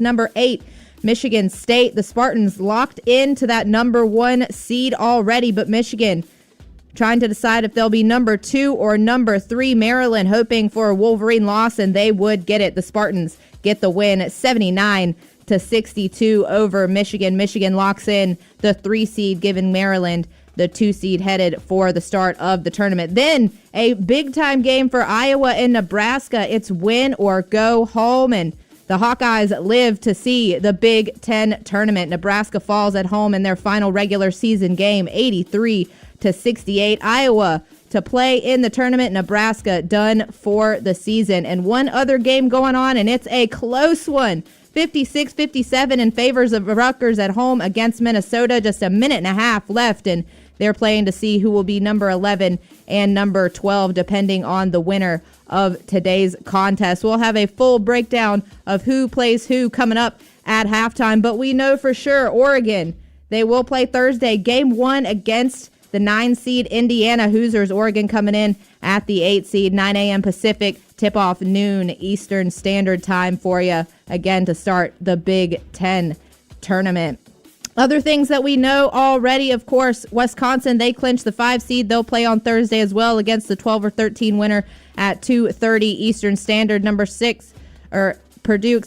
number 8, Michigan State. The Spartans locked into that number 1 seed already, but Michigan trying to decide if they'll be number 2 or number 3. Maryland hoping for a Wolverine loss, and they would get it. The Spartans get the win 79-62 over Michigan. Michigan locks in the 3 seed, giving Maryland the 2 seed headed for the start of the tournament. Then a big time game for Iowa and Nebraska. It's win or go home, and the Hawkeyes live to see the Big Ten tournament. Nebraska falls at home in their final regular season game, 83-68. Iowa to play in the tournament. Nebraska done for the season. And one other game going on, and it's a close one. 56-57 in favors of Rutgers at home against Minnesota. Just a minute and a half left, and they're playing to see who will be number 11 and number 12, depending on the winner of today's contest. We'll have a full breakdown of who plays who coming up at halftime, but we know for sure Oregon, they will play Thursday, game 1 against the 9 seed Indiana Hoosiers. Oregon coming in at the 8 seed, 9 a.m. Pacific, tip-off noon Eastern Standard Time for you, again, to start the Big Ten tournament. Other things that we know already, of course, Wisconsin, they clinched the 5 seed. They'll play on Thursday as well against the 12 or 13 winner at 2:30 Eastern Standard. Purdue,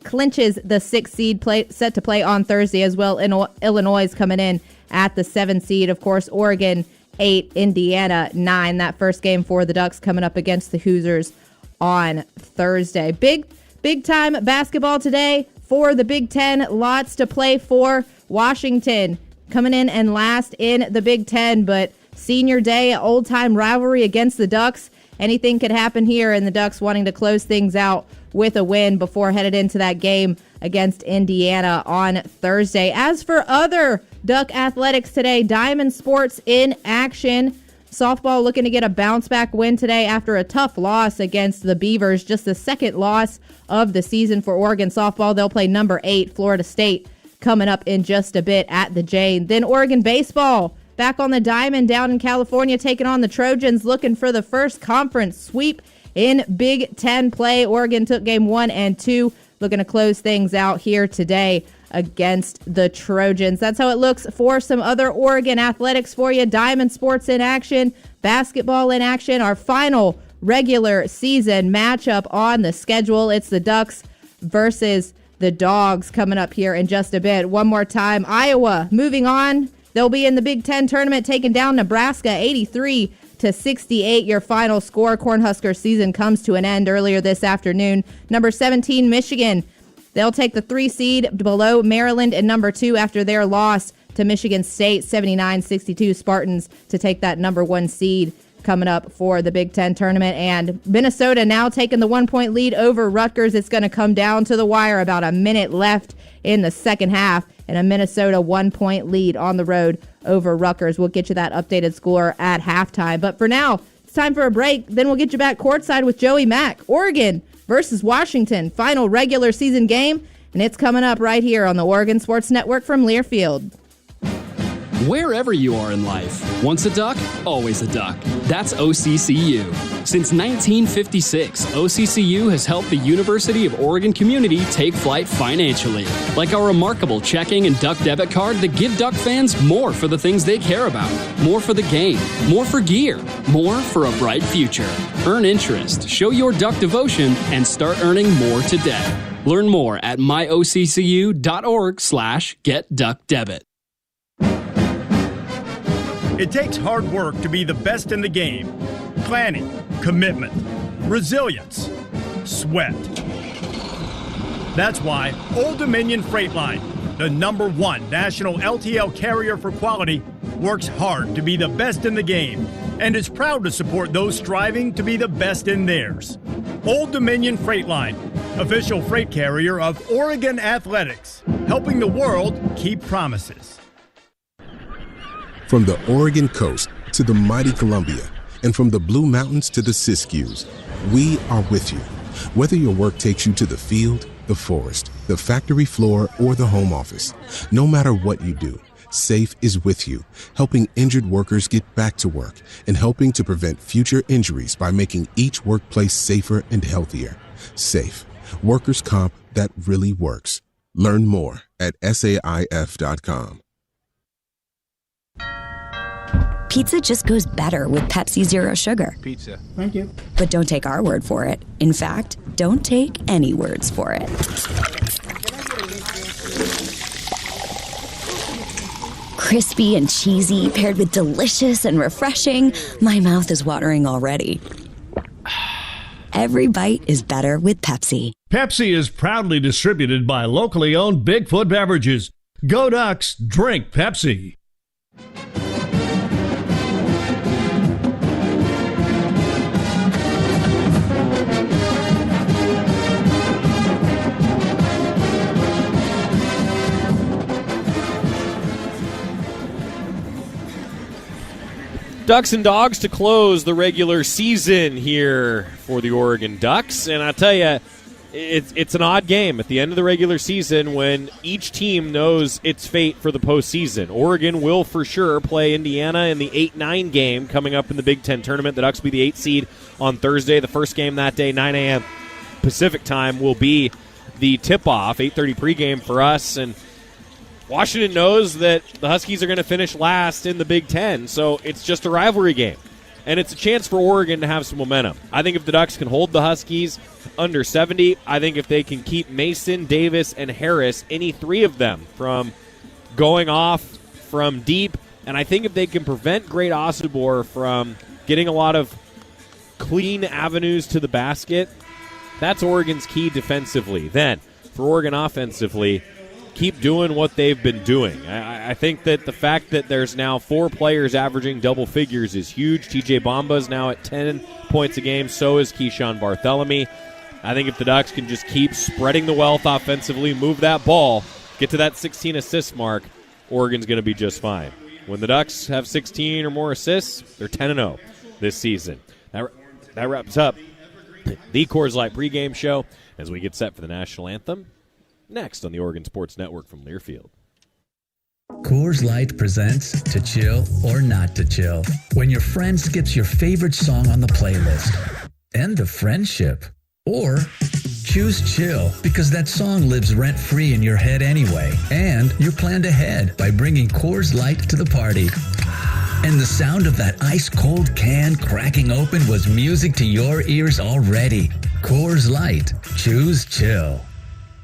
clinches the 6 seed, set to play on Thursday as well. Illinois is coming in at the 7 seed. Of course, Oregon 8, Indiana 9. That first game for the Ducks coming up against the Hoosiers on Thursday. Big time basketball today for the Big Ten. Lots to play for. Washington coming in and last in the Big Ten, but senior day, old time rivalry against the Ducks. Anything could happen here, and the Ducks wanting to close things out with a win before headed into that game against Indiana on Thursday. As for other Duck athletics today, Diamond Sports in action. Softball looking to get a bounce-back win today after a tough loss against the Beavers. Just the second loss of the season for Oregon softball. They'll play number 8, Florida State, coming up in just a bit at the Jane. Then Oregon baseball back on the diamond down in California, taking on the Trojans, looking for the first conference sweep in Big Ten play. Oregon took game 1 and 2, looking to close things out here today against the Trojans. That's how it looks for some other Oregon athletics for you. Diamond Sports in action, basketball in action. Our final regular season matchup on the schedule. It's the Ducks versus the Dogs coming up here in just a bit. One more time, Iowa moving on. They'll be in the Big Ten tournament, taking down Nebraska 83-68. Your final score. Cornhusker season comes to an end earlier this afternoon. Number 17, Michigan. They'll take the 3 seed below Maryland and number 2 after their loss to Michigan State, 79-62. Spartans to take that number 1 seed coming up for the Big Ten tournament. And Minnesota now taking the 1-point lead over Rutgers. It's going to come down to the wire. About a minute left in the second half, and a Minnesota 1-point lead on the road over Rutgers. We'll get you that updated score at halftime. But for now, it's time for a break. Then we'll get you back courtside with Joey Mack. Oregon versus Washington, final regular season game, and it's coming up right here on the Oregon Sports Network from Learfield. Wherever you are in life, once a duck, always a duck. That's OCCU. Since 1956, OCCU has helped the University of Oregon community take flight financially, like our remarkable checking and duck debit card that give duck fans more for the things they care about, more for the game, more for gear, more for a bright future. Earn interest, show your duck devotion, and start earning more today. Learn more at myoccu.org/getduckdebit. It takes hard work to be the best in the game. Planning, commitment, resilience, sweat. That's why Old Dominion Freight Line, the #1 national LTL carrier for quality, works hard to be the best in the game and is proud to support those striving to be the best in theirs. Old Dominion Freight Line, official freight carrier of Oregon Athletics, helping the world keep promises. From the Oregon coast to the mighty Columbia, and from the Blue Mountains to the Siskiyous, we are with you. Whether your work takes you to the field, the forest, the factory floor, or the home office, no matter what you do, SAFE is with you, helping injured workers get back to work and helping to prevent future injuries by making each workplace safer and healthier. SAFE, Workers' comp that really works. Learn more at saif.com. Pizza just goes better with Pepsi Zero Sugar. Pizza. Thank you. But don't take our word for it. In fact, don't take any words for it. Crispy and cheesy, paired with delicious and refreshing. My mouth is watering already. Every bite is better with Pepsi. Pepsi is proudly distributed by locally owned Bigfoot Beverages. Go Ducks, drink Pepsi. Ducks and Dogs to close the regular season here for the Oregon Ducks. And I tell you, it's an odd game at the end of the regular season when each team knows its fate for the postseason. Oregon will for sure play Indiana in the 8-9 game coming up in the Big Ten tournament. The Ducks will be the 8th seed on Thursday. The first game that day, 9 a.m. Pacific time, will be the tip-off, 8:30 pregame for us. And Washington knows that the Huskies are going to finish last in the Big Ten, so it's just a rivalry game. And it's a chance for Oregon to have some momentum. I think if the Ducks can hold the Huskies under 70, I think if they can keep Mason, Davis, and Harris, any three of them, from going off from deep, and I think if they can prevent Great Osobor from getting a lot of clean avenues to the basket, that's Oregon's key defensively. Then, for Oregon offensively, keep doing what they've been doing. I think that the fact that there's now 4 players averaging double figures is huge. TJ Bamba's now at 10 points a game. So is Keyshawn Barthélemy. I think if the Ducks can just keep spreading the wealth offensively, move that ball, get to that 16 assist mark, Oregon's going to be just fine. When the Ducks have 16 or more assists, they're 10-0 this season. That wraps up the Coors Light pregame show as we get set for the national anthem. Next on the Oregon Sports Network from Learfield. Coors Light presents To Chill or Not to Chill. When your friend skips your favorite song on the playlist. End of friendship. Or choose chill because that song lives rent-free in your head anyway. And you planned ahead by bringing Coors Light to the party. And the sound of that ice-cold can cracking open was music to your ears already. Coors Light. Choose chill.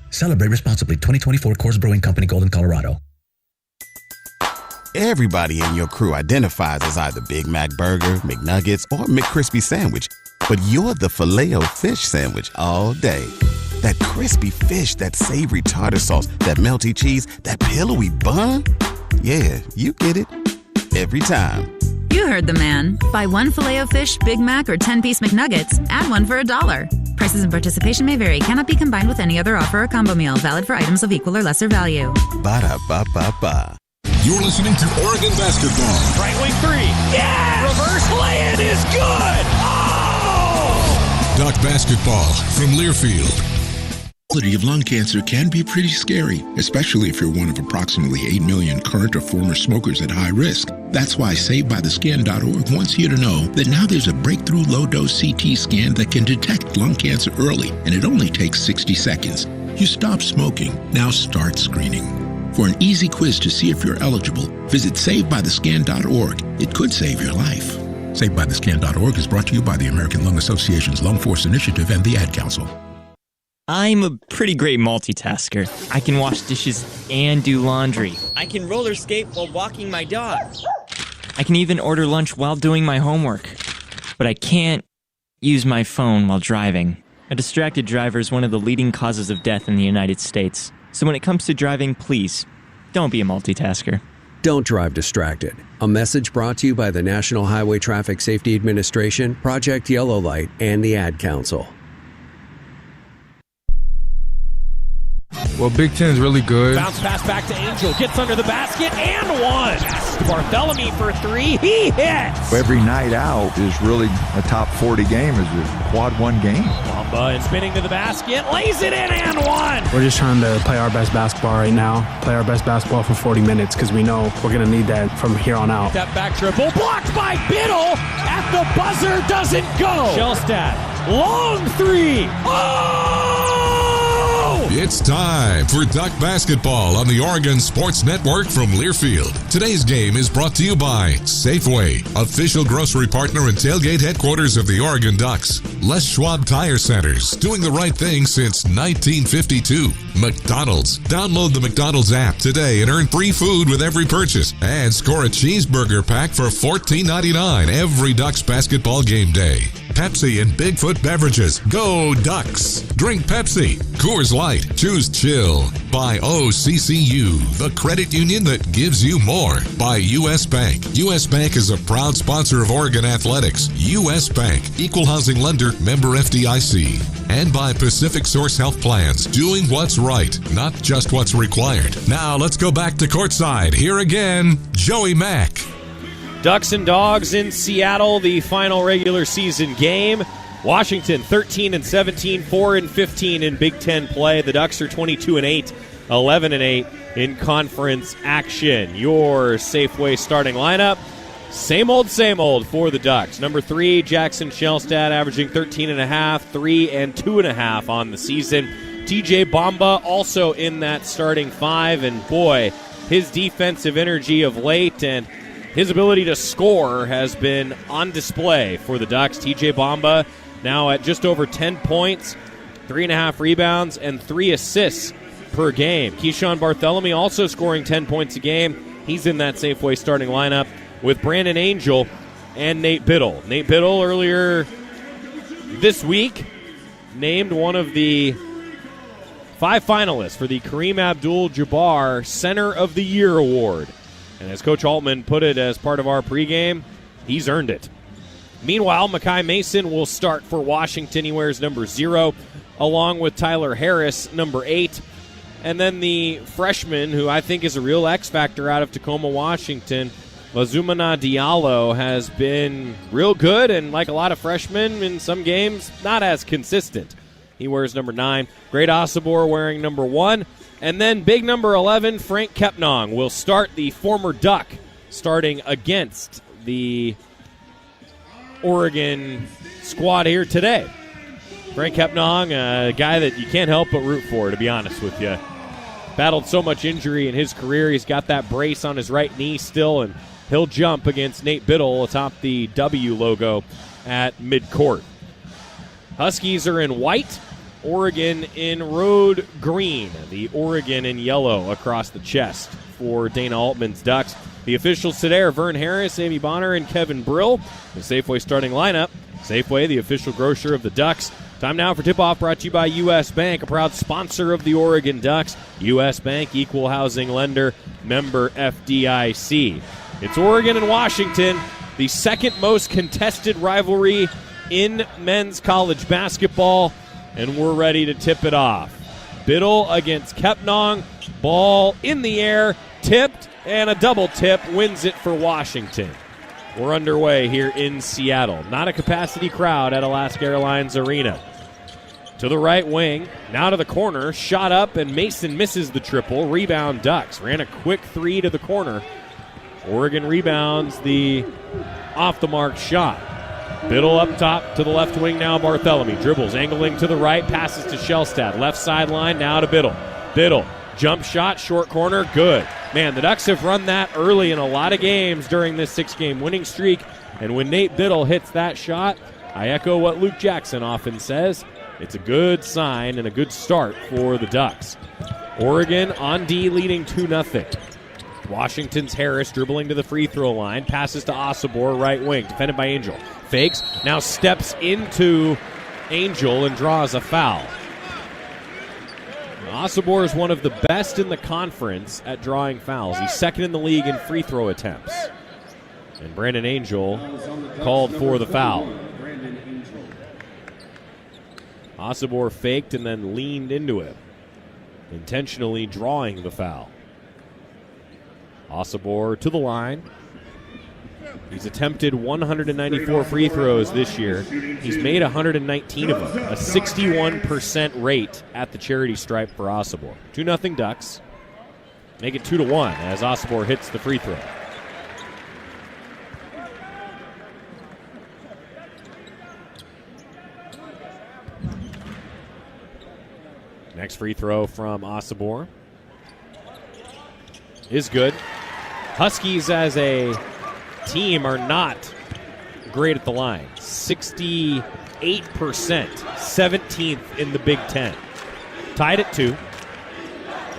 Celebrate responsibly. 2024 Coors Brewing Company, Golden, Colorado. Everybody in your crew identifies as either Big Mac Burger, McNuggets, or McCrispy Sandwich. But you're the Filet-O-Fish Sandwich all day. That crispy fish, that savory tartar sauce, that melty cheese, that pillowy bun. Yeah, you get it. Every time. You heard the man. Buy one Filet-O-Fish, Big Mac, or 10-piece McNuggets. Add one for $1. Prices and participation may vary. Cannot be combined with any other offer or combo meal. Valid for items of equal or lesser value. Ba-da-ba-ba-ba. You're listening to Oregon Basketball. Right wing three. Yeah! Reverse lay-in is good! Oh! Duck Basketball from Learfield. The possibility of lung cancer can be pretty scary, especially if you're one of approximately 8 million current or former smokers at high risk. That's why SaveByTheScan.org wants you to know that now there's a breakthrough low-dose CT scan that can detect lung cancer early, and it only takes 60 seconds. You stop smoking, now start screening. For an easy quiz to see if you're eligible, visit SaveByTheScan.org. It could save your life. SaveByTheScan.org is brought to you by the American Lung Association's Lung Force Initiative and the Ad Council. I'm a pretty great multitasker. I can wash dishes and do laundry. I can roller skate while walking my dog. I can even order lunch while doing my homework. But I can't use my phone while driving. A distracted driver is one of the leading causes of death in the United States. So when it comes to driving, please, don't be a multitasker. Don't drive distracted. A message brought to you by the National Highway Traffic Safety Administration, Project Yellow Light, and the Ad Council. Well, Big Ten's really good. Bounce pass back to Angel. Gets under the basket and one. Barthélemy for three. He hits. Every night out is really a top 40 game, is a quad one game. Bamba and spinning to the basket. Lays it in and one. We're just trying to play our best basketball right now. Play our best basketball for 40 minutes because we know we're going to need that from here on out. Step back dribble. Blocked by Biddle. At the buzzer. Doesn't go. Shellstad. Long three. Oh! It's time for Duck Basketball on the Oregon Sports Network from Learfield. Today's game is brought to you by Safeway, official grocery partner and tailgate headquarters of the Oregon Ducks. Les Schwab Tire Centers, doing the right thing since 1952. McDonald's. Download the McDonald's app today and earn free food with every purchase. And score a cheeseburger pack for $14.99 every Ducks basketball game day. Pepsi and Bigfoot Beverages. Go Ducks. Drink Pepsi. Coors Light. Choose chill. By OCCU, the credit union that gives you more. By U.S. Bank. U.S. Bank is a proud sponsor of Oregon Athletics. U.S. Bank. Equal housing lender. Member FDIC. And by Pacific Source Health Plans. Doing what's right, not just what's required. Now let's go back to courtside. Here again, Joey Mack. Ducks and Dogs in Seattle, the final regular season game. Washington 13-17, 4-15 in Big Ten play. The Ducks are 22-8, 11-8 in conference action. Your Safeway starting lineup, same old for the Ducks. Number 3, Jackson Shellstad, averaging 13.5, 3 and 2.5 on the season. TJ Bamba also in that starting 5, and boy, his defensive energy of late and his ability to score has been on display for the Ducks. TJ Bamba now at just over 10 points, 3.5 rebounds, and 3 assists per game. Keyshawn Bartholomew also scoring 10 points a game. He's in that Safeway starting lineup with Brandon Angel and Nate Biddle. Nate Biddle earlier this week named one of the 5 finalists for the Kareem Abdul-Jabbar Center of the Year Award. And as Coach Altman put it as part of our pregame, he's earned it. Meanwhile, Makai Mason will start for Washington. He wears number 0, along with Tyler Harris, number 8. And then the freshman, who I think is a real X factor out of Tacoma, Washington, Lazumana Diallo, has been real good, and like a lot of freshmen in some games, not as consistent. He wears number 9. Great Osobor wearing number 1. And then big number 11, Frank Kepnong, will start, the former Duck, starting against the Oregon squad here today. Frank Kepnong, a guy that you can't help but root for, to be honest with you. Battled so much injury in his career. He's got that brace on his right knee still, and he'll jump against Nate Biddle atop the W logo at midcourt. Huskies are in white. Oregon in road green, the Oregon in yellow across the chest for Dana Altman's Ducks. The officials today are Vern Harris, Amy Bonner, and Kevin Brill. The Safeway starting lineup. Safeway, the official grocer of the Ducks. Time now for tip-off, brought to you by U.S. Bank, a proud sponsor of the Oregon Ducks. U.S. Bank, equal housing lender, member FDIC. It's Oregon and Washington, the second most contested rivalry in men's college basketball. And we're ready to tip it off. Biddle against Kepnong. Ball in the air, tipped, and a double tip wins it for Washington. We're underway here in Seattle. Not a capacity crowd at Alaska Airlines Arena. To the right wing, now to the corner, shot up, and Mason misses the triple. Rebound Ducks. Ran a quick 3 to the corner. Oregon rebounds the off-the-mark shot. Biddle up top to the left wing now. Bartholomew dribbles, angling to the right, passes to Shellstad. Left sideline now to Biddle. Biddle, jump shot, short corner, good. Man, the Ducks have run that early in a lot of games during this 6-game winning streak. And when Nate Biddle hits that shot, I echo what Luke Jackson often says. It's a good sign and a good start for the Ducks. Oregon on D leading 2-0. Washington's Harris dribbling to the free throw line. Passes to Osobor, right wing. Defended by Angel. Fakes. Now steps into Angel and draws a foul. Osobor is one of the best in the conference at drawing fouls. He's second in the league in free throw attempts. And Brandon Angel called for the foul. Osobor faked and then leaned into it, intentionally drawing the foul. Osobor to the line. He's attempted 194 free throws this year. He's made 119 of them, a 61% rate at the charity stripe for Osobor. 2-0 Ducks. Make it 2-1 as Osobor hits the free throw. Next free throw from Asabor is good. Huskies as a team are not great at the line. 68%, 17th in the Big Ten. Tied at 2.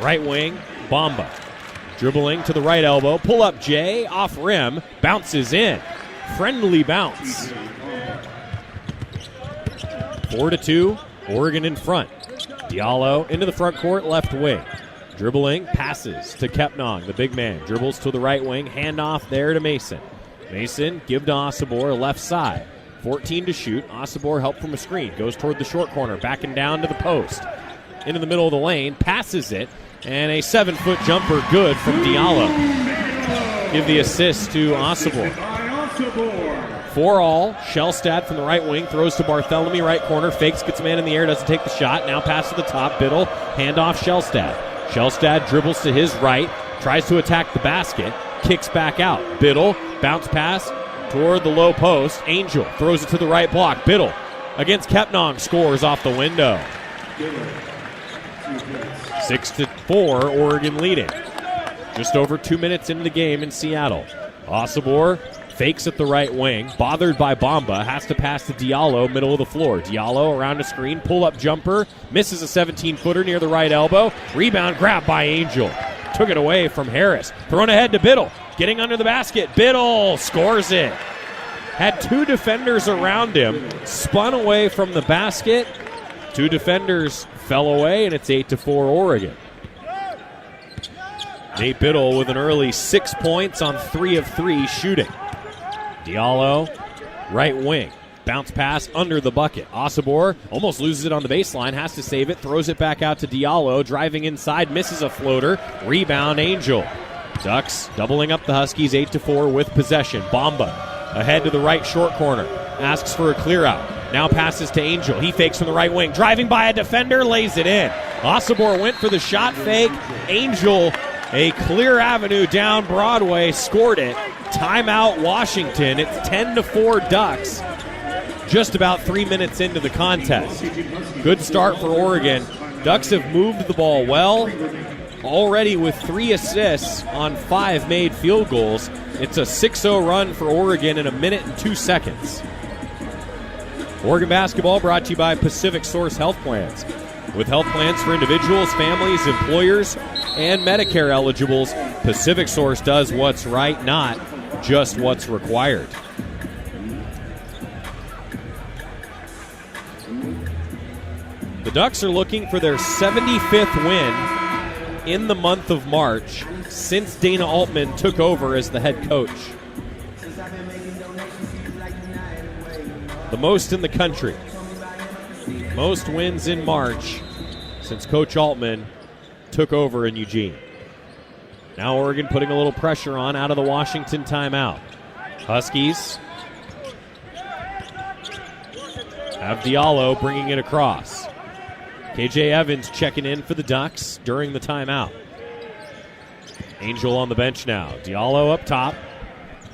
Right wing, Bamba. Dribbling to the right elbow. Pull up Jay, off rim, bounces in. Friendly bounce. 4-2, Oregon in front. Diallo into the front court, left wing. Dribbling, passes to Kepnong, the big man. Dribbles to the right wing, handoff there to Mason. Mason, give to Asabor, left side. 14 to shoot. Asabor help from a screen. Goes toward the short corner, backing down to the post. Into the middle of the lane, passes it, and a 7-foot jumper good from Diallo. Give the assist to Asabor. 4 all. Shellstad from the right wing, throws to Barthélemy, right corner, fakes, gets a man in the air, doesn't take the shot. Now pass to the top, Biddle, handoff Shellstad. Shellstad dribbles to his right, tries to attack the basket, kicks back out. Biddle, bounce pass toward the low post. Angel throws it to the right block. Biddle against Kepnong, scores off the window. 6-4, Oregon leading. Just over 2 minutes into the game in Seattle. Asabor fakes at the right wing, bothered by Bamba, has to pass to Diallo, middle of the floor. Diallo around a screen, pull-up jumper, misses a 17-footer near the right elbow. Rebound grabbed by Angel. Took it away from Harris. Thrown ahead to Biddle. Getting under the basket. Biddle scores it. Had 2 defenders around him. Spun away from the basket. 2 defenders fell away, and it's 8-4 Oregon. Nate Biddle with an early 6 points on 3 of 3 shooting. Diallo, right wing. Bounce pass under the bucket. Asabor almost loses it on the baseline, has to save it, throws it back out to Diallo, driving inside, misses a floater. Rebound, Angel. Ducks doubling up the Huskies 8-4 with possession. Bamba ahead to the right short corner. Asks for a clear out. Now passes to Angel. He fakes from the right wing. Driving by a defender, lays it in. Asabor went for the shot fake. Angel, a clear avenue down Broadway, scored it. Timeout Washington. It's 10-4 Ducks. Just about 3 minutes into the contest. Good start for Oregon. Ducks have moved the ball well. Already with 3 assists on 5 made field goals. It's a 6-0 run for Oregon in 1 minute and 2 seconds. Oregon basketball brought to you by Pacific Source Health Plans. With health plans for individuals, families, employers, and Medicare eligibles, Pacific Source does what's right, not just what's required. The Ducks are looking for their 75th win in the month of March since Dana Altman took over as the head coach. The most in the country. Most wins in March since Coach Altman took over in Eugene. Now Oregon putting a little pressure on out of the Washington timeout. Huskies have Diallo bringing it across. KJ Evans checking in for the Ducks during the timeout. Angel on the bench now. Diallo up top.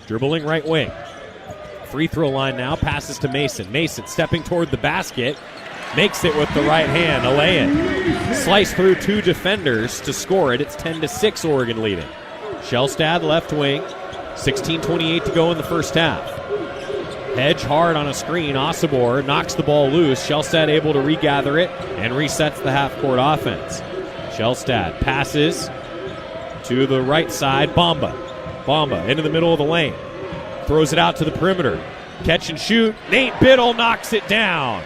Dribbling right wing. Free throw line now. Passes to Mason. Mason stepping toward the basket. Makes it with the right hand. A lay-in. Slice through 2 defenders to score it. It's 10-6 Oregon leading. Shellstad left wing. 16:28 to go in the first half. Hedge hard on a screen. Asabor knocks the ball loose. Shellstad able to regather it and resets the half-court offense. Shellstad passes to the right side. Bamba into the middle of the lane. Throws it out to the perimeter. Catch and shoot. Nate Biddle knocks it down.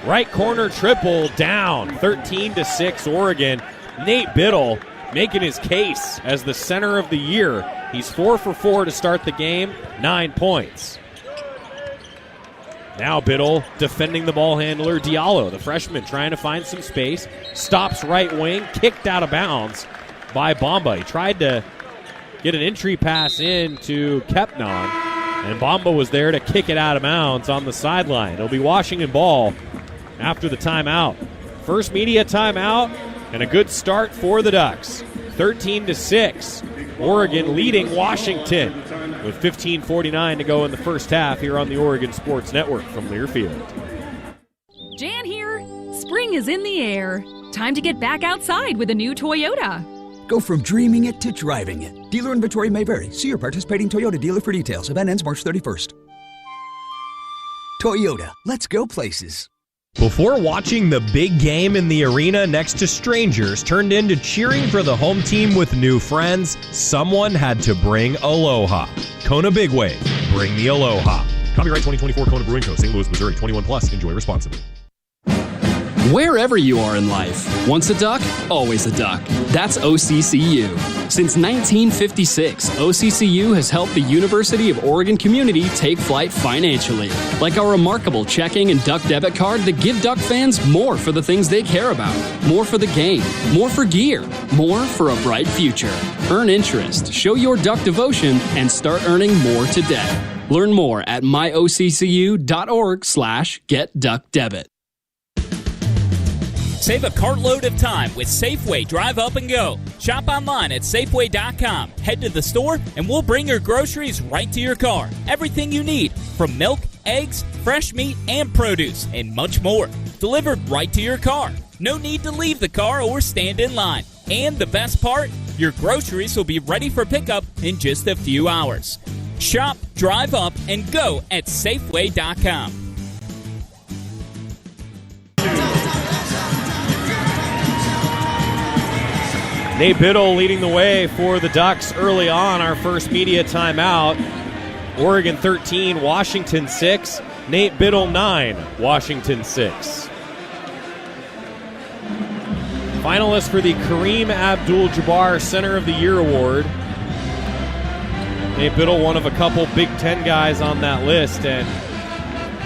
Right corner triple down. 13-6 Oregon. Nate Biddle making his case as the center of the year. He's 4 for 4 to start the game. 9 points. Now Biddle defending the ball handler Diallo, the freshman, trying to find some space. Stops right wing, kicked out of bounds by Bamba. He tried to get an entry pass in to Kepnong, and Bamba was there to kick it out of bounds on the sideline. It'll be Washington ball after the timeout. First media timeout, and a good start for the Ducks. 13-6. Oregon leading Washington with 15:49 to go in the first half here on the Oregon Sports Network from Learfield. Jan here. Spring is in the air. Time to get back outside with a new Toyota. Go from dreaming it to driving it. Dealer inventory may vary. See your participating Toyota dealer for details. Event ends March 31st. Toyota, let's go places. Before watching the big game in the arena next to strangers turned into cheering for the home team with new friends, someone had to bring aloha. Kona Big Wave, bring the aloha. Copyright 2024 Kona Brewing Co., St. Louis, Missouri. 21 plus. Enjoy responsibly. Wherever you are in life, once a duck, always a duck. That's OCCU. Since 1956, OCCU has helped the University of Oregon community take flight financially, like our remarkable checking and duck debit card that give duck fans more for the things they care about, more for the game, more for gear, more for a bright future. Earn interest, show your duck devotion, and start earning more today. Learn more at myoccu.org/getduckdebit. Save a cartload of time with Safeway Drive Up and Go. Shop online at Safeway.com. Head to the store and we'll bring your groceries right to your car. Everything you need, from milk, eggs, fresh meat, and produce, and much more. Delivered right to your car. No need to leave the car or stand in line. And the best part, your groceries will be ready for pickup in just a few hours. Shop, drive up, and go at Safeway.com. Nate Biddle leading the way for the Ducks early on. Our first media timeout. Oregon 13, Washington 6. Nate Biddle 9, Washington 6. Finalist for the Kareem Abdul-Jabbar Center of the Year Award. Nate Biddle, one of a couple Big Ten guys on that list, and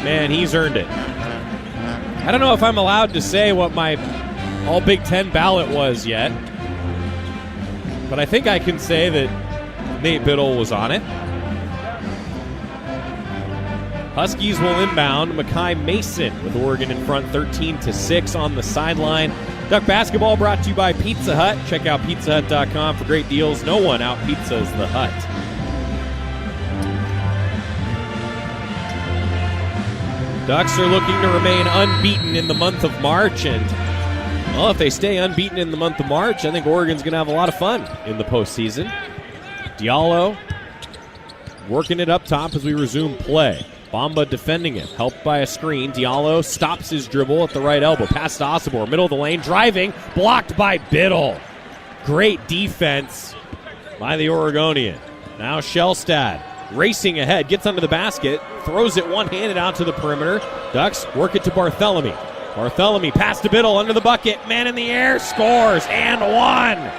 man, he's earned it. I don't know if I'm allowed to say what my all Big Ten ballot was yet, but I think I can say that Nate Biddle was on it. Huskies will inbound. Makai Mason with Oregon in front 13-6 on the sideline. Duck basketball brought to you by Pizza Hut. Check out pizzahut.com for great deals. No one out pizzas the Hut. Ducks are looking to remain unbeaten in the month of March, and well, if they stay unbeaten in the month of March, I think Oregon's going to have a lot of fun in the postseason. Diallo working it up top as we resume play. Bamba defending it, helped by a screen. Diallo stops his dribble at the right elbow. Pass to Osibor, middle of the lane, driving, blocked by Biddle. Great defense by the Oregonian. Now Shellstad racing ahead, gets under the basket, throws it one-handed out to the perimeter. Ducks work it to Barthélemy. Barthélemy pass to Biddle under the bucket. Man in the air, scores, and one.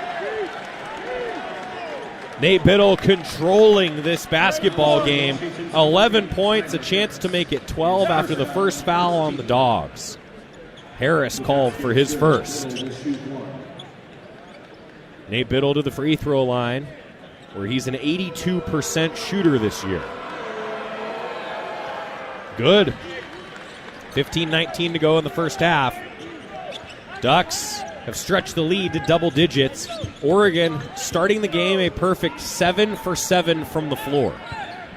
Nate Biddle controlling this basketball game. 11 points, a chance to make it 12 after the first foul on the Dogs. Harris called for his first. Nate Biddle to the free throw line, where he's an 82% shooter this year. Good. 15-19 to go in the first half. Ducks have stretched the lead to double digits. Oregon starting the game a perfect 7 for 7 from the floor.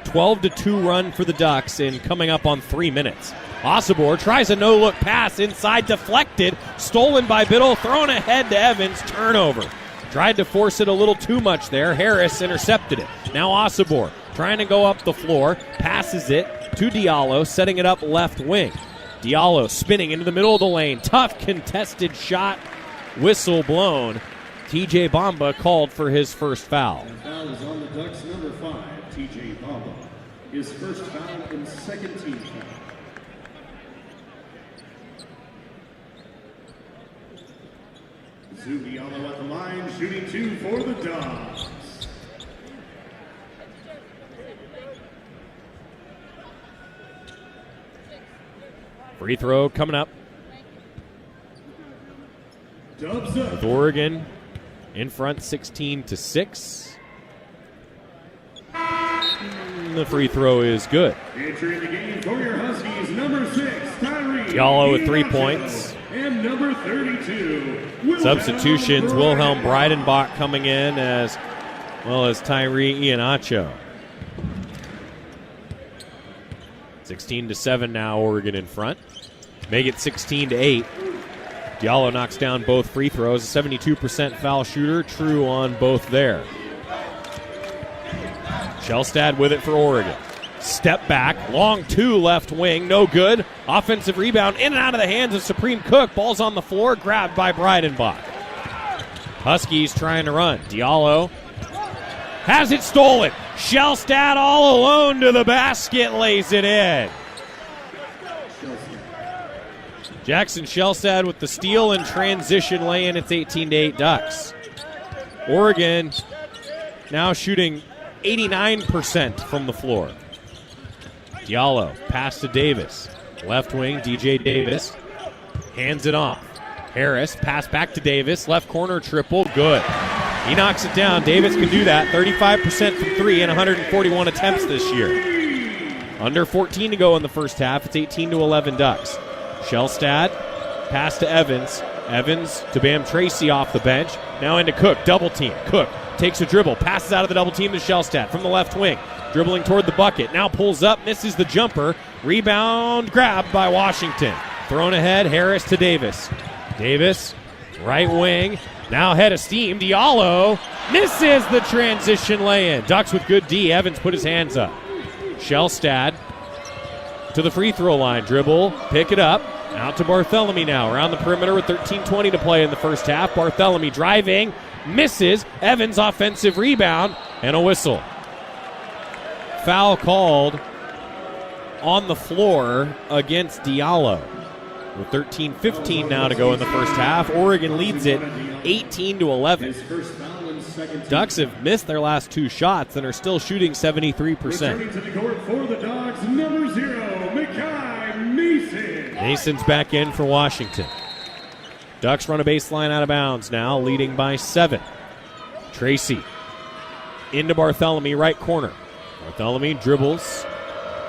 12-2 run for the Ducks in coming up on 3 minutes. Osibor tries a no-look pass inside, deflected, stolen by Biddle, thrown ahead to Evans, turnover. Tried to force it a little too much there. Harris intercepted it. Now Osibor trying to go up the floor, passes it to Diallo, setting it up left wing. Diallo spinning into the middle of the lane. Tough contested shot. Whistle blown. TJ Bamba called for his first foul. And foul is on the Ducks, number 5, TJ Bamba. His first foul and second team foul. Diallo at the line, shooting 2 for the Dogs. Free throw coming up. With Oregon in front 16-6. The free throw is good. Entering the game for your Huskies, number 6, Tyree. Diallo with 3 points. And number 32. Substitutions, Wilhelm Breidenbach coming in as well as Tyree Iheanacho. 16-7 now, Oregon in front. Make it 16-8. Diallo knocks down both free throws. 72% foul shooter, true on both there. Shellstad with it for Oregon. Step back, long 2 left wing, no good. Offensive rebound in and out of the hands of Supreme Cook. Ball's on the floor, grabbed by Breidenbach. Huskies trying to run. Diallo has it stolen. Shellstad all alone to the basket, lays it in. Jackson Shellstad with the steal and transition lay-in. It's 18-8 Ducks. Oregon now shooting 89% from the floor. Diallo, pass to Davis. Left wing, DJ Davis. Hands it off. Harris, pass back to Davis. Left corner triple, good. He knocks it down. Davis can do that. 35% from 3 and 141 attempts this year. Under 14 to go in the first half. It's 18-11 Ducks. Shellstad, pass to Evans. Evans to Bam Tracy off the bench. Now into Cook, double team. Cook takes a dribble, passes out of the double team to Shellstad from the left wing. Dribbling toward the bucket. Now pulls up, misses the jumper. Rebound grabbed by Washington. Thrown ahead, Harris to Davis. Davis, right wing. Now head of steam. Diallo misses the transition lay-in. Ducks with good D. Evans put his hands up. Shellstad to the free throw line. Dribble, pick it up. Out to Barthélemy now. Around the perimeter with 13:20 to play in the first half. Barthélemy driving, misses. Evans offensive rebound and a whistle. Foul called on the floor against Diallo. With 13:15 now to go in the first half. Oregon leads it 18-11. Ducks have missed their last 2 shots and are still shooting 73%. Returning to the court for the Dogs, number 0, Mekhi Mason. Mason's back in for Washington. Ducks run a baseline out of bounds now, leading by 7. Tracy into Barthélemy, right corner. Barthélemy dribbles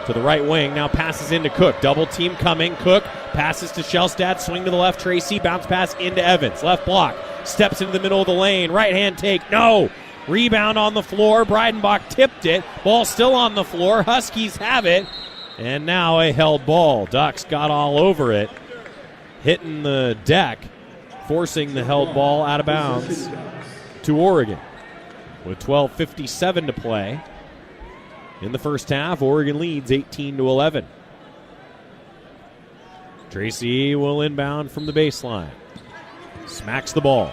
to the right wing, now passes into Cook. Double team coming. Cook passes to Shellstad, swing to the left. Tracy, bounce pass into Evans. Left block, steps into the middle of the lane. Right hand take, no. Rebound on the floor. Breidenbach tipped it. Ball still on the floor. Huskies have it. And now a held ball. Ducks got all over it, hitting the deck, forcing the held ball out of bounds to Oregon. With 12:57 to play in the first half, Oregon leads 18-11. Tracy will inbound from the baseline. Smacks the ball.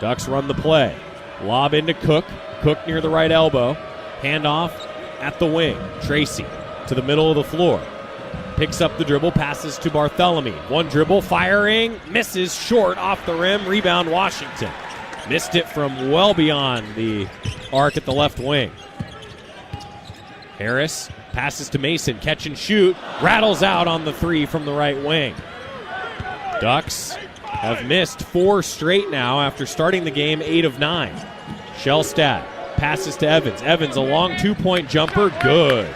Ducks run the play. Lob into Cook. Cook near the right elbow. Handoff at the wing. Tracy to the middle of the floor. Picks up the dribble, passes to Barthélemy. One dribble, firing, misses short off the rim. Rebound Washington. Missed it from well beyond the arc at the left wing. Harris passes to Mason, catch and shoot, rattles out on the 3 from the right wing. Ducks have missed 4 straight now after starting the game 8 of 9. Shellstad passes to Evans. Evans, a long 2-point jumper, good.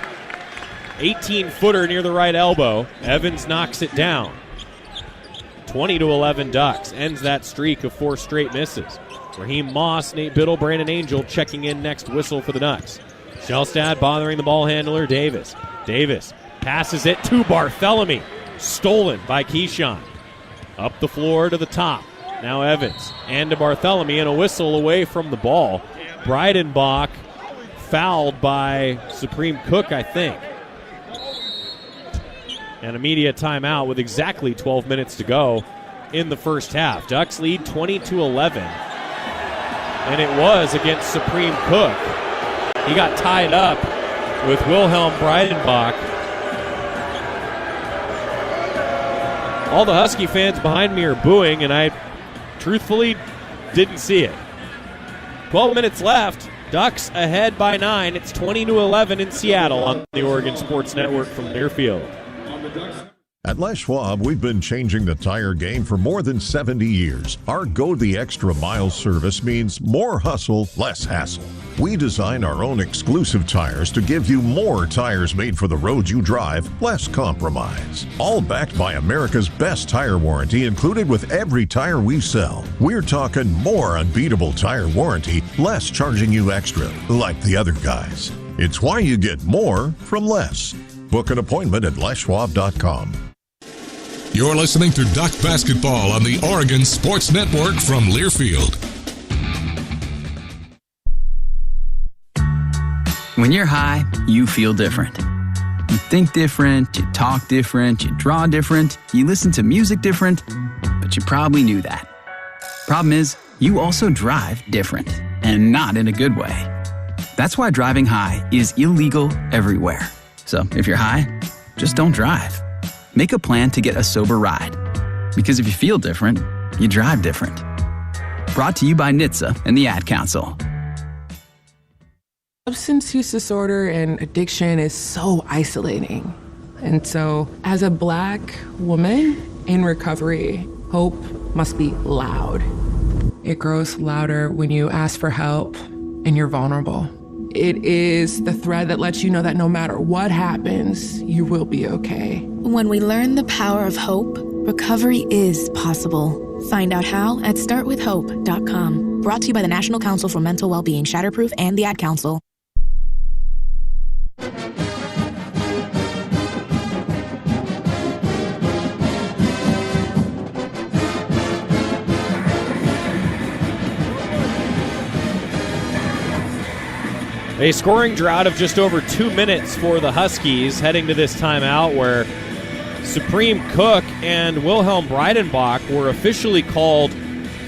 18-footer near the right elbow. Evans knocks it down. 20-11 Ducks, ends that streak of 4 straight misses. Raheem Moss, Nate Biddle, Brandon Angel checking in next, whistle for the Ducks. Shellstad bothering the ball handler, Davis. Davis passes it to Barthélemy. Stolen by Keyshawn. Up the floor to the top. Now Evans and to Barthélemy, and a whistle away from the ball. Breidenbach fouled by Supreme Cook, I think. And immediate timeout with exactly 12 minutes to go in the first half. Ducks lead 20-11. And it was against Supreme Cook. He got tied up with Wilhelm Breidenbach. All the Husky fans behind me are booing, and I truthfully didn't see it. 12 minutes left. Ducks ahead by 9. It's 20-11 in Seattle on the Oregon Sports Network from Learfield. At Les Schwab, we've been changing the tire game for more than 70 years. Our Go the Extra Mile service means more hustle, less hassle. We design our own exclusive tires to give you more tires made for the road you drive, less compromise. All backed by America's best tire warranty included with every tire we sell. We're talking more unbeatable tire warranty, less charging you extra, like the other guys. It's why you get more from less. Book an appointment at leschwab.com. You're listening to Duck Basketball on the Oregon Sports Network from Learfield. When you're high, you feel different. You think different, you talk different, you draw different, you listen to music different, but you probably knew that. Problem is, you also drive different, and not in a good way. That's why driving high is illegal everywhere. So if you're high, just don't drive. Make a plan to get a sober ride. Because if you feel different, you drive different. Brought to you by NHTSA and the Ad Council. Substance use disorder and addiction is so isolating. And so, as a Black woman in recovery, hope must be loud. It grows louder when you ask for help and you're vulnerable. It is the thread that lets you know that no matter what happens, you will be okay. When we learn the power of hope, recovery is possible. Find out how at startwithhope.com. Brought to you by the National Council for Mental Wellbeing, Shatterproof, and the Ad Council. A scoring drought of just over 2 minutes for the Huskies heading to this timeout where Supreme Cook and Wilhelm Breidenbach were officially called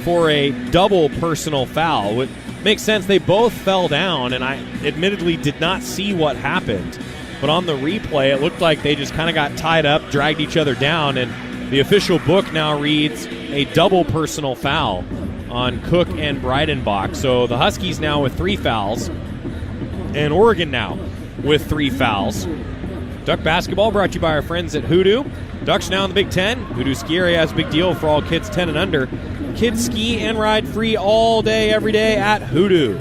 for a double personal foul. It makes sense. They both fell down, and I admittedly did not see what happened. But on the replay, it looked like they just kind of got tied up, dragged each other down, and the official book now reads a double personal foul on Cook and Breidenbach. So the Huskies now with 3 fouls. And Oregon now with 3 fouls. Duck basketball brought to you by our friends at Hoodoo. Ducks now in the Big Ten. Hoodoo Ski Area has a big deal for all kids 10 and under. Kids ski and ride free all day, every day at Hoodoo.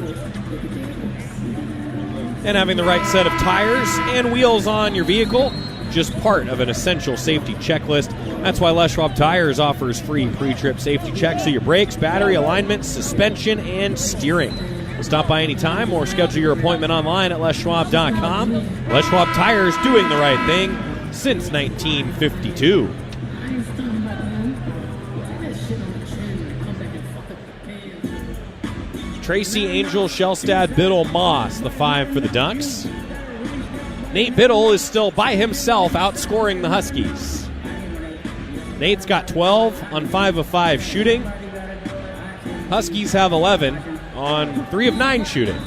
And having the right set of tires and wheels on your vehicle, just part of an essential safety checklist. That's why Les Schwab Tires offers free pre-trip safety checks of your brakes, battery, alignment, suspension, and steering. Stop by anytime or schedule your appointment online at leschwab.com. Les Schwab Tires, doing the right thing since 1952. Tracy, Angel, Shellstad, Biddle, Moss, the 5 for the Ducks. Nate Biddle is still by himself outscoring the Huskies. Nate's got 12 on 5 of 5 shooting. Huskies have 11 on 3 of 9 shooting.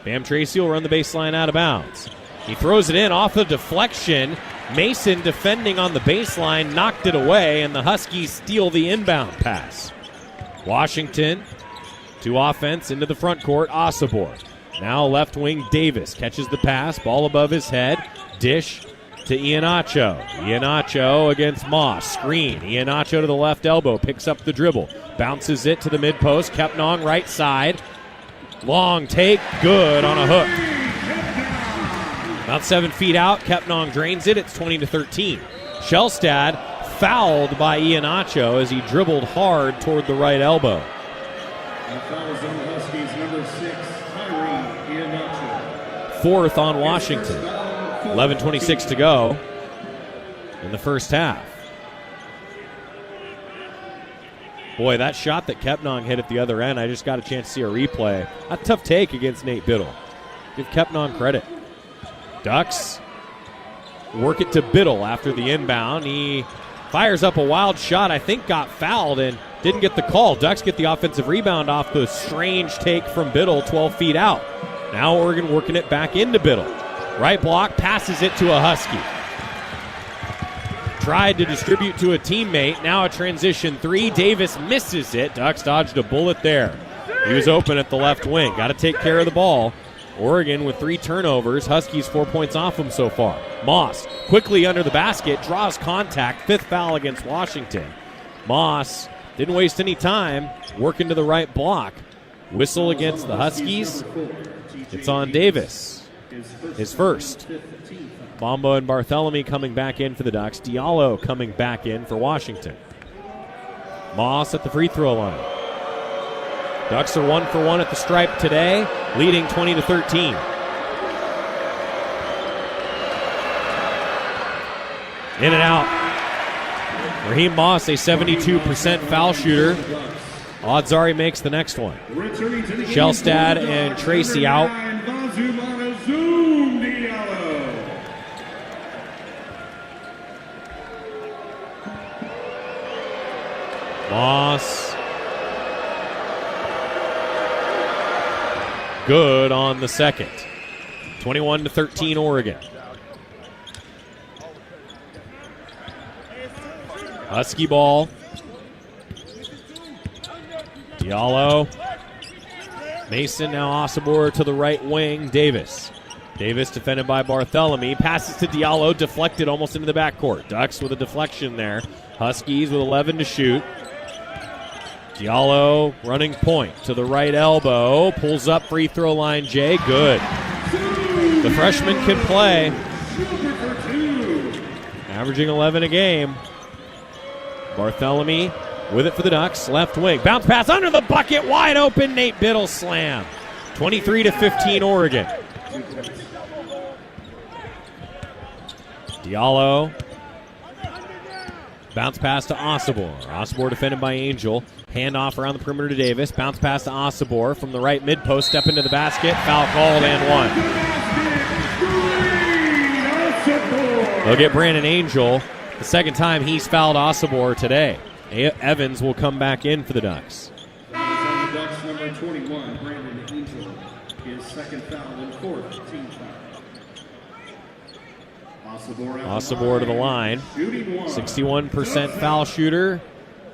Bam Tracy will run the baseline out of bounds. He throws it in off the deflection. Mason defending on the baseline, knocked it away, and the Huskies steal the inbound pass. Washington to offense into the front court. Osibor. Now left wing Davis catches the pass, ball above his head. Dish to Iheanacho. Iheanacho against Moss. Screen. Iheanacho to the left elbow. Picks up the dribble. Bounces it to the mid-post. Kepnong right side. Long take. Good on a hook. About 7 feet out. Kepnong drains it. It's 20-13. Shellstad fouled by Iheanacho as he dribbled hard toward the right elbow. And fouls on the Huskies, number 6, Tyree Iheanacho. 4th on Washington. 11:26 to go in the first half. Boy, that shot that Kepnong hit at the other end, I just got a chance to see a replay. A tough take against Nate Biddle. Give Kepnong credit. Ducks work it to Biddle after the inbound. He fires up a wild shot, I think got fouled and didn't get the call. Ducks get the offensive rebound off the strange take from Biddle 12 feet out. Now Oregon working it back into Biddle. Right block, passes it to a Husky. Tried to distribute to a teammate. Now a transition 3. Davis misses it. Ducks dodged a bullet there. He was open at the left wing. Got to take care of the ball. Oregon with 3 turnovers. Huskies 4 points off them so far. Moss quickly under the basket. Draws contact. 5th foul against Washington. Moss didn't waste any time. Working to the right block. Whistle against the Huskies. It's on Davis. His first. Bombo and Barthélemy coming back in for the Ducks. Diallo coming back in for Washington. Moss at the free throw line. Ducks are 1 for 1 at the stripe today, leading 20-13. In and out. Raheem Moss, a 72% foul shooter. Odds are he makes the next one. Shellstad and Tracy out. Moss. Good on the second. 21-13 Oregon. Husky ball. Diallo. Mason, now Osibor to the right wing. Davis. Davis defended by Barthélemy. Passes to Diallo, deflected almost into the backcourt. Ducks with a deflection there. Huskies with 11 to shoot. Diallo running point to the right elbow. Pulls up free throw line. Jay, good. The freshman can play. Averaging 11 a game. Barthélemy with it for the Ducks. Left wing. Bounce pass under the bucket. Wide open. Nate Biddle slam. 23-15 Oregon. Diallo. Bounce pass to Osibor. Osibor defended by Angel. Handoff around the perimeter to Davis. Bounce pass to Osibor from the right mid post. Step into the basket. Foul called and one. They'll get Brandon Angel. The second time he's fouled Osibor today. Evans will come back in for the Ducks. On the Ducks, number 21, Brandon Angel, his second foul and fourth team foul. Osibor to the line. 61% foul shooter.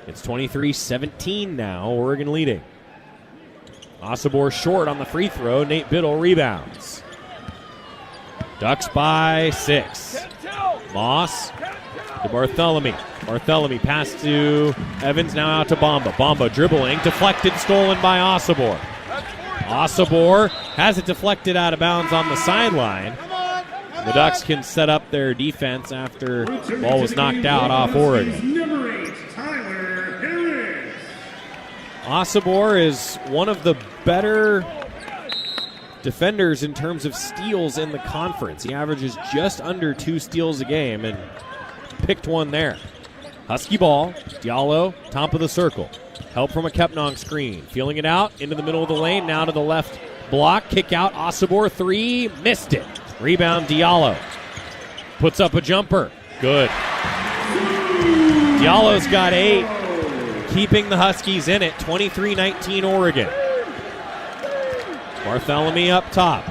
It's 23-17 now. Oregon leading. Osibor short on the free throw. Nate Biddle rebounds. Ducks by 6. Moss to Barthélemy. Barthélemy pass to Evans, now out to Bamba. Bamba dribbling, deflected, stolen by Osibor. Osibor has it deflected out of bounds on the sideline. The Ducks can set up their defense after the ball was knocked out off Oregon. Osibor is one of the better defenders in terms of steals in the conference. He averages just under 2 steals a game and picked one there. Husky ball. Diallo, top of the circle. Help from a Kepnong screen. Feeling it out into the middle of the lane. Now to the left block. Kick out. Osibor 3. Missed it. Rebound Diallo. Puts up a jumper. Good. Diallo's got 8. Keeping the Huskies in it. 23-19 Oregon. Barthélemy up top.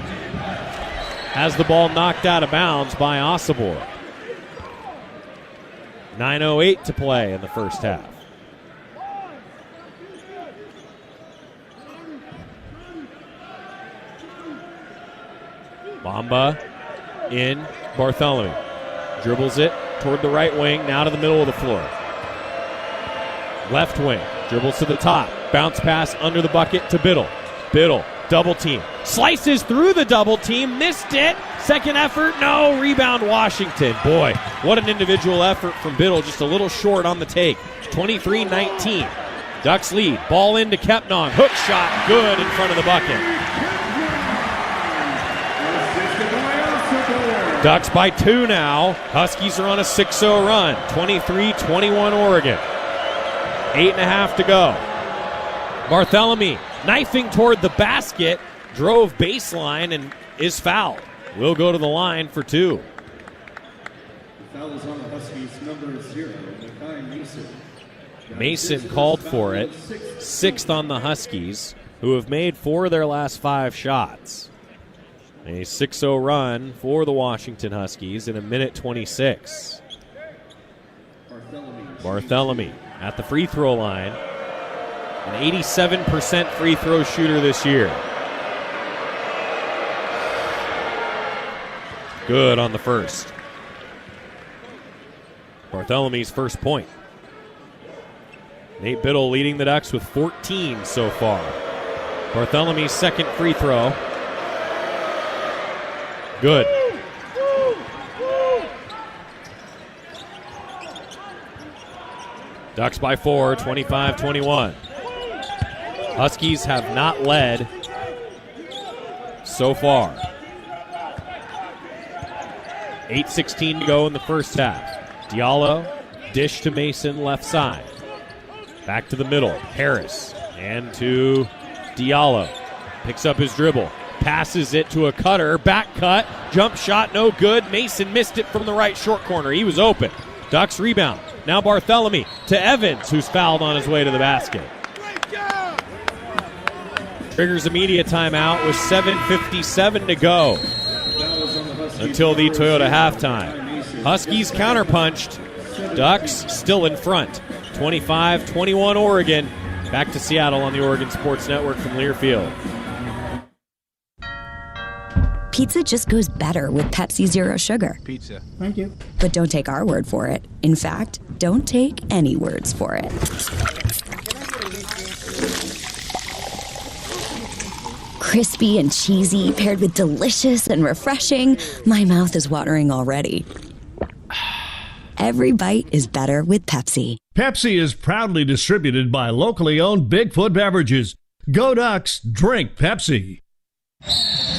Has the ball knocked out of bounds by Osibor. 9:08 to play in the first half. Bamba in. Barthélemy dribbles it toward the right wing, now to the middle of the floor. Left wing, dribbles to the top. Bounce pass under the bucket to Biddle. Biddle, double team. Slices through the double team, missed it. Second effort, no. Rebound Washington. Boy, what an individual effort from Biddle, just a little short on the take. 23-19. Ducks lead. Ball into Kepnong. Hook shot, good in front of the bucket. Ducks by 2 now. Huskies are on a 6-0 run. 23-21 Oregon. 8.5 to go. Barthélemy knifing toward the basket, drove baseline and is fouled. Will go to the line for 2. The foul is on the Huskies, number 0, Makai Mason. Mason called for it. 6th on the Huskies, who have made 4 of their last 5 shots. A 6-0 run for the Washington Huskies in 1:26. Barthélemy at the free throw line. An 87% free throw shooter this year. Good on the first. Barthélemy's first point. Nate Biddle leading the Ducks with 14 so far. Barthélemy's second free throw. Good. Ducks by 4, 25-21. Huskies have not led so far. 8:16 to go in the first half. Diallo, dish to Mason, left side. Back to the middle, Harris, and to Diallo. Picks up his dribble, passes it to a cutter, back cut, jump shot, no good. Mason missed it from the right short corner. He was open. Ducks rebound. Now Bartholomew to Evans, who's fouled on his way to the basket. Triggers a media timeout with 7:57 to go until the Toyota halftime. Huskies counterpunched. Ducks still in front. 25-21 Oregon. Back to Seattle on the Oregon Sports Network from Learfield. Pizza just goes better with Pepsi Zero Sugar. Pizza. Thank you. But don't take our word for it. In fact, don't take any words for it. Crispy and cheesy, paired with delicious and refreshing, my mouth is watering already. Every bite is better with Pepsi. Pepsi is proudly distributed by locally owned Bigfoot Beverages. Go Ducks, drink Pepsi.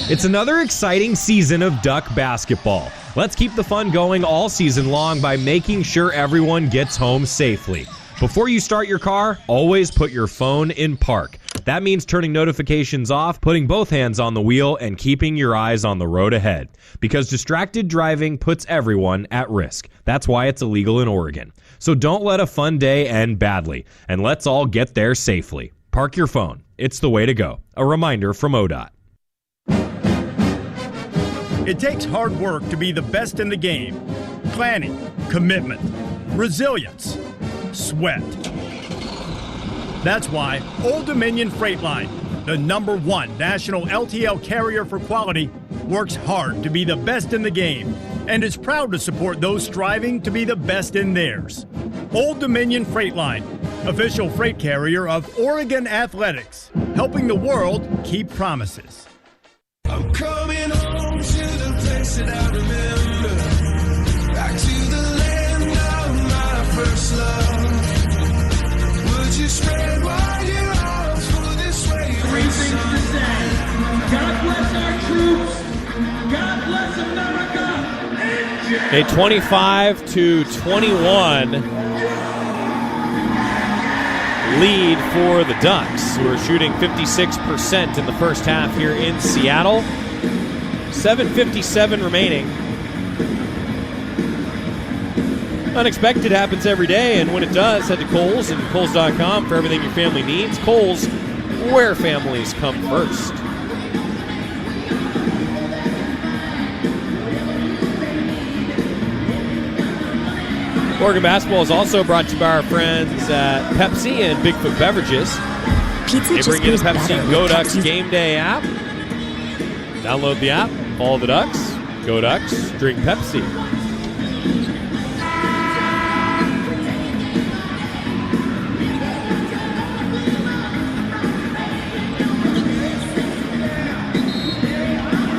It's another exciting season of Duck basketball. Let's keep the fun going all season long by making sure everyone gets home safely. Before you start your car, always put your phone in park. That means turning notifications off, putting both hands on the wheel, and keeping your eyes on the road ahead. Because distracted driving puts everyone at risk. That's why it's illegal in Oregon. So don't let a fun day end badly, and let's all get there safely. Park your phone. It's the way to go. A reminder from ODOT. It takes hard work to be the best in the game. Planning, commitment, resilience, sweat. That's why Old Dominion Freight Line, the #1 national LTL carrier for quality, works hard to be the best in the game and is proud to support those striving to be the best in theirs. Old Dominion Freight Line, official freight carrier of Oregon Athletics, helping the world keep promises. I'm coming home to the place that I remember, back to the land of my first love. Would you spread wide your arms for this way? Three things to say. God bless our troops. God bless America. A 25-21 lead for the Ducks, who are shooting 56% in the first half here in Seattle. 7:57 remaining. Unexpected happens every day, and when it does, head to Kohl's and Kohl's.com for everything your family needs. Kohl's, where families come first. Oregon basketball is also brought to you by our friends at Pepsi and Bigfoot Beverages. Pizza they bring you the Pepsi Go Ducks Gameday app. Download the app, follow the Ducks, Go Ducks, drink Pepsi.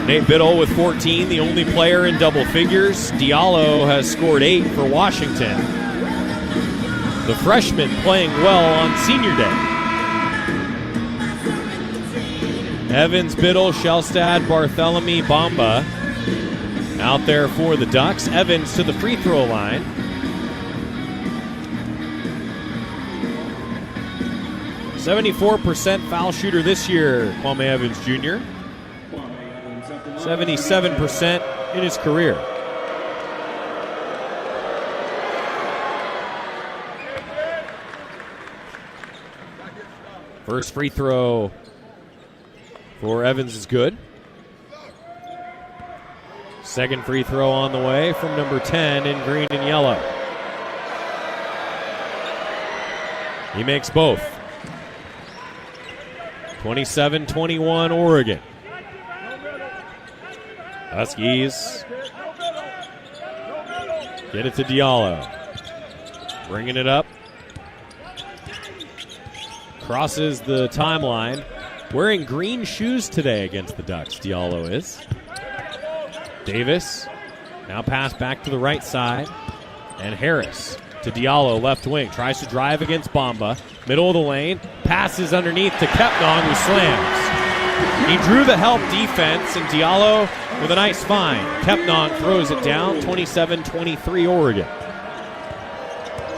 Nate Biddle with 14, the only player in double figures. Diallo has scored 8 for Washington. The freshman playing well on senior day. Evans, Biddle, Shellstad, Bartholomew, Bamba out there for the Ducks. Evans to the free throw line. .74% foul shooter this year, Kwame Evans Jr. 77% in his career. First free throw for Evans is good. Second free throw on the way from number 10 in green and yellow. He makes both. 27-21 Oregon. Huskies get it to Diallo. Bringing it up. Crosses the timeline. Wearing green shoes today against the Ducks, Diallo is. Davis now pass back to the right side. And Harris to Diallo, left wing. Tries to drive against Bamba. Middle of the lane. Passes underneath to Kepnong, who slams. He drew the help defense, and Diallo with a nice find. Kepnong throws it down, 27-23 Oregon.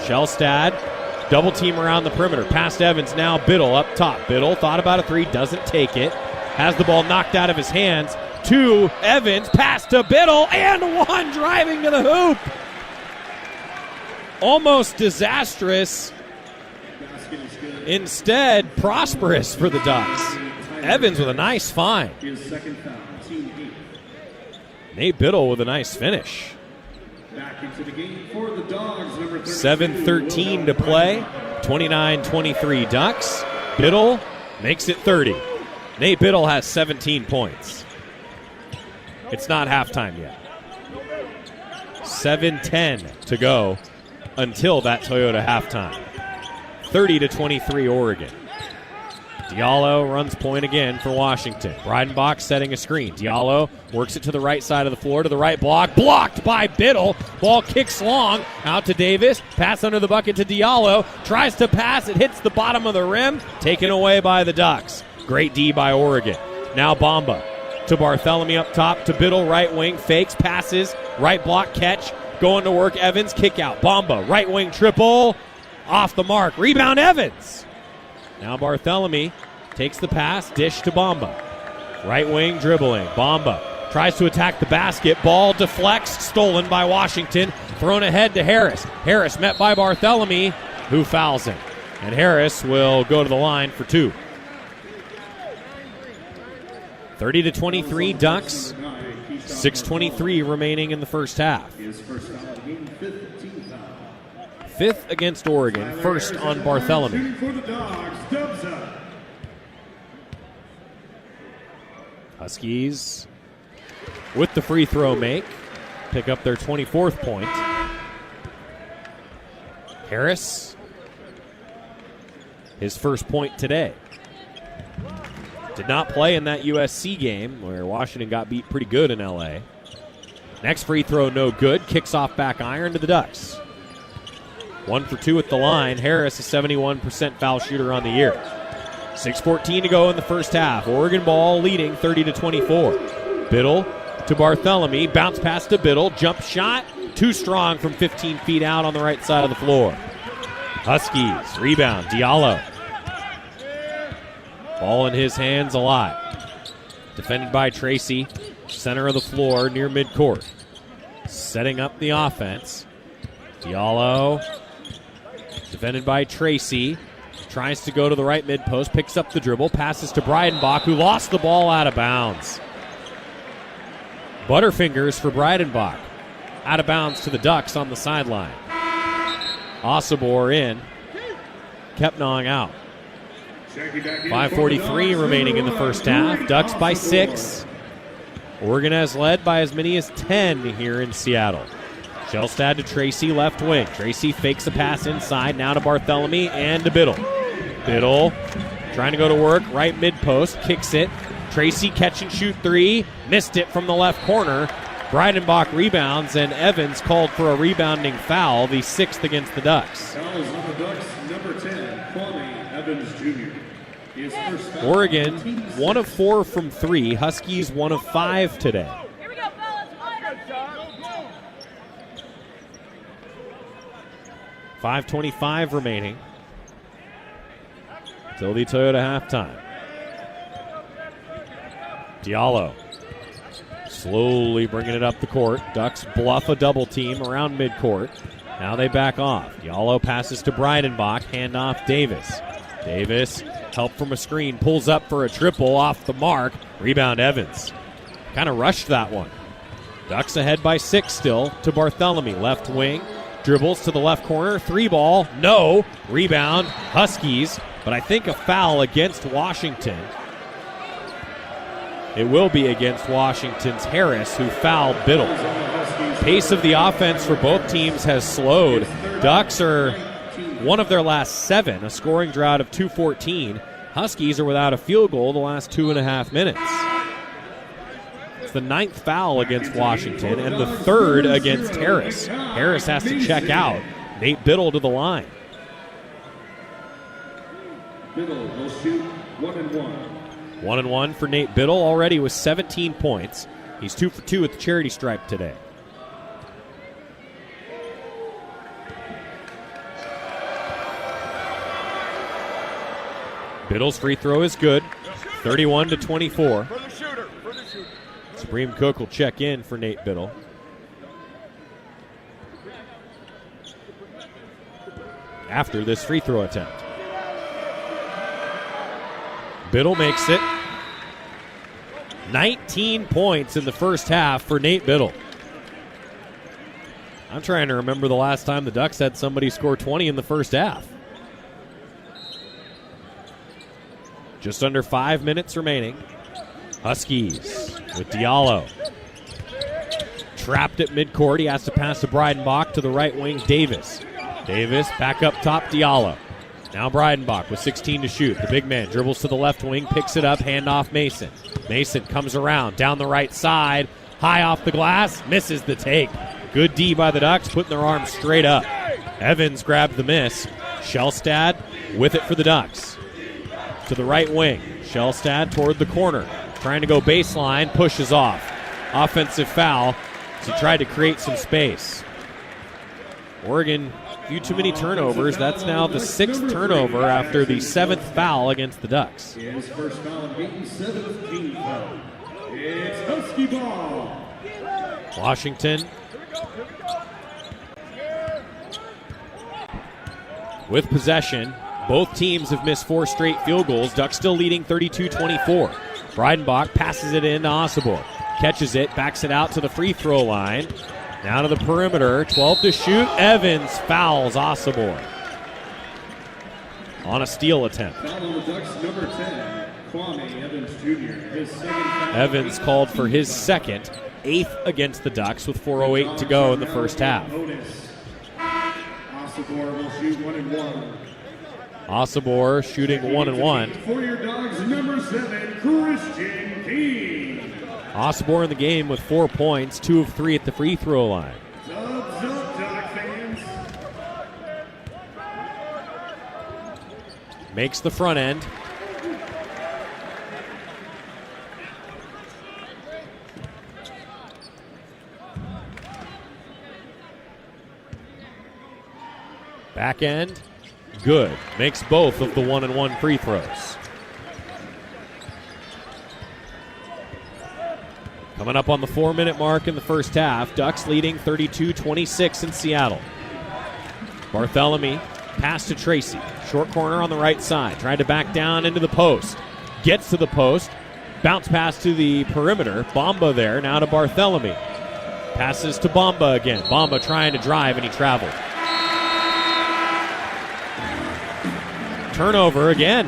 Shellstad, double team around the perimeter. Past Evans, now Biddle up top. Biddle thought about a three, doesn't take it. Has the ball knocked out of his hands. To Evans, pass to Biddle, and one driving to the hoop. Almost disastrous. Instead, prosperous for the Ducks. Evans with a nice find. Nate Biddle with a nice finish. 7:13 to play. 29-23 Ducks. Biddle makes it 30. Nate Biddle has 17 points. It's not halftime yet. 7:10 to go until that Toyota halftime. 30-23 Oregon. Diallo runs point again for Washington. Breidenbach setting a screen. Diallo works it to the right side of the floor, to the right block. Blocked by Biddle. Ball kicks long. Out to Davis. Pass under the bucket to Diallo. Tries to pass. It hits the bottom of the rim. Taken away by the Ducks. Great D by Oregon. Now Bamba to Barthélemy up top. To Biddle, right wing. Fakes, passes. Right block, catch. Going to work. Evans, kick out. Bamba, right wing triple. Off the mark. Rebound, Evans. Now Barthélemy takes the pass, dish to Bamba. Right wing dribbling. Bamba tries to attack the basket. Ball deflects, stolen by Washington. Thrown ahead to Harris. Harris met by Barthélemy, who fouls him. And Harris will go to the line for two. 30-23 Ducks. 6:23 remaining in the first half. Fifth against Oregon, first on Barthélemy. Huskies with the free throw make, pick up their 24th point. Harris, his first point today. Did not play in that USC game where Washington got beat pretty good in LA. Next free throw no good, kicks off back iron to the Ducks. 1 for 2 at the line. Harris, a 71% foul shooter on the year. 6:14 to go in the first half. Oregon ball leading 30-24. Biddle to Barthélemy. Bounce pass to Biddle. Jump shot. Too strong from 15 feet out on the right side of the floor. Huskies. Rebound. Diallo. Ball in his hands a lot. Defended by Tracy. Center of the floor near midcourt. Setting up the offense. Diallo. Defended by Tracy. Tries to go to the right mid-post. Picks up the dribble. Passes to Breidenbach, who lost the ball out of bounds. Butterfingers for Breidenbach. Out of bounds to the Ducks on the sideline. Osobor in. Kepnang out. 5:43 remaining in the first half. Ducks by 6. Oregon has led by as many as 10 here in Seattle. Shellstad to Tracy, left wing. Tracy fakes a pass inside, now to Barthélemy and to Biddle. Biddle trying to go to work, right mid-post, kicks it. Tracy catch and shoot three, missed it from the left corner. Breidenbach rebounds, and Evans called for a rebounding foul, the 6th against the Ducks. Fouls on the Ducks, number 10, Kwame Evans Jr. His first foul. Oregon, 1 of 4 from 3. Huskies, 1 of 5 today. 5:25 remaining till the Toyota halftime. Diallo slowly bringing it up the court. Ducks bluff a double team around midcourt. Now they back off. Diallo passes to Breidenbach. Handoff Davis. Davis, help from a screen, pulls up for a triple off the mark. Rebound Evans. Kind of rushed that one. Ducks ahead by 6 still to Barthélemy. Left wing. Dribbles to the left corner. 3 ball. No. Rebound. Huskies. But I think a foul against Washington. It will be against Washington's Harris, who fouled Biddle. Pace of the offense for both teams has slowed. Ducks are one of their last 7, a scoring drought of 2:14. Huskies are without a field goal the last 2.5 minutes. It's the 9th foul against Washington and the 3rd against Harris. Harris has to check out. Nate Biddle to the line. Biddle will shoot 1-1. 1-1 for Nate Biddle, already with 17 points. He's 2 for 2 at the charity stripe today. Biddle's free throw is good. 31-24. Supreme Cook will check in for Nate Biddle. After this free throw attempt. Biddle makes it. 19 points in the first half for Nate Biddle. I'm trying to remember the last time the Ducks had somebody score 20 in the first half. Just under 5 minutes remaining. Huskies with Diallo. Trapped at midcourt. He has to pass to Breidenbach to the right wing, Davis. Davis back up top, Diallo. Now Breidenbach with 16 to shoot. The big man dribbles to the left wing, picks it up, handoff Mason. Mason comes around, down the right side, high off the glass, misses the take. Good D by the Ducks, putting their arms straight up. Evans grabbed the miss. Shellstad with it for the Ducks. To the right wing. Shellstad toward the corner. Trying to go baseline, pushes off. Offensive foul as he tried to create some space. Oregon, a few too many turnovers. That's now the 6th turnover after the 7th foul against the Ducks. His first foul of game, 7th team foul. It's Husky ball. Washington with possession. Both teams have missed 4 straight field goals. Ducks still leading 32-24. Breidenbach passes it in to Osobor. Catches it, backs it out to the free throw line. Now to the perimeter, 12 to shoot. Evans fouls Osobor on a steal attempt. Foul on the Ducks, number 10, Kwame Evans Jr. His second foul. Evans called for his second, 8th against the Ducks with 4:08 to go in the first half. Osobor will shoot 1 and 1. Osobor shooting 1 and 1. For your Dogs, number 7, Christian King. Osobor in the game with 4 points, 2 of 3 at the free throw line. Subs up, Duck fans. Makes the front end. Back end. Good. Makes both of the 1-and-1 free throws. Coming up on the 4-minute mark in the first half. Ducks leading 32-26 in Seattle. Barthélemy, pass to Tracy. Short corner on the right side. Tried to back down into the post. Gets to the post. Bounce pass to the perimeter. Bamba there. Now to Barthélemy. Passes to Bamba again. Bamba trying to drive, and he traveled. Turnover again.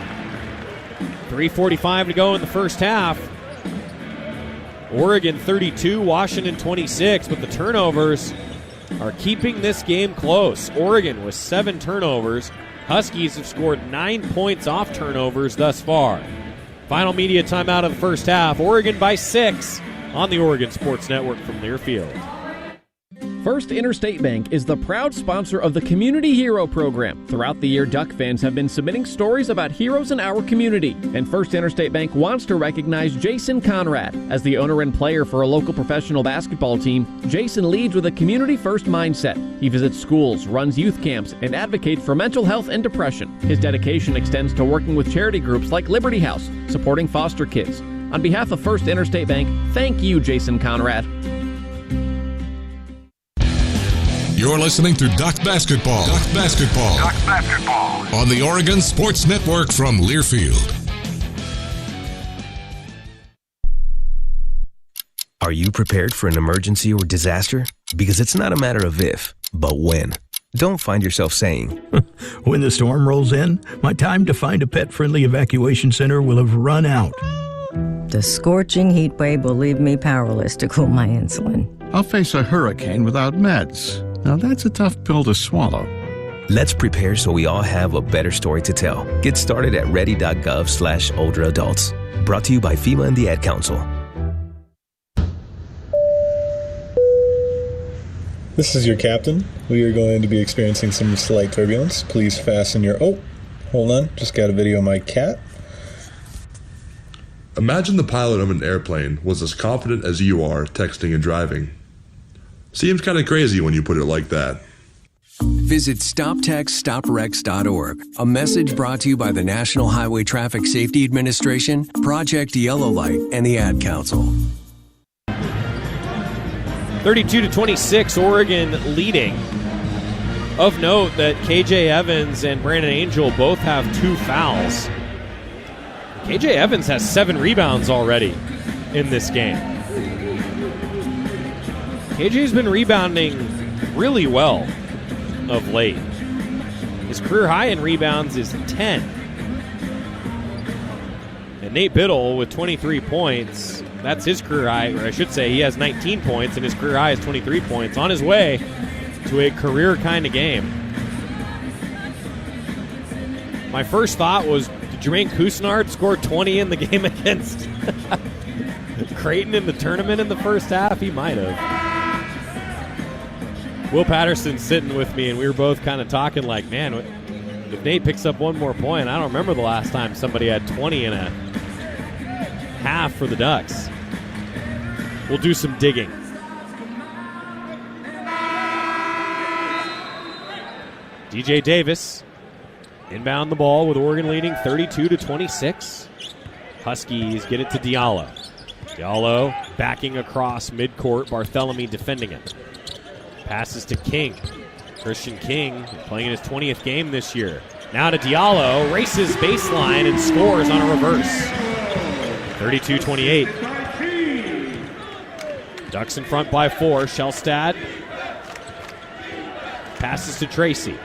3:45 to go in the first half. Oregon 32, Washington 26, but the turnovers are keeping this game close. Oregon with 7 turnovers. Huskies have scored 9 points off turnovers thus far. Final media timeout of the first half. Oregon by 6 on the Oregon Sports Network from Learfield. First Interstate Bank is the proud sponsor of the Community Hero Program. Throughout the year, Duck fans have been submitting stories about heroes in our community. And First Interstate Bank wants to recognize Jason Conrad. As the owner and player for a local professional basketball team, Jason leads with a community-first mindset. He visits schools, runs youth camps, and advocates for mental health and depression. His dedication extends to working with charity groups like Liberty House, supporting foster kids. On behalf of First Interstate Bank, thank you, Jason Conrad. You're listening to Duck Basketball. Duck Basketball. Duck Basketball. On the Oregon Sports Network from Learfield. Are you prepared for an emergency or disaster? Because it's not a matter of if, but when. Don't find yourself saying, when the storm rolls in, my time to find a pet-friendly evacuation center will have run out. The scorching heat wave will leave me powerless to cool my insulin. I'll face a hurricane without meds. Now that's a tough pill to swallow. Let's prepare so we all have a better story to tell. Get started at ready.gov/older adults. Brought to you by FEMA and the Ad Council. This is your captain. We are going to be experiencing some slight turbulence. Please fasten your... Oh, hold on. Just got a video of my cat. Imagine the pilot of an airplane was as confident as you are texting and driving. Seems kind of crazy when you put it like that. Visit StopTextsStopWrecks.org. A message brought to you by the National Highway Traffic Safety Administration, Project Yellow Light, and the Ad Council. 32-26, Oregon leading. Of note that KJ Evans and Brandon Angel both have 2 fouls. KJ Evans has 7 rebounds already in this game. KJ's been rebounding really well of late. His career high in rebounds is 10. And Nate Biddle with 23 points. That's his career high, or I should say he has 19 points, and his career high is 23 points. On his way to a career kind of game. My first thought was, did Jermaine Couisnard score 20 in the game against Creighton in the tournament in the first half? He might have. Will Patterson's sitting with me, and we were both kind of talking like, man, if Nate picks up one more point, I don't remember the last time somebody had 20 in a half for the Ducks. We'll do some digging. DJ Davis inbound the ball with Oregon leading 32-26. Huskies get it to Diallo. Diallo backing across midcourt. Barthélemy defending it. Passes to King. Christian King playing in his 20th game this year. Now to Diallo. Races baseline and scores on a reverse. 32-28. Ducks in front by 4. Shellstad passes to Tracy.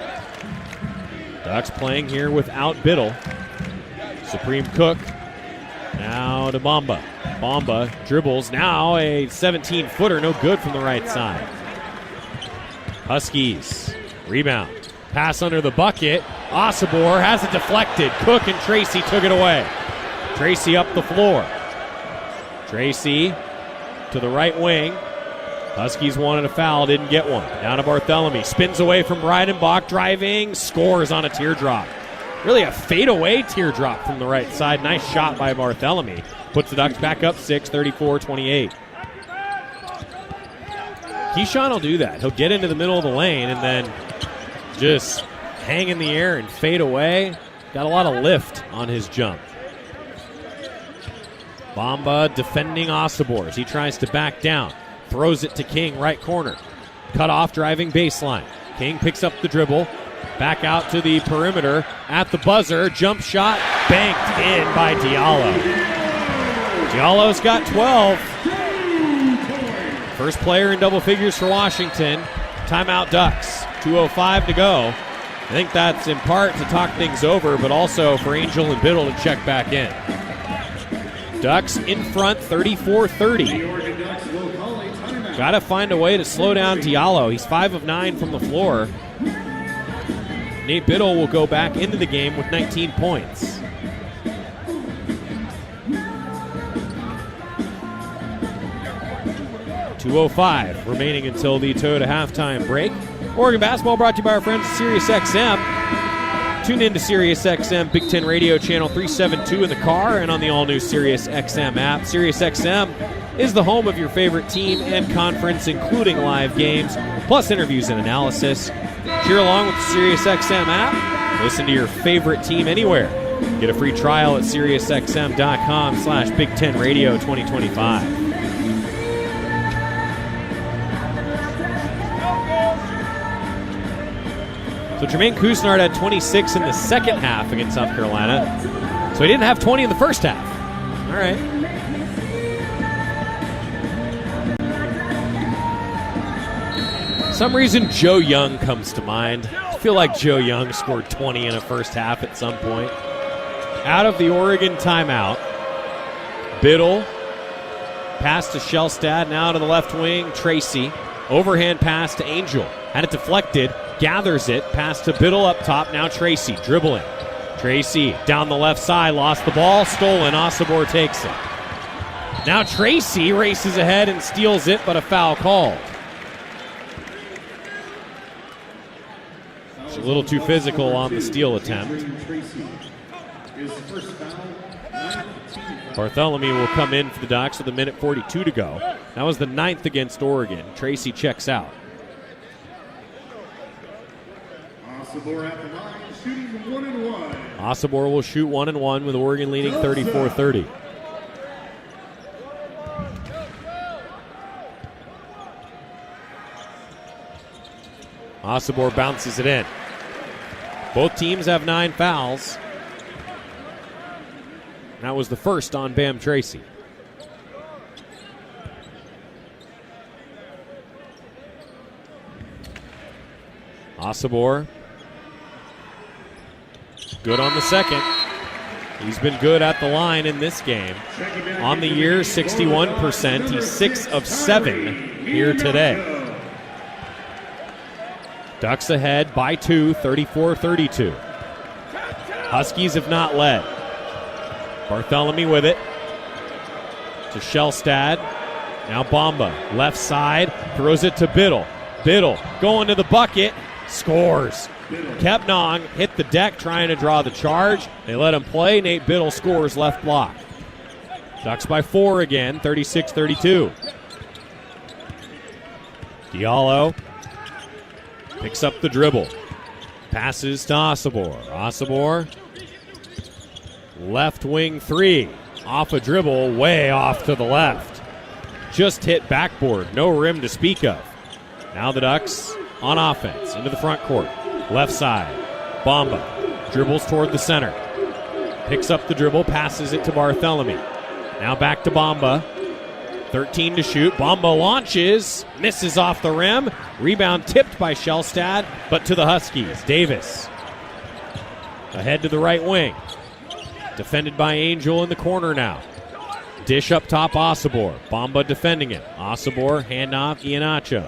Ducks playing here without Biddle. Supreme Cook. Now to Bamba. Bamba dribbles. Now a 17-footer. No good from the right side. Huskies. Rebound. Pass under the bucket. Osibor has it deflected. Cook and Tracy took it away. Tracy up the floor. Tracy to the right wing. Huskies wanted a foul, didn't get one. Down to Barthélemy. Spins away from Breidenbach, driving, scores on a teardrop. Really a fadeaway teardrop from the right side. Nice shot by Barthélemy. Puts the Ducks back up 6, 34-28. Keyshawn will do that. He'll get into the middle of the lane and then just hang in the air and fade away. Got a lot of lift on his jump. Bamba defending Osibor as he tries to back down. Throws it to King, right corner. Cut off, driving baseline. King picks up the dribble. Back out to the perimeter. At the buzzer, jump shot banked in by Diallo. Diallo's got 12. First player in double figures for Washington. Timeout Ducks. 2:05 to go. I think that's in part to talk things over, but also for Angel and Biddle to check back in. Ducks in front, 34-30. Got to find a way to slow down Diallo. He's 5 of 9 from the floor. Nate Biddle will go back into the game with 19 points. .205 remaining until the Toyota halftime break. Oregon basketball brought to you by our friends at SiriusXM. Tune in to SiriusXM Big Ten Radio Channel 372 in the car and on the all-new SiriusXM app. SiriusXM is the home of your favorite team and conference, including live games, plus interviews and analysis. Cheer along with the SiriusXM app. Listen to your favorite team anywhere. Get a free trial at SiriusXM.com/Big Ten Radio 2025. So Jermaine Couisnard had 26 in the second half against South Carolina. So he didn't have 20 in the first half. All right. For some reason, Joe Young comes to mind. I feel like Joe Young scored 20 in a first half at some point. Out of the Oregon timeout, Biddle, pass to Shellstad, now to the left wing, Tracy. Overhand pass to Angel. Had it deflected, gathers it, pass to Biddle up top, now Tracy dribbling. Tracy down the left side, lost the ball, stolen, Osibor takes it. Now Tracy races ahead and steals it, but a foul called. A little too physical on the steal attempt. Barthélemy will come in for the Ducks with 1:42 to go. That was the 9th against Oregon. Tracy checks out. Osobor at the line, shooting 1-1. Osobor will shoot 1-1 with Oregon leading 34-30. Osobor bounces it in. Both teams have 9 fouls. That was the first on Bam Tracy. Osobor, good on the second. He's been good at the line in this game. On the year, 61%. He's 6 of 7 here today. Ducks ahead by 2, 34-32. Huskies have not led. Bartholomew with it to Shellstad. Now Bamba, left side, throws it to Biddle. Biddle going to the bucket, scores. Kepnong hit the deck trying to draw the charge. They let him play. Nate Biddle scores left block. Ducks by 4 again, 36-32. Diallo picks up the dribble. Passes to Osobor. Osobor, left wing 3. Off a dribble, way off to the left. Just hit backboard, no rim to speak of. Now the Ducks on offense, into the front court. Left side, Bamba dribbles toward the center. Picks up the dribble, passes it to Bartholomew. Now back to Bamba. 13 to shoot. Bamba launches, misses off the rim. Rebound tipped by Shellstad, but to the Huskies. Davis ahead to the right wing. Defended by Angel in the corner now. Dish up top, Osobor. Bamba defending it. Osobor, handoff, Iheanacho.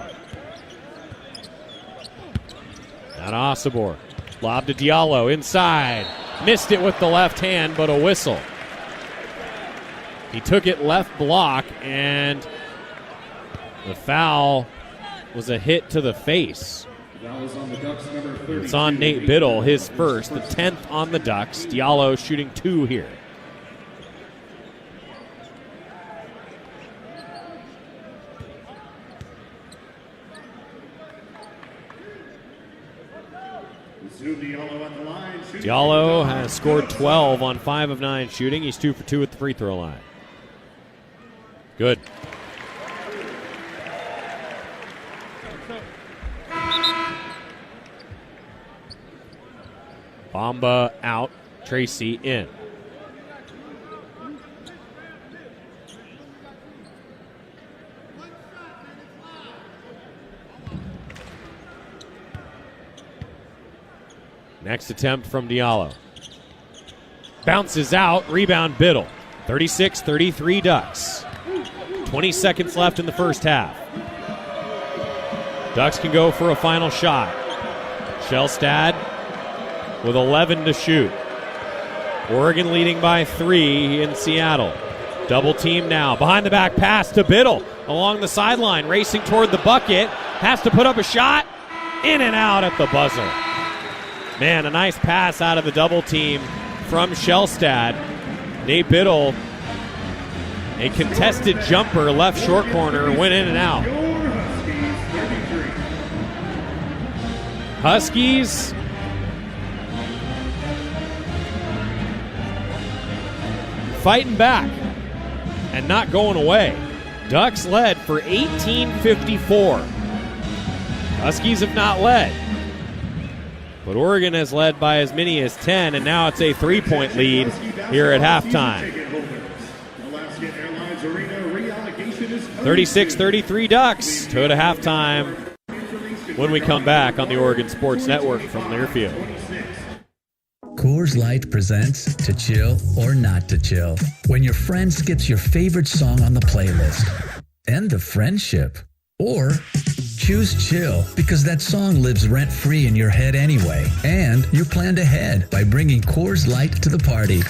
Now to Osobor. Lob to Diallo, inside. Missed it with the left hand, but a whistle. He took it left block, and the foul was a hit to the face. It's on Nate Biddle, his first, the 10th on the Ducks. Diallo shooting 2 here. Diallo has scored 12 on 5 of 9 shooting. He's 2 for 2 at the free throw line. Good. Bamba out, Tracy in. Next attempt from Diallo. Bounces out, rebound Biddle. 36-33 Ducks. 20 seconds left in the first half. Ducks can go for a final shot. Shellstad with 11 to shoot. Oregon leading by 3 in Seattle. Double team now. Behind the back pass to Biddle. Along the sideline, racing toward the bucket. Has to put up a shot. In and out at the buzzer. Man, a nice pass out of the double team from Shellstad. Nate Biddle, a contested jumper, left short corner, went in and out. Huskies fighting back and not going away. Ducks led for 18:54. Huskies have not led, but Oregon has led by as many as 10, and now it's a 3-point lead here at halftime. 36-33 Ducks. To halftime when we come back on the Oregon Sports Network from Learfield. Coors Light presents To Chill or Not to Chill. When your friend skips your favorite song on the playlist. End the friendship. Or choose chill because that song lives rent-free in your head anyway. And you planned ahead by bringing Coors Light to the party.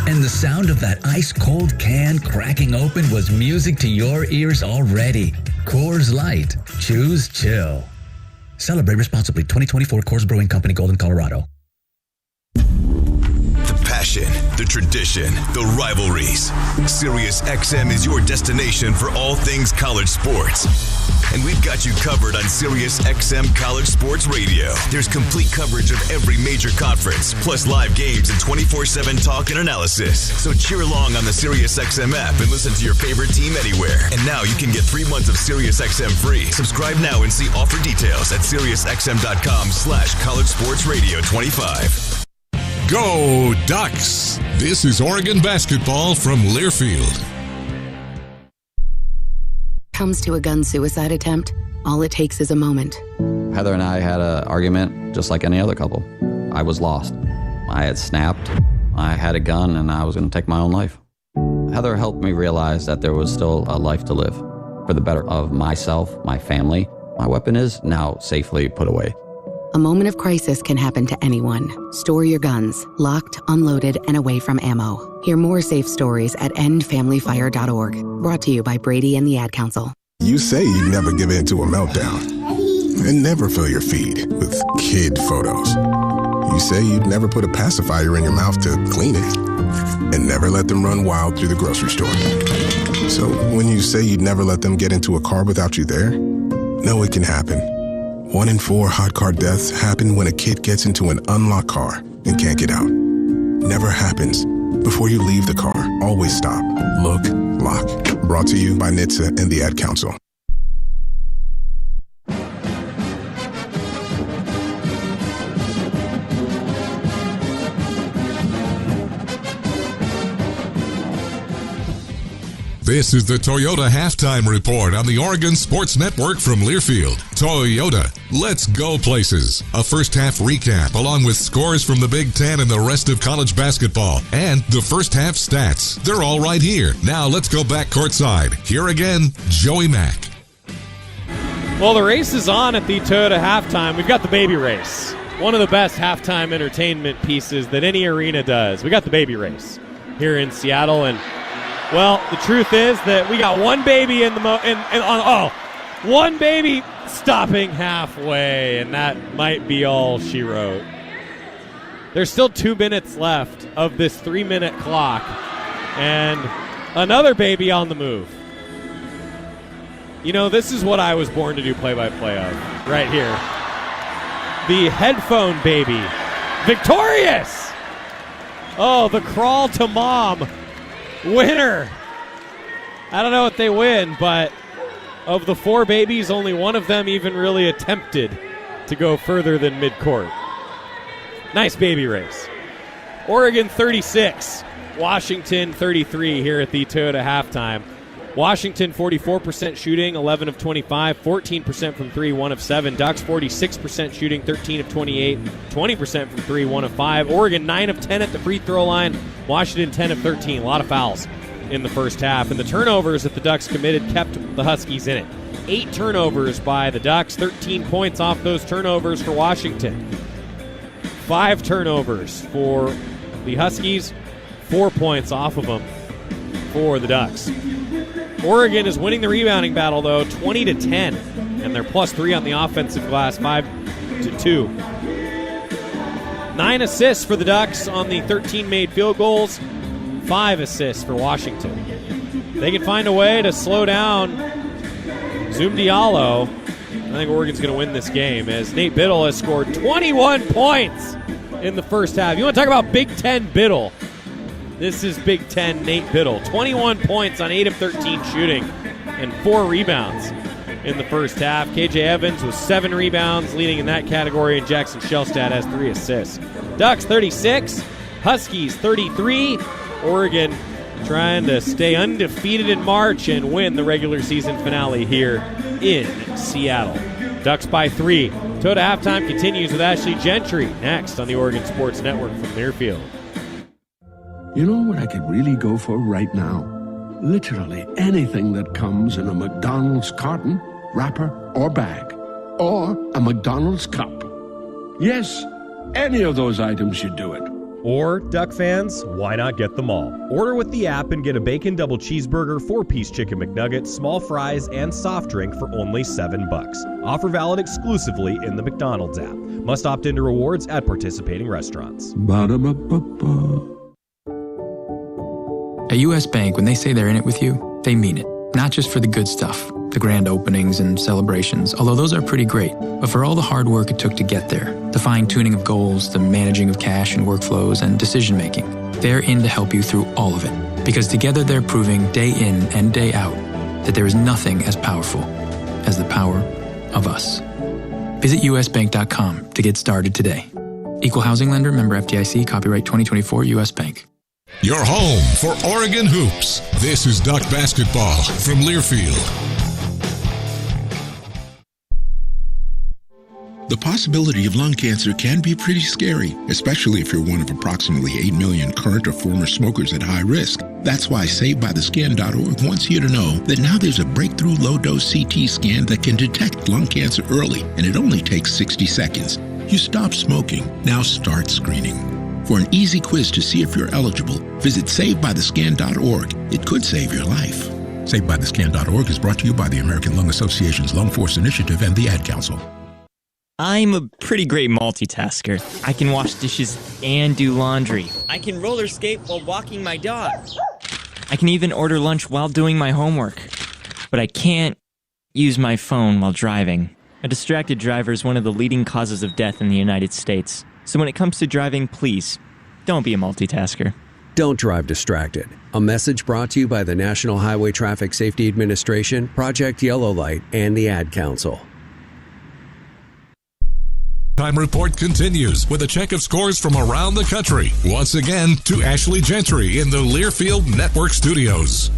And the sound of that ice-cold can cracking open was music to your ears already. Coors Light. Choose chill. Celebrate responsibly. 2024 Coors Brewing Company, Golden, Colorado. passion, the tradition, the rivalries. SiriusXM is your destination for all things college sports. And we've got you covered on SiriusXM College Sports Radio. There's complete coverage of every major conference, plus live games and 24/7 talk and analysis. So cheer along on the SiriusXM app and listen to your favorite team anywhere. And now you can get 3 months of SiriusXM free. Subscribe now and see offer details at SiriusXM.com/College Sports Radio 25. Go Ducks! This is Oregon basketball from Learfield. Comes to a gun suicide attempt, all it takes is a moment. Heather and I had an argument just like any other couple. I was lost. I had snapped. I had a gun and I was going to take my own life. Heather helped me realize that there was still a life to live for the better of myself, my family. My weapon is now safely put away. A moment of crisis can happen to anyone. Store your guns, locked, unloaded, and away from ammo. Hear more safe stories at endfamilyfire.org. Brought to you by Brady and the Ad Council. You say you never give in to a meltdown and never fill your feed with kid photos. You say you'd never put a pacifier in your mouth to clean it and never let them run wild through the grocery store. So when you say you'd never let them get into a car without you there, know it can happen. 1 in 4 hot car deaths happen when a kid gets into an unlocked car and can't get out. Never happens. Before you leave the car, always stop, look, lock. Brought to you by NHTSA and the Ad Council. This is the Toyota Halftime Report on the Oregon Sports Network from Learfield. Toyota, let's go places. A first half recap along with scores from the Big Ten and the rest of college basketball. And the first half stats. They're all right here. Now let's go back courtside. Here again, Joey Mack. Well, the race is on at the Toyota halftime. We've got the baby race. One of the best halftime entertainment pieces that any arena does. We got the baby race here in Seattle, and well, the truth is that we got one baby one baby stopping halfway, and that might be all she wrote. There's still 2 minutes left of this 3-minute clock, and another baby on the move. You know, this is what I was born to do play-by-play of, right here. The headphone baby, victorious! Oh, the crawl to mom. Winner. I don't know what they win, but of the 4 babies, only one of them even really attempted to go further than midcourt. Nice baby race. Oregon 36, Washington 33 here at the Toyota halftime. Washington 44% shooting, 11 of 25, 14% from 3, 1 of 7. Ducks 46% shooting, 13 of 28, 20% from 3, 1 of 5. Oregon 9 of 10 at the free throw line. Washington 10 of 13. A lot of fouls in the first half. And the turnovers that the Ducks committed kept the Huskies in it. 8 turnovers by the Ducks, 13 points off those turnovers for Washington. 5 turnovers for the Huskies, 4 points off of them for the Ducks. Oregon is winning the rebounding battle, though, 20-10, and they're +3 on the offensive glass, 5-2. 9 assists for the Ducks on the 13 made field goals, 5 assists for Washington. They can find a way to slow down Zoom Diallo. I think Oregon's going to win this game, as Nate Biddle has scored 21 points in the first half. You want to talk about Big Ten Biddle? This is Big Ten Nate Biddle. 21 points on 8 of 13 shooting and 4 rebounds in the first half. KJ Evans with 7 rebounds, leading in that category, and Jackson Shellstad has 3 assists. Ducks 36, Huskies 33. Oregon trying to stay undefeated in March and win the regular season finale here in Seattle. Ducks by 3. Toyota halftime continues with Ashley Gentry next on the Oregon Sports Network from Learfield. You know what I could really go for right now? Literally anything that comes in a McDonald's carton, wrapper, or bag. Or a McDonald's cup. Yes, any of those items should do it. Or, Duck fans, why not get them all? Order with the app and get a bacon double cheeseburger, 4-piece chicken McNugget, small fries, and soft drink for only $7. Offer valid exclusively in the McDonald's app. Must opt into rewards at participating restaurants. Ba-da-ba-ba-ba. At U.S. Bank, when they say they're in it with you, they mean it. Not just for the good stuff, the grand openings and celebrations, although those are pretty great, but for all the hard work it took to get there, the fine-tuning of goals, the managing of cash and workflows, and decision-making. They're in to help you through all of it, because together they're proving day in and day out that there is nothing as powerful as the power of us. Visit usbank.com to get started today. Equal housing lender, member FDIC, copyright 2024, U.S. Bank. Your home for Oregon hoops. This is Duck Basketball from Learfield. The possibility of lung cancer can be pretty scary, especially if you're one of approximately 8 million current or former smokers at high risk. That's why SaveByTheScan.org wants you to know that now there's a breakthrough low-dose CT scan that can detect lung cancer early, and it only takes 60 seconds. You stop smoking, now start screening. For an easy quiz to see if you're eligible, visit SaveByTheScan.org. It could save your life. SaveByTheScan.org is brought to you by the American Lung Association's Lung Force Initiative and the Ad Council. I'm a pretty great multitasker. I can wash dishes and do laundry. I can roller skate while walking my dog. I can even order lunch while doing my homework. But I can't use my phone while driving. A distracted driver is one of the leading causes of death in the United States. So when it comes to driving, please, don't be a multitasker. Don't drive distracted. A message brought to you by the National Highway Traffic Safety Administration, Project Yellow Light, and the Ad Council. Time report continues with a check of scores from around the country. Once again, to Ashley Gentry in the Learfield Network studios.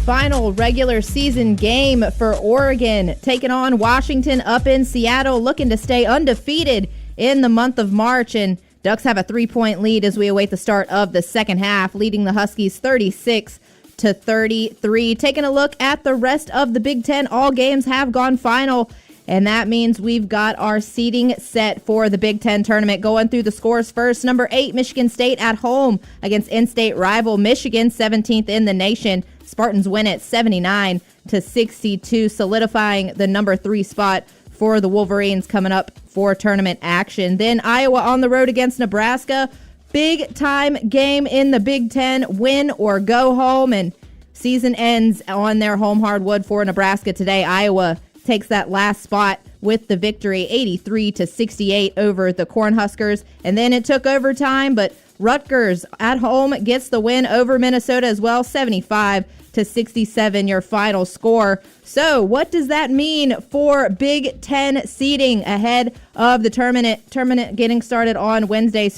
Final regular season game for Oregon, taking on Washington up in Seattle, looking to stay undefeated in the month of March. And Ducks have a 3-point lead as we await the start of the second half, leading the Huskies 36-33. Taking a look at the rest of the Big Ten, all games have gone final. And that means we've got our seeding set for the Big Ten tournament. Going through the scores first, number 8, Michigan State at home against in-state rival Michigan, 17th in the nation. Spartans win it 79-62, solidifying the number 3 spot for the Wolverines coming up for tournament action. Then Iowa on the road against Nebraska. Big time game in the Big Ten, win or go home. And season ends on their home hardwood for Nebraska today. Iowa takes that last spot with the victory, 83-68 over the Cornhuskers. And then it took overtime, but Rutgers at home gets the win over Minnesota as well, 75-67 your final score. So what does that mean for Big Ten seeding ahead of the tournament getting started on Wednesday?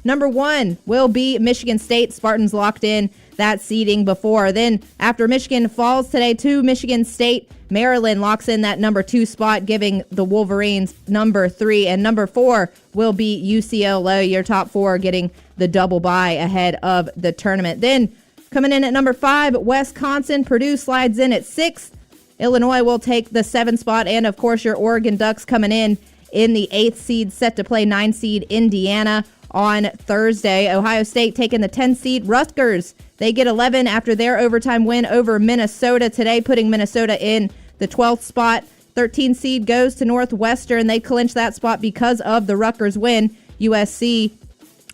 Number 1 will be Michigan State. Spartans locked in that seeding before. Then after Michigan falls today to Michigan State, Maryland locks in that number 2 spot, giving the Wolverines number 3. And number 4 will be UCLA, your top 4 getting the double bye ahead of the tournament. Then coming in at number 5, Wisconsin. Purdue slides in at 6. Illinois will take the 7 spot. And, of course, your Oregon Ducks coming in the 8th seed, set to play 9 seed Indiana on Thursday. Ohio State taking the 10 seed. Rutgers, they get 11 after their overtime win over Minnesota today, putting Minnesota in the 12th spot. 13 seed goes to Northwestern. They clinch that spot because of the Rutgers win. USC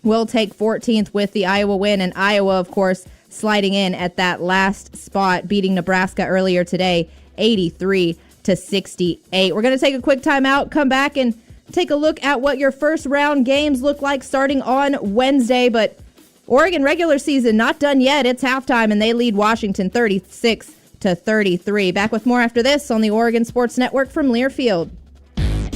will take 14th with the Iowa win. And Iowa, of course, sliding in at that last spot, beating Nebraska earlier today, 83-68. We're going to take a quick timeout, come back and take a look at what your first round games look like starting on Wednesday. But Oregon regular season not done yet. It's halftime and they lead Washington 36-33. Back with more after this on the Oregon Sports Network from Learfield.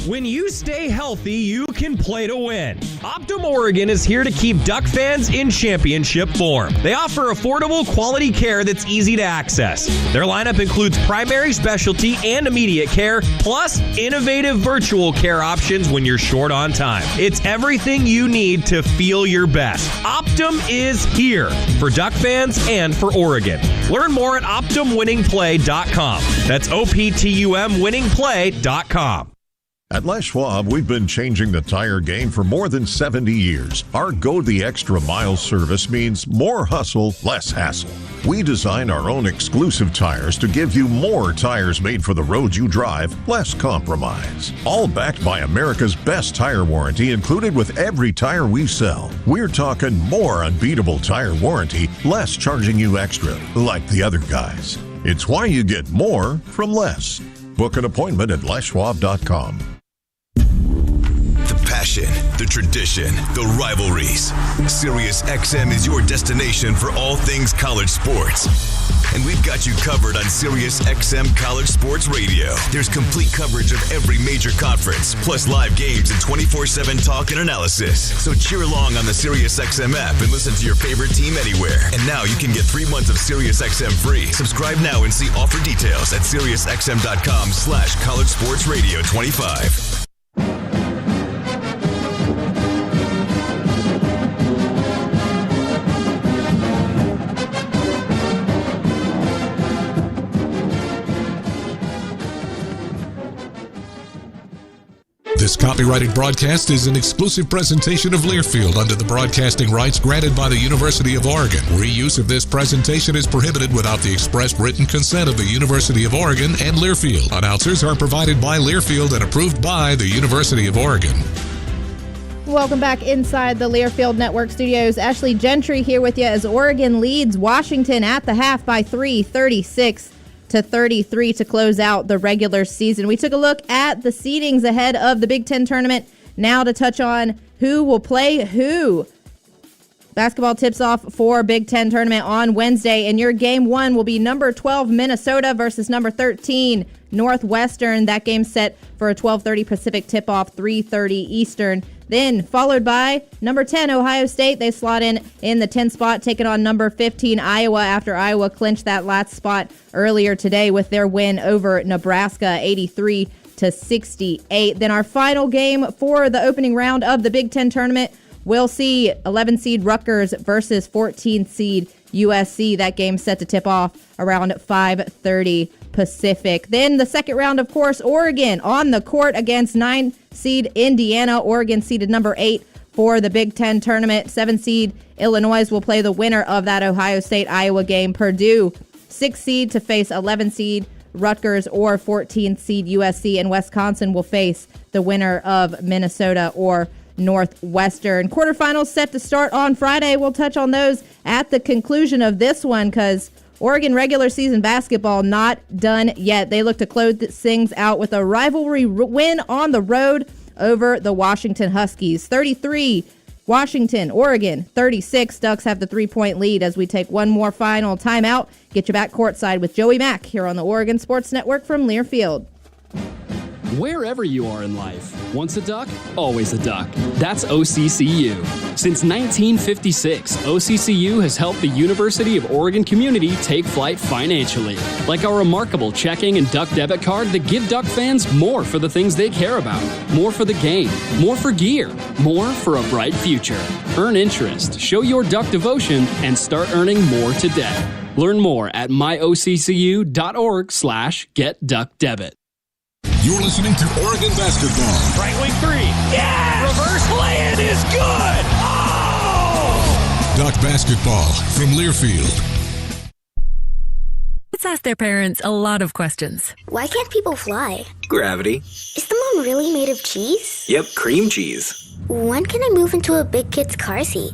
When you stay healthy, you can play to win. Optum Oregon is here to keep Duck fans in championship form. They offer affordable, quality care that's easy to access. Their lineup includes primary, specialty, and immediate care, plus innovative virtual care options when you're short on time. It's everything you need to feel your best. Optum is here for Duck fans and for Oregon. Learn more at OptumWinningPlay.com. That's OPTUM winningplay.com. At Les Schwab, we've been changing the tire game for more than 70 years. Our Go the Extra Mile service means more hustle, less hassle. We design our own exclusive tires to give you more tires made for the road you drive, less compromise. All backed by America's best tire warranty included with every tire we sell. We're talking more unbeatable tire warranty, less charging you extra, like the other guys. It's why you get more from less. Book an appointment at leschwab.com. The passion, the tradition, the rivalries. Sirius XM is your destination for all things college sports. And we've got you covered on Sirius XM College Sports Radio. There's complete coverage of every major conference, plus live games and 24/7 talk and analysis. So cheer along on the Sirius XM app and listen to your favorite team anywhere. And now you can get 3 months of Sirius XM free. Subscribe now and see offer details at SiriusXM.com/College Sports Radio 25. This copyrighted broadcast is an exclusive presentation of Learfield under the broadcasting rights granted by the University of Oregon. Reuse of this presentation is prohibited without the express written consent of the University of Oregon and Learfield. Announcers are provided by Learfield and approved by the University of Oregon. Welcome back inside the Learfield Network studios. Ashley Gentry here with you as Oregon leads Washington at the half by 3, 36-33 to close out the regular season. We took a look at the seedings ahead of the Big Ten tournament. Now to touch on who will play who. Basketball tips off for Big Ten tournament on Wednesday, and your game one will be number 12 Minnesota versus number 13 Northwestern. That game set for a 12:30 Pacific tip-off, 3:30 Eastern. Then followed by number 10 Ohio State. They slot in the 10 spot, taking on number 15 Iowa after Iowa clinched that last spot earlier today with their win over Nebraska, 83-68. Then our final game for the opening round of the Big Ten tournament, we'll see 11 seed Rutgers versus 14 seed USC. That game set to tip off around 5:30 Pacific. Then the second round, of course, Oregon on the court against 9 seed Indiana. Oregon seeded number 8 for the Big Ten tournament. 7 seed Illinois will play the winner of that Ohio State-Iowa game. Purdue, 6 seed to face 11 seed Rutgers or 14 seed USC. And Wisconsin will face the winner of Minnesota or Northwestern. Quarterfinals set to start on Friday. We'll touch on those at the conclusion of this one because Oregon regular season basketball not done yet. They look to close things out with a rivalry win on the road over the Washington Huskies. 33 Washington, Oregon 36. Ducks have the 3-point lead as we take one more final timeout. Get you back courtside with Joey Mack here on the Oregon Sports Network from Learfield. Wherever you are in life, once a duck, always a duck. That's OCCU. Since 1956, OCCU has helped the University of Oregon community take flight financially. Like our remarkable checking and duck debit card that give duck fans more for the things they care about. More for the game, more for gear, more for a bright future. Earn interest, show your duck devotion, and start earning more today. Learn more at myoccu.org/getduckdebit. You're listening to Oregon Basketball. Right wing three. Yes! Reverse lay-in is good. Oh! Duck Basketball from Learfield. Kids ask their parents a lot of questions. Why can't people fly? Gravity. Is the moon really made of cheese? Yep, cream cheese. When can I move into a big kid's car seat?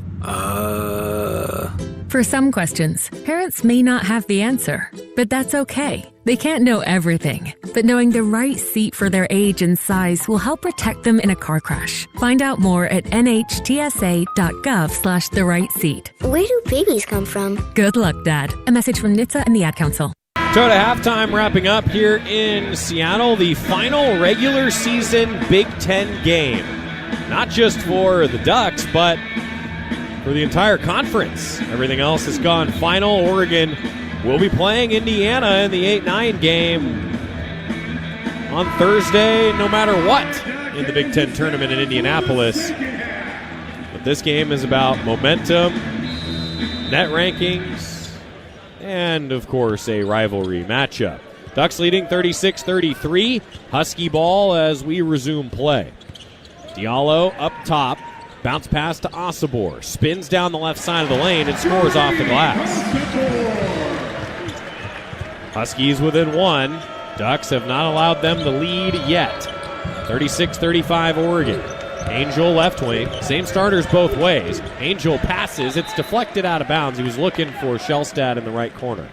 For some questions, parents may not have the answer, but that's okay. They can't know everything, but knowing the right seat for their age and size will help protect them in a car crash. Find out more at nhtsa.gov/the-right-seat. Where do babies come from? Good luck, Dad. A message from NHTSA and the Ad Council. So to halftime, wrapping up here in Seattle, the final regular season Big Ten game. Not just for the Ducks, but for the entire conference. Everything else has gone final. Oregon will be playing Indiana in the 8-9 game on Thursday, no matter what, in the Big Ten tournament in Indianapolis. But this game is about momentum, net rankings, and, of course, a rivalry matchup. Ducks leading 36-33. Husky ball as we resume play. Diallo up top. Bounce pass to Osibor. Spins down the left side of the lane and scores off the glass. Huskies within one. Ducks have not allowed them to lead yet. 36-35 Oregon. Angel left wing. Same starters both ways. Angel passes. It's deflected out of bounds. He was looking for Shellstad in the right corner.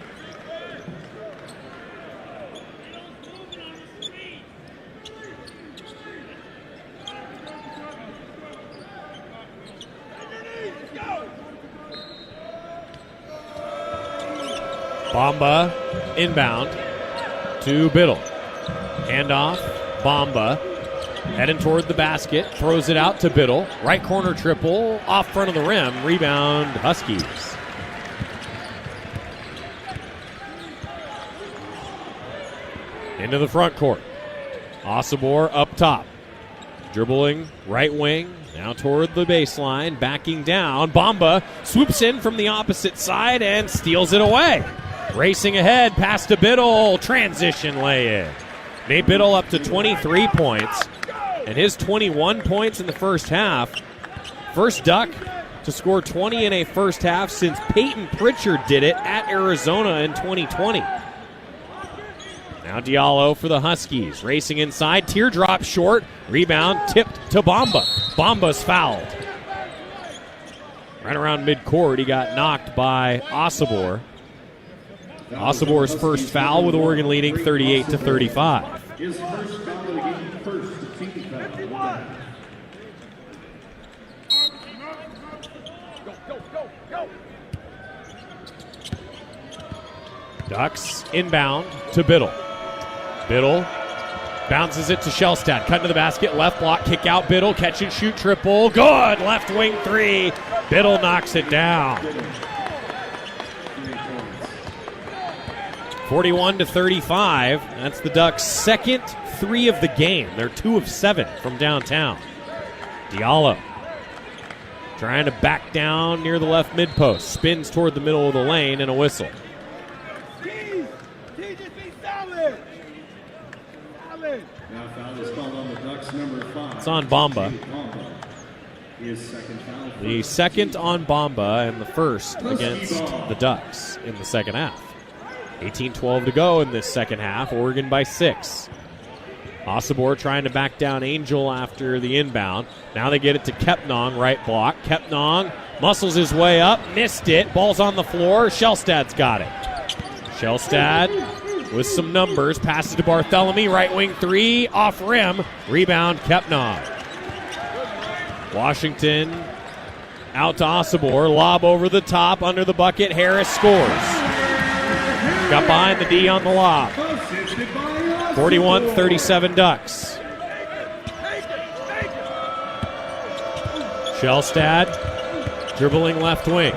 Bamba inbound to Biddle. Handoff, Bamba heading toward the basket, throws it out to Biddle. Right corner triple, off front of the rim, rebound Huskies. Into the front court. Osibor up top. Dribbling right wing, now toward the baseline, backing down. Bamba swoops in from the opposite side and steals it away. Racing ahead, pass to Biddle, transition lay-in. Nate Biddle up to 23 points, and his 21 points in the first half. First Duck to score 20 in a first half since Peyton Pritchard did it at Arizona in 2020. Now Diallo for the Huskies, racing inside, teardrop short, rebound tipped to Bamba. Bamba's fouled. Right around midcourt, he got knocked by Osibor. Osibor's first foul with Oregon leading 38-35. His first foul of the game, first team foul. Ducks inbound to Biddle. Biddle bounces it to Shellstad. Cut to the basket, left block, kick out Biddle, catch and shoot triple. Good, left wing three. Biddle knocks it down. 41-35. That's the Ducks' second three of the game. They're 2 of 7 from downtown. Diallo trying to back down near the left mid post. Spins toward the middle of the lane and a whistle. Now foul is called on the Ducks, number 5. It's on Bamba. His second foul. The second on Bamba and the first against the Ducks in the second half. 18-12 to go in this second half. Oregon by 6. Osibor trying to back down Angel after the inbound. Now they get it to Kepnong, right block. Kepnong muscles his way up, missed it. Ball's on the floor. Shellstad's got it. Shellstad with some numbers. Passes to Barthélemy, right wing three, off rim. Rebound Kepnong. Washington out to Osibor. Lob over the top, under the bucket. Harris scores. Got behind the D on the lob. 41-37 Ducks. Shellstad dribbling left wing.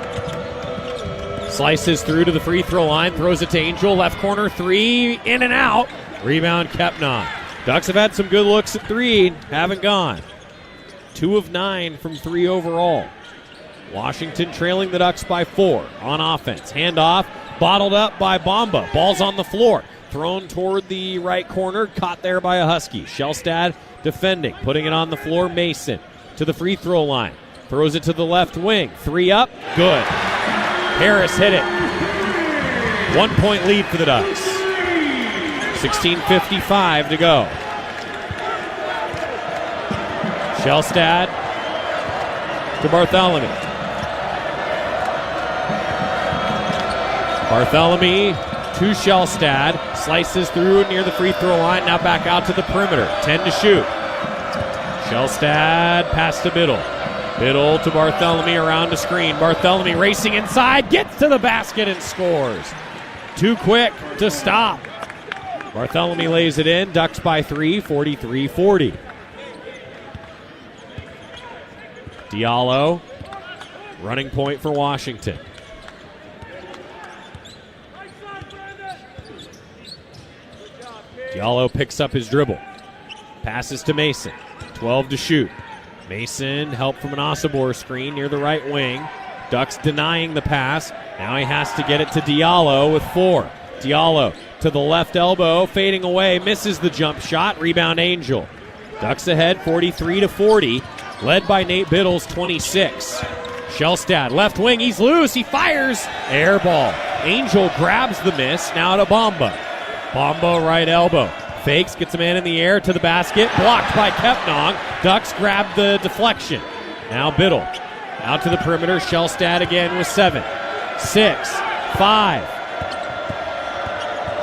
Slices through to the free throw line, throws it to Angel. Left corner three, in and out. Rebound Kepnong. Ducks have had some good looks at three, haven't gone. 2 of 9 from 3 overall. Washington trailing the Ducks by 4 on offense. Handoff. Bottled up by Bamba. Ball's on the floor. Thrown toward the right corner. Caught there by a Husky. Shellstad defending. Putting it on the floor. Mason to the free throw line. Throws it to the left wing. 3 up. Good. Harris hit it. 1 point lead for the Ducks. 16:55 to go. Shellstad to Barthélemy. Barthélemy to Shellstad. Slices through near the free throw line. Now back out to the perimeter. 10 to shoot. Shellstad pass to Biddle. Biddle to Barthélemy around the screen. Barthélemy racing inside. Gets to the basket and scores. Too quick to stop. Barthélemy lays it in. Ducks by 3, 43-40. Diallo, running point for Washington. Diallo picks up his dribble. Passes to Mason. 12 to shoot. Mason, help from an Osibor screen near the right wing. Ducks denying the pass. Now he has to get it to Diallo with 4. Diallo to the left elbow, fading away, misses the jump shot. Rebound Angel. Ducks ahead 43-40, led by Nate Biddle's 26. Shellstad, left wing, he's loose, he fires. Air ball. Angel grabs the miss, now to Bamba. Bamba right elbow. Fakes, gets a man in the air to the basket, blocked by Kepnong. Ducks grab the deflection. Now Biddle. Out to the perimeter, Shellstad again with 7, 6, 5.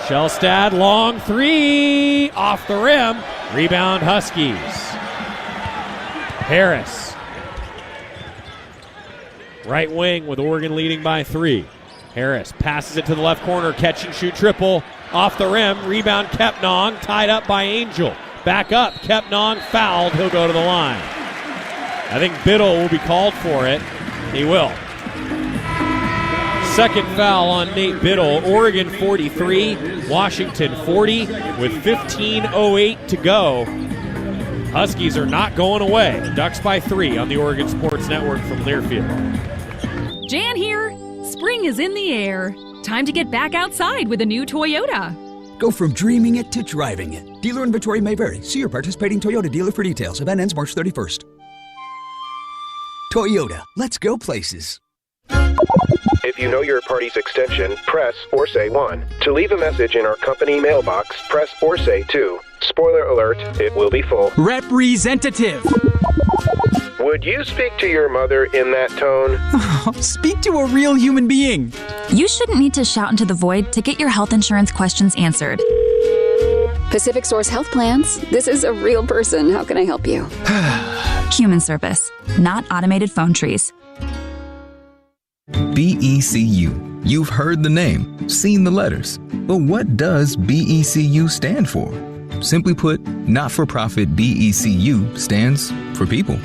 Shellstad, long 3, off the rim. Rebound Huskies. Harris. Right wing with Oregon leading by 3. Harris passes it to the left corner, catch and shoot triple. Off the rim, rebound Kepnong, tied up by Angel. Back up, Kepnong fouled, he'll go to the line. I think Biddle will be called for it. He will. Second foul on Nate Biddle. Oregon 43, Washington 40, with 15:08 to go. Huskies are not going away. Ducks by 3 on the Oregon Sports Network from Learfield. Jan here. Spring is in the air. Time to get back outside with a new Toyota. Go from dreaming it to driving it. Dealer inventory may vary. See your participating Toyota dealer for details. Event ends March 31st. Toyota, let's go places. If you know your party's extension, press or say 1. To leave a message in our company mailbox, press or say 2. Spoiler alert, it will be full. Representative. Would you speak to your mother in that tone? Speak to a real human being. You shouldn't need to shout into the void to get your health insurance questions answered. Pacific Source Health Plans. This is a real person. How can I help you? Human service, not automated phone trees. BECU. You've heard the name, seen the letters. But what does BECU stand for? Simply put, not-for-profit BECU stands for people.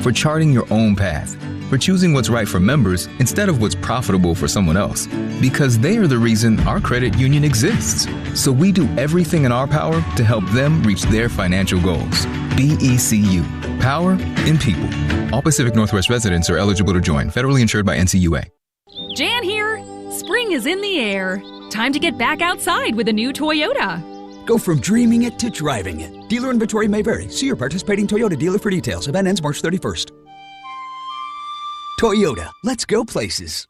For charting your own path. For choosing what's right for members instead of what's profitable for someone else. Because they are the reason our credit union exists. So we do everything in our power to help them reach their financial goals. BECU. Power in people. All Pacific Northwest residents are eligible to join. Federally insured by NCUA. Jan here. Spring is in the air. Time to get back outside with a new Toyota. Go from dreaming it to driving it. Dealer inventory may vary. See your participating Toyota dealer for details. Event ends March 31st. Toyota, let's go places.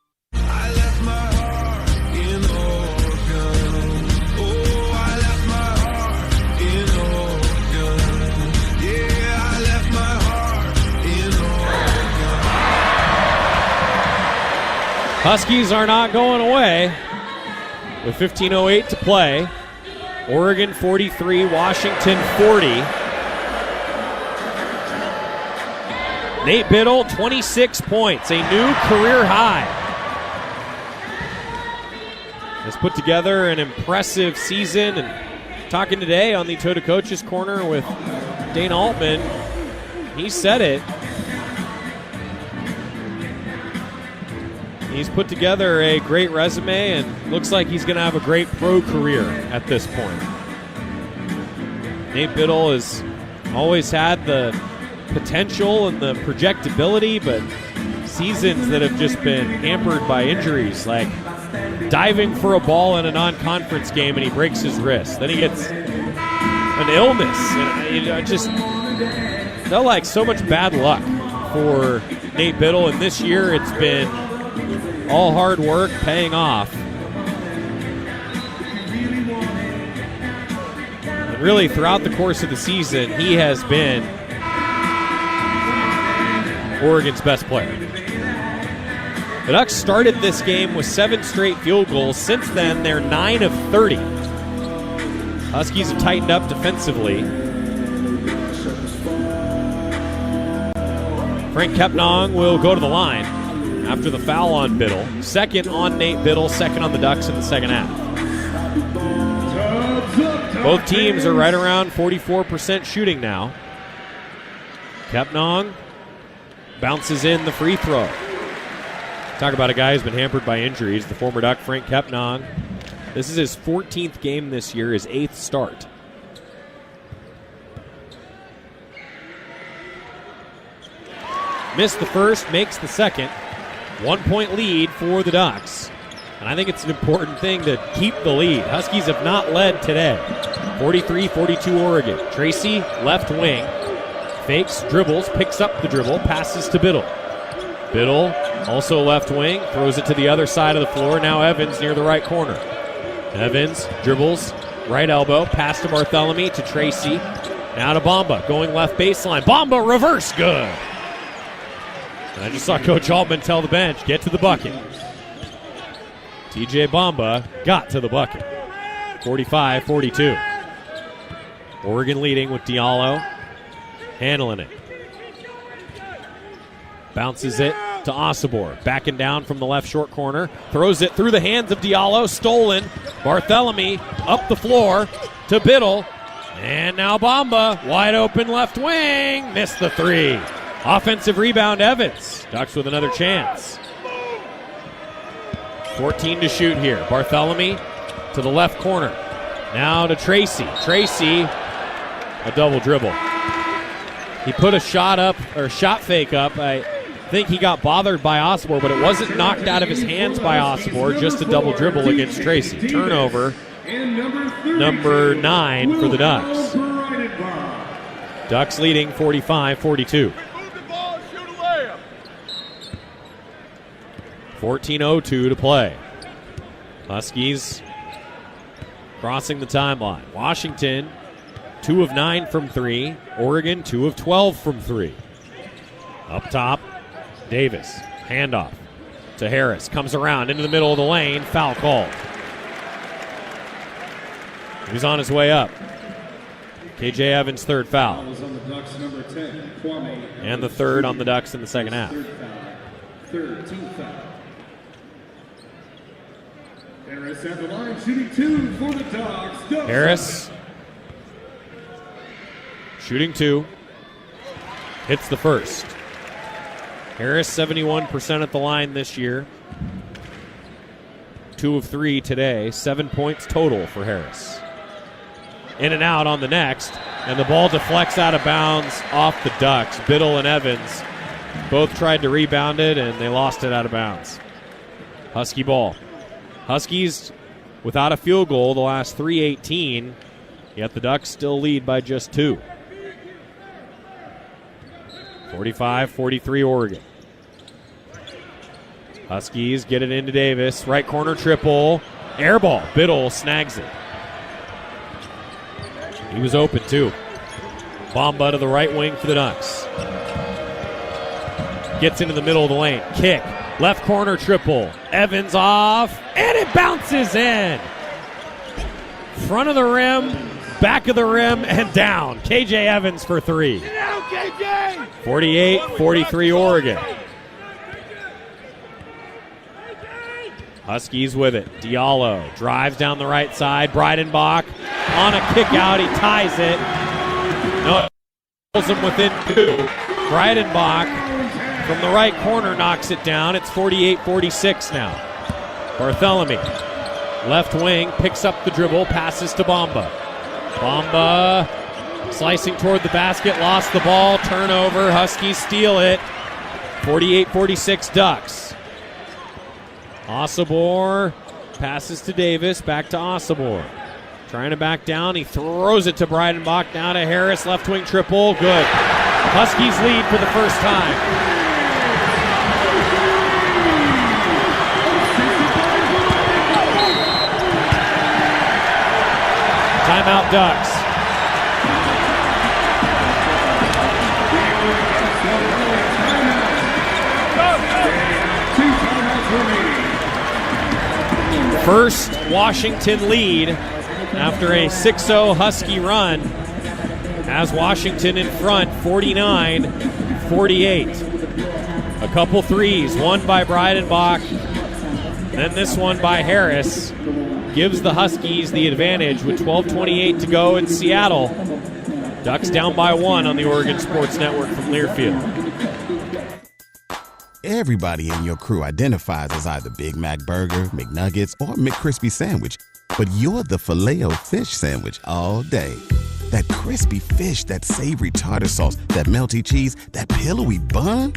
Huskies are not going away with 15:08 to play. Oregon 43, Washington 40. Nate Biddle, 26 points, a new career high. Has put together an impressive season, and talking today on the Toyota Coaches Corner with Dane Altman, he said it. He's put together a great resume and looks like he's going to have a great pro career at this point. Nate Biddle has always had the potential and the projectability, but seasons that have just been hampered by injuries, like diving for a ball in a non-conference game and he breaks his wrist. Then he gets an illness. And it just felt like so much bad luck for Nate Biddle, and this year it's been all hard work paying off. And really, throughout the course of the season, he has been Oregon's best player. The Ducks started this game with 7 straight field goals. Since then, they're 9 of 30. Huskies have tightened up defensively. Frank Kepnong will go to the line after the foul on Biddle. Second on Nate Biddle, second on the Ducks in the second half. Both teams are right around 44% shooting now. Kepnong bounces in the free throw. Talk about a guy who's been hampered by injuries. The former Duck, Frank Kepnong. This is his 14th game this year, his 8th start. Missed the first, makes the second. 1 point lead for the Ducks. And I think it's an important thing to keep the lead. Huskies have not led today. 43-42 Oregon. Tracy, left wing. Fakes, dribbles, picks up the dribble, passes to Biddle. Biddle, also left wing, throws it to the other side of the floor. Now Evans near the right corner. Evans dribbles, right elbow, pass to Bartholomew, to Tracy. Now to Bamba, going left baseline. Bamba, reverse, good. And I just saw Coach Altman tell the bench, get to the bucket. TJ Bamba got to the bucket. 45-42. Oregon leading with Diallo handling it. Bounces it to Osibor. Backing down from the left short corner. Throws it through the hands of Diallo. Stolen. Bartholomew up the floor to Biddle. And now Bamba. Wide open left wing. Missed the three. Offensive rebound Evans. Ducks with another chance. 14 to shoot here. Bartholomew to the left corner. Now to Tracy. Tracy, a double dribble. He put a shot fake up. I think he got bothered by Osibor, but it wasn't knocked out of his hands by Osibor, just a double dribble against Tracy. Turnover, number 9 for the Ducks. Ducks leading 45-42. 14:02 to play. Huskies crossing the timeline. Washington, 2 of 9 from 3. Oregon, 2 of 12 from 3. Up top, Davis. Handoff to Harris. Comes around into the middle of the lane. Foul called. He's on his way up. KJ Evans' third foul. And the third on the Ducks in the second half. Third team foul. Harris at the line, shooting 2 for the Dogs. Harris shooting 2. Hits the first. Harris 71% at the line this year. 2 of 3 today. 7 points total for Harris. In and out on the next. And the ball deflects out of bounds off the Ducks. Biddle and Evans both tried to rebound it, and they lost it out of bounds. Husky ball. Huskies without a field goal the last 3:18, yet the Ducks still lead by just 2. 45-43 Oregon. Huskies get it into Davis. Right corner triple. Air ball. Biddle snags it. He was open too. Bamba to the right wing for the Ducks. Gets into the middle of the lane. Kick. Left corner triple. Evans off. And it bounces in. Front of the rim, back of the rim, and down. KJ Evans for 3. 48-43 Oregon. Huskies with it. Diallo drives down the right side. Breidenbach on a kick out. He ties it. No, pulls him within 2. Breidenbach from the right corner knocks it down. It's 48-46 now. Bartholomew, left wing, picks up the dribble, passes to Bamba. Bamba slicing toward the basket, lost the ball, turnover. Huskies steal it. 48-46 Ducks. Osibor passes to Davis, back to Osibor. Trying to back down, he throws it to Breidenbach, now to Harris, left wing triple, good. Huskies lead for the first time. Timeout Ducks. First Washington lead after a 6-0 Husky run. Has Washington in front 49-48. A couple threes, one by Breidenbach, then this one by Harris. Gives the Huskies the advantage with 12:28 to go in Seattle. Ducks down by 1 on the Oregon Sports Network from Learfield. Everybody in your crew identifies as either Big Mac Burger, McNuggets, or McCrispy Sandwich. But you're the Filet-O-Fish Sandwich all day. That crispy fish, that savory tartar sauce, that melty cheese, that pillowy bun.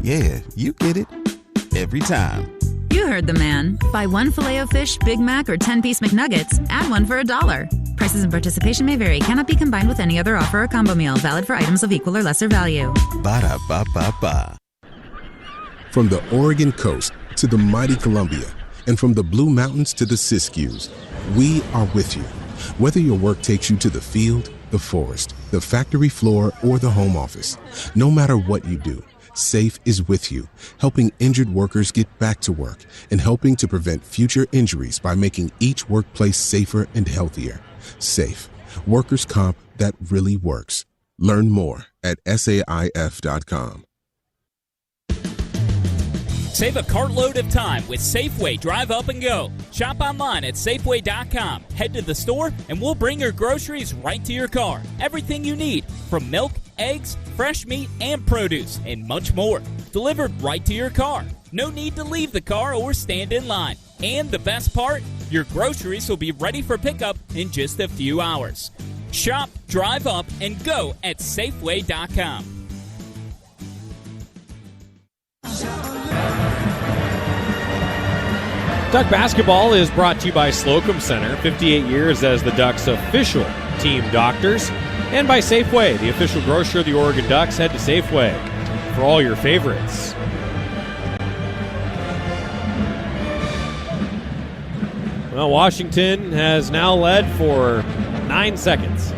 Yeah, you get it. Every time. You heard the man. Buy one Filet-O-Fish, Big Mac, or 10-piece McNuggets, add one for $1. Prices and participation may vary. Cannot be combined with any other offer or combo meal. Valid for items of equal or lesser value. Ba-da-ba-ba-ba. From the Oregon coast to the mighty Columbia, and from the Blue Mountains to the Siskiyous, we are with you. Whether your work takes you to the field, the forest, the factory floor, or the home office, no matter what you do, SAFE is with you, helping injured workers get back to work and helping to prevent future injuries by making each workplace safer and healthier. SAFE, workers' comp that really works. Learn more at SAIF.com. Save a cartload of time with Safeway Drive Up and Go. Shop online at Safeway.com. Head to the store and we'll bring your groceries right to your car. Everything you need, from milk, eggs, fresh meat, and produce, and much more. Delivered right to your car. No need to leave the car or stand in line. And the best part, your groceries will be ready for pickup in just a few hours. Shop, drive up, and go at Safeway.com. Duck basketball is brought to you by Slocum Center, 58 years as the Ducks' official team doctors, and by Safeway, the official grocer of the Oregon Ducks. Head to Safeway for all your favorites. Well, Washington has now led for 9 seconds.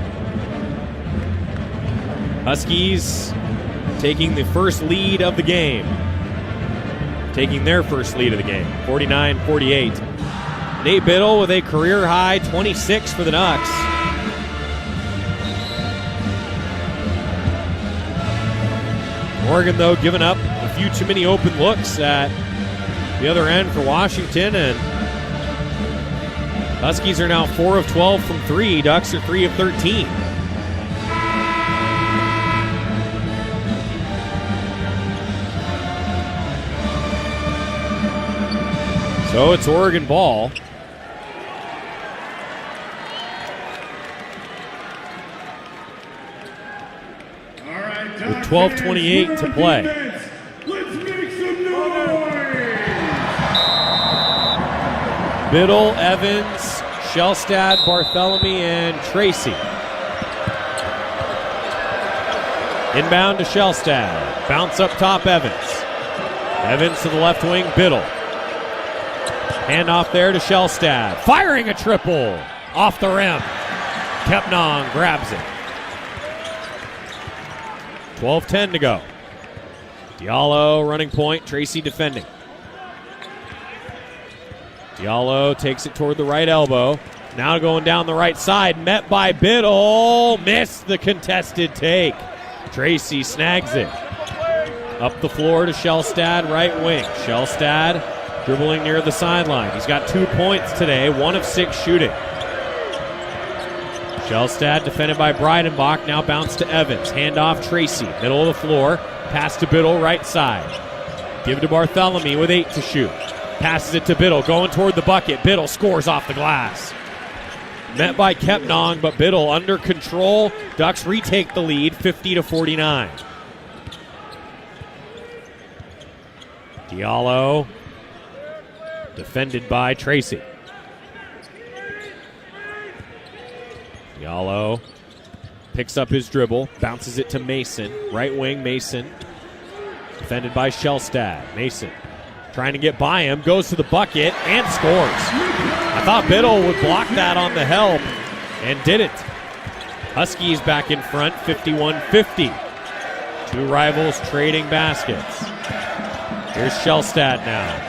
Huskies taking the first lead of the game. Taking their first lead of the game, 49-48. Nate Biddle with a career-high 26 for the Ducks. Oregon, though, giving up a few too many open looks at the other end for Washington, and Huskies are now 4 of 12 from 3. Ducks are 3 of 13. So it's Oregon ball. With 12:28 to play. Let's make some noise! Biddle, Evans, Shellstad, Bartholomew, and Tracy. Inbound to Shellstad. Bounce up top, Evans. Evans to the left wing, Biddle. Handoff there to Shellstad. Firing a triple off the rim. Kepnong grabs it. 12:10 to go. Diallo running point. Tracy defending. Diallo takes it toward the right elbow. Now going down the right side. Met by Biddle. Missed the contested take. Tracy snags it. Up the floor to Shellstad, right wing. Shellstad dribbling near the sideline. He's got 2 points today, 1 of 6 shooting. Shellstad defended by Breidenbach, now bounce to Evans. Handoff Tracy, middle of the floor. Pass to Biddle, right side. Give to Bartholomew with 8 to shoot. Passes it to Biddle, going toward the bucket. Biddle scores off the glass. Met by Kepnong, but Biddle under control. Ducks retake the lead, 50-49. Diallo defended by Tracy. Diallo picks up his dribble, bounces it to Mason. Right wing, Mason. Defended by Shellstad. Mason trying to get by him, goes to the bucket, and scores. I thought Biddle would block that on the help, and didn't. Huskies back in front, 51-50. Two rivals trading baskets. Here's Shellstad now.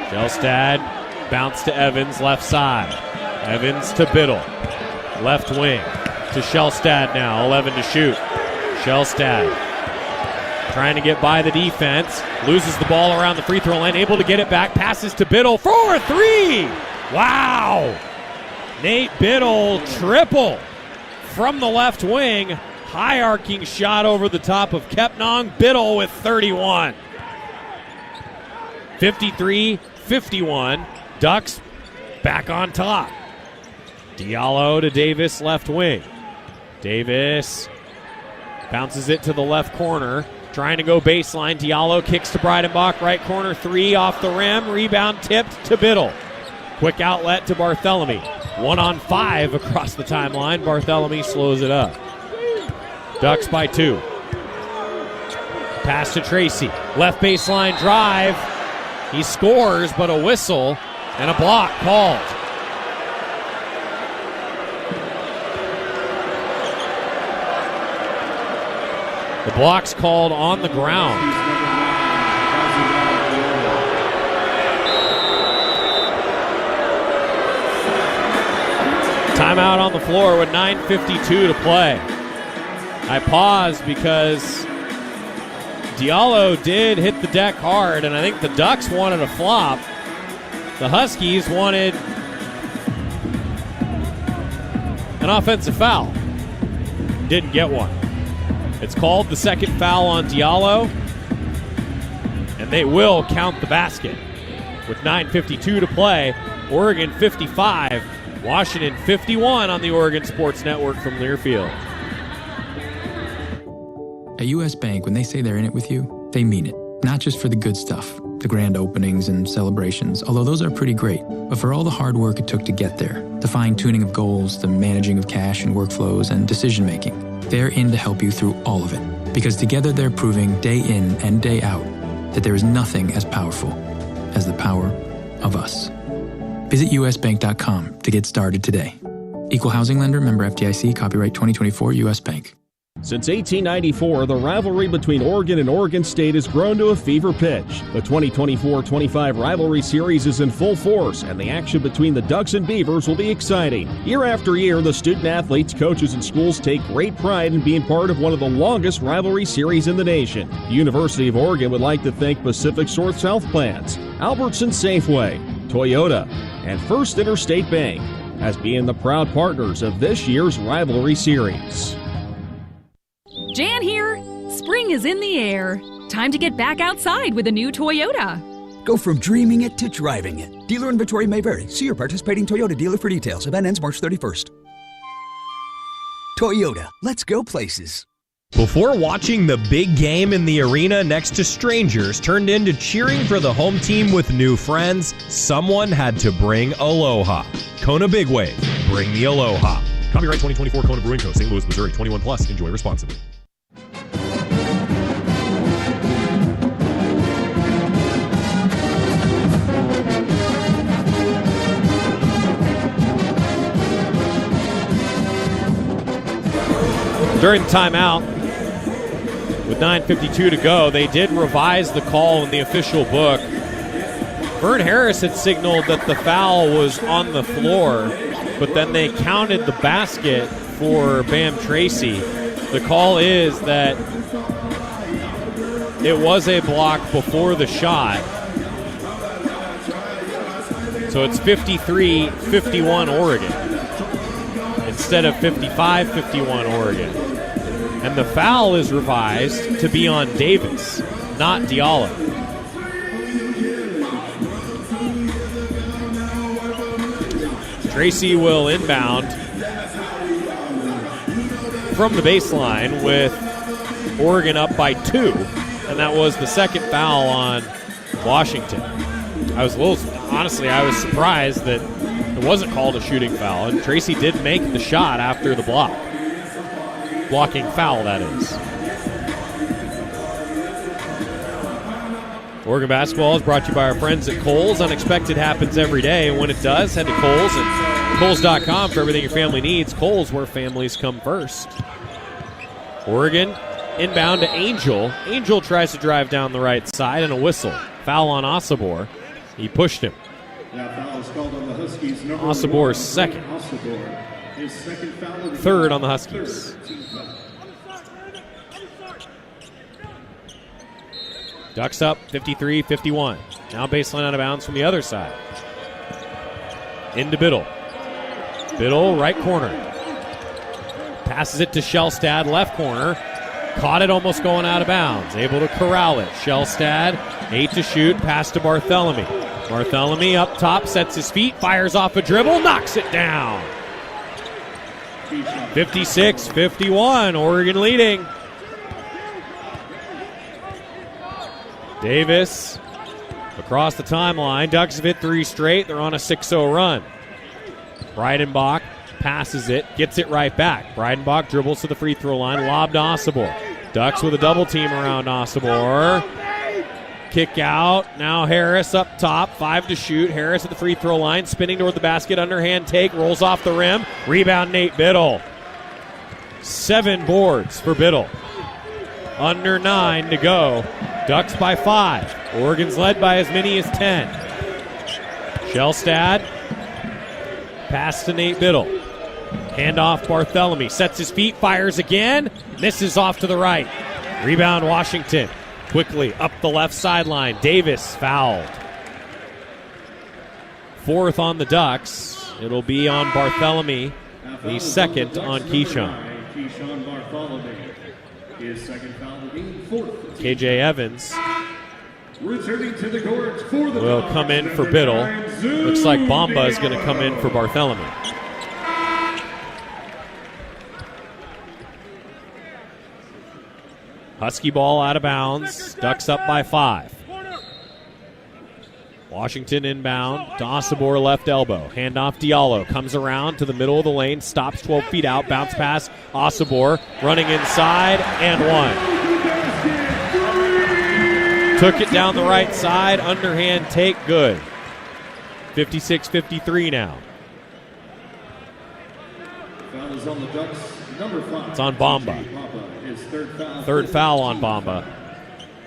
Shellstad bounce to Evans, left side. Evans to Biddle. Left wing to Shellstad now, 11 to shoot. Shellstad trying to get by the defense. Loses the ball around the free throw line, able to get it back. Passes to Biddle for 3. Wow! Nate Biddle triple from the left wing. High arcing shot over the top of Kepnong. Biddle with 31. 53-51. Ducks back on top. Diallo to Davis, left wing. Davis bounces it to the left corner. Trying to go baseline. Diallo kicks to Breidenbach. Right corner, 3 off the rim. Rebound tipped to Biddle. Quick outlet to Barthélemy. 1-on-5 across the timeline. Barthélemy slows it up. Ducks by 2. Pass to Tracy. Left baseline drive. He scores, but a whistle and a block called. The block's called on the ground. Timeout on the floor with 9:52 to play. I paused because Diallo did hit the deck hard, and I think the Ducks wanted a flop. The Huskies wanted an offensive foul. Didn't get one. It's called the second foul on Diallo, and they will count the basket. With 9:52 to play, Oregon 55, Washington 51 on the Oregon Sports Network from Learfield. At U.S. Bank, when they say they're in it with you, they mean it. Not just for the good stuff, the grand openings and celebrations, although those are pretty great, but for all the hard work it took to get there, the fine-tuning of goals, the managing of cash and workflows, and decision-making. They're in to help you through all of it, because together they're proving day in and day out that there is nothing as powerful as the power of us. Visit usbank.com to get started today. Equal housing lender, member FDIC, copyright 2024 U.S. Bank. Since 1894, the rivalry between Oregon and Oregon State has grown to a fever pitch. The 2024-25 rivalry series is in full force, and the action between the Ducks and Beavers will be exciting. Year after year, the student-athletes, coaches, and schools take great pride in being part of one of the longest rivalry series in the nation. The University of Oregon would like to thank Pacific North South Plans, Albertson Safeway, Toyota, and First Interstate Bank as being the proud partners of this year's rivalry series. Jan here. Spring is in the air. Time to get back outside with a new Toyota. Go from dreaming it to driving it. Dealer inventory may vary. See your participating Toyota dealer for details. Event ends March 31st. Toyota, let's go places. Before watching the big game in the arena next to strangers turned into cheering for the home team with new friends, someone had to bring aloha. Kona Big Wave, bring the aloha. Copyright 2024 Kona Brewing Co., St. Louis, Missouri. 21 plus. Enjoy responsibly. During the timeout, with 9:52 to go, they did revise the call in the official book. Vern Harris had signaled that the foul was on the floor, but then they counted the basket for Bam Tracy. The call is that it was a block before the shot. So it's 53-51 Oregon instead of 55-51 Oregon. And the foul is revised to be on Davis, not Diallo. Tracy will inbound from the baseline with Oregon up by 2, and that was the second foul on Washington. I was surprised that it wasn't called a shooting foul, and Tracy did make the shot after the block. Blocking foul, that is. Oregon basketball is brought to you by our friends at Kohl's. Unexpected happens every day, and when it does, head to Kohl's and Kohl's.com for everything your family needs. Kohl's, where families come first. Oregon inbound to Angel. Angel tries to drive down the right side, and a whistle. Foul on Osibor. He pushed him. Osibor's second. Third on the Huskies. Ducks up 53-51. Now baseline out of bounds from the other side. Into Biddle. Biddle, right corner. Passes it to Shellstad, left corner. Caught it almost going out of bounds. Able to corral it. Shellstad, 8 to shoot. Pass to Barthélemy. Barthélemy up top, sets his feet, fires off a dribble, knocks it down. 56-51, Oregon leading. Davis across the timeline. Ducks have hit 3 straight. They're on a 6-0 run. Breidenbach passes it, gets it right back. Breidenbach dribbles to the free throw line, lob to Osobor. Ducks with a double team around Osobor. Kick out. Now Harris up top, 5 to shoot. Harris at the free throw line, spinning toward the basket, underhand take, rolls off the rim. Rebound Nate Biddle. 7 boards for Biddle. Under 9 to go. Ducks by 5. Oregon's led by as many as 10. Shellstad. Pass to Nate Biddle. Handoff Barthelemy. Sets his feet, fires again. Misses off to the right. Rebound Washington. Quickly up the left sideline. Davis fouled. 4th on the Ducks. It'll be on Barthelemy. The 2nd on Keyshawn. His second foul will be 4th. KJ Evans returning to the court for the will come in for Biddle. Looks like Bamba is going to come in for Barthelemy. Husky ball out of bounds. Ducks up by 5. Washington inbound. Osobor left elbow. Handoff Diallo. Comes around to the middle of the lane. Stops 12 feet out. Bounce pass. Osobor running inside and 1. Took it down the right side. Underhand take. Good. 56-53 now. Foul is on the Ducks. Number 5. It's on Bamba. His third foul on Bamba.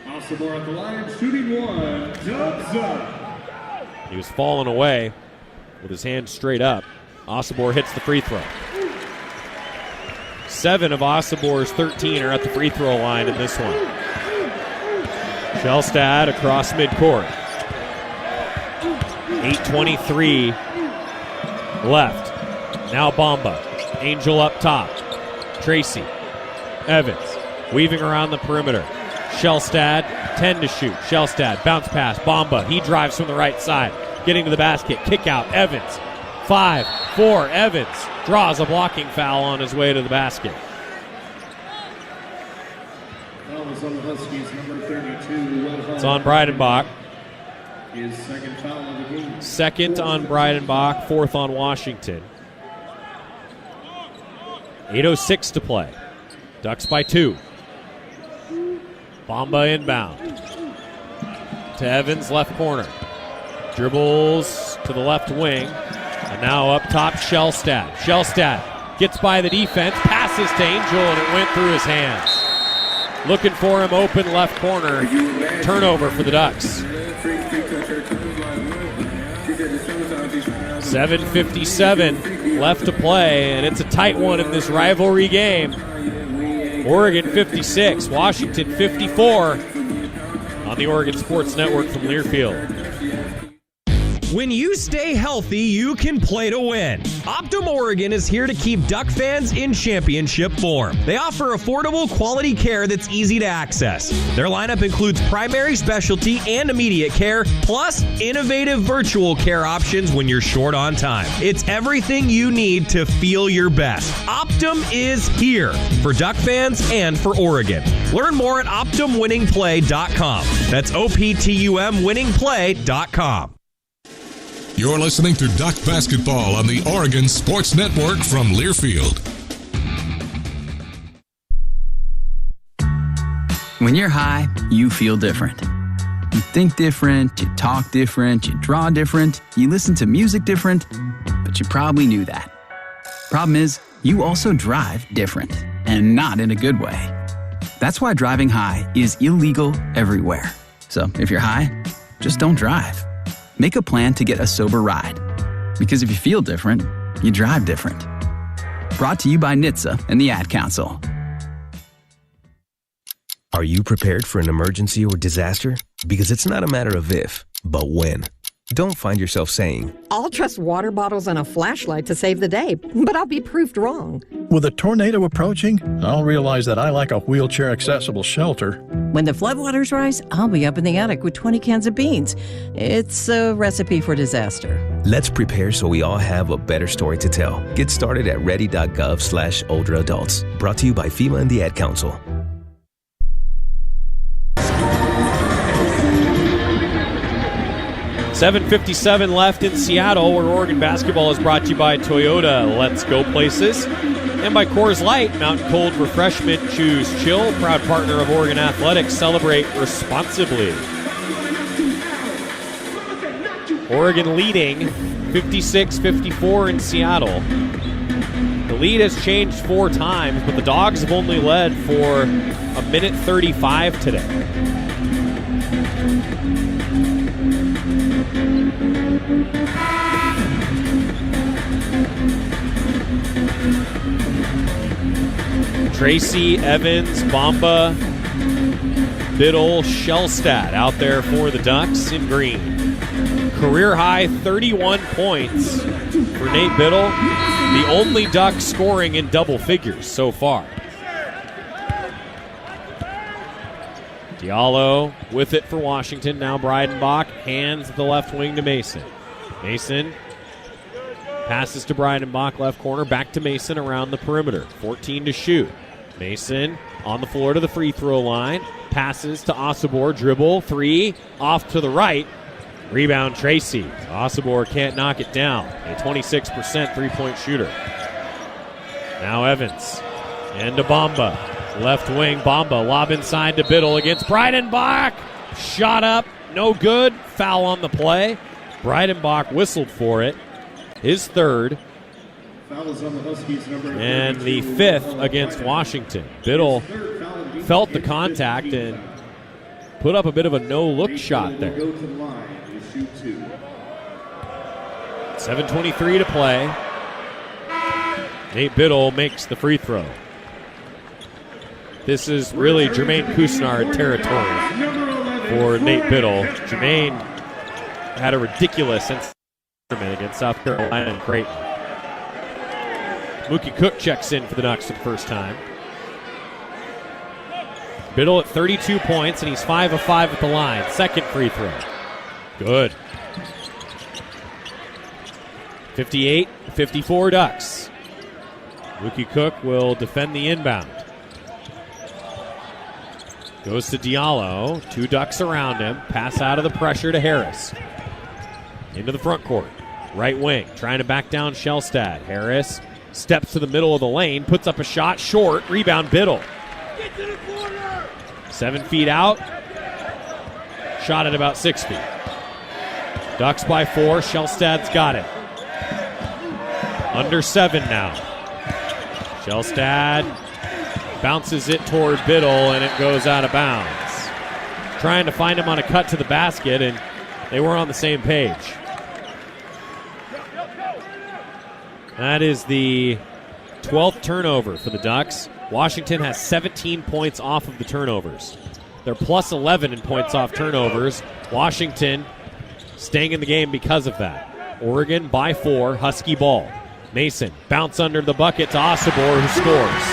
Osobor at the line, shooting 1. Dubs up. He was falling away with his hand straight up. Osobor hits the free throw. 7 of Osabor's 13 are at the free throw line in this one. Shellstad across midcourt. 8:23 left. Now Bamba. Angel up top. Tracy. Evans weaving around the perimeter. Shellstad, 10 to shoot. Shellstad, bounce pass. Bamba, he drives from the right side. Getting to the basket. Kick out. Evans. 5-4. Evans draws a blocking foul on his way to the basket. Foul is on the Huskies, number 32. It's on Breidenbach. His second foul of the game. 2nd on Breidenbach, 4th on Washington. 8:06 to play. Ducks by 2. Bamba inbound. To Evans, left corner. Dribbles to the left wing. And now up top, Shellstad. Shellstad gets by the defense, passes to Angel, and it went through his hands. Looking for him open left corner. Turnover for the Ducks. 7:57 left to play, and it's a tight one in this rivalry game. Oregon 56, Washington 54 on the Oregon Sports Network from Learfield. When you stay healthy, you can play to win. Optum Oregon is here to keep Duck fans in championship form. They offer affordable, quality care that's easy to access. Their lineup includes primary, specialty, and immediate care, plus innovative virtual care options when you're short on time. It's everything you need to feel your best. Optum is here for Duck fans and for Oregon. Learn more at OptumWinningPlay.com. That's OPTUMWinningPlay.com. You're listening to Duck Basketball on the Oregon Sports Network from Learfield. When you're high, you feel different. You think different, you talk different, you draw different, you listen to music different, but you probably knew that. Problem is, you also drive different, and not in a good way. That's why driving high is illegal everywhere. So if you're high, just don't drive. Make a plan to get a sober ride. Because if you feel different, you drive different. Brought to you by NHTSA and the Ad Council. Are you prepared for an emergency or disaster? Because it's not a matter of if, but when. Don't find yourself saying, I'll trust water bottles and a flashlight to save the day, but I'll be proved wrong. With a tornado approaching, I'll realize that I lack a wheelchair-accessible shelter. When the floodwaters rise, I'll be up in the attic with 20 cans of beans. It's a recipe for disaster. Let's prepare so we all have a better story to tell. Get started at ready.gov/older adults. Brought to you by FEMA and the Ad Council. 7:57 left in Seattle, where Oregon basketball is brought to you by Toyota. Let's go places. And by Coors Light, Mountain Cold Refreshment. Choose chill. Proud partner of Oregon Athletics. Celebrate responsibly. Oregon leading 56-54 in Seattle. The lead has changed 4 times, but the Dogs have only led for a minute 35 today. Tracy, Evans, Bamba, Biddle, Shellstad out there for the Ducks in green. Career high 31 points for Nate Biddle, the only Duck scoring in double figures so far. Diallo with it for Washington. Now Breidenbach hands the left wing to Mason. Mason passes to Breidenbach, left corner, back to Mason around the perimeter. 14 to shoot. Mason on the floor to the free throw line. Passes to Osobor, dribble, 3, off to the right. Rebound Tracy. Osobor can't knock it down. A 26% three-point shooter. Now Evans. And to Bamba. Left wing, Bamba. Lob inside to Biddle against Breidenbach. Shot up. No good. Foul on the play. Breidenbach whistled for it. His third. Fouls on the Huskies, number and the 5th against Washington. Biddle felt the contact and put up a bit of a no-look shot there. 7:23 to play. Nate Biddle makes the free throw. This is really Jermaine Couisnard territory for Nate Biddle. Jermaine had a ridiculous instrument against South Carolina and Creighton. Mookie Cook checks in for the Ducks for the first time. Biddle at 32 points, and he's 5 of 5 at the line. Second free throw. Good. 58-54 Ducks. Mookie Cook will defend the inbound. Goes to Diallo. 2 Ducks around him. Pass out of the pressure to Harris. Into the front court. Right wing. Trying to back down Shellstad. Harris steps to the middle of the lane. Puts up a shot. Short. Rebound Biddle. 7 feet out. Shot at about 6 feet. Ducks by 4. Shellstad's got it. Under 7 now. Shellstad bounces it toward Biddle, and it goes out of bounds. Trying to find him on a cut to the basket, and they weren't on the same page. That is the 12th turnover for the Ducks. Washington has 17 points off of the turnovers. They're plus 11 in points off turnovers. Washington staying in the game because of that. Oregon by 4, Husky ball. Mason, bounce under the bucket to Osobor, who scores.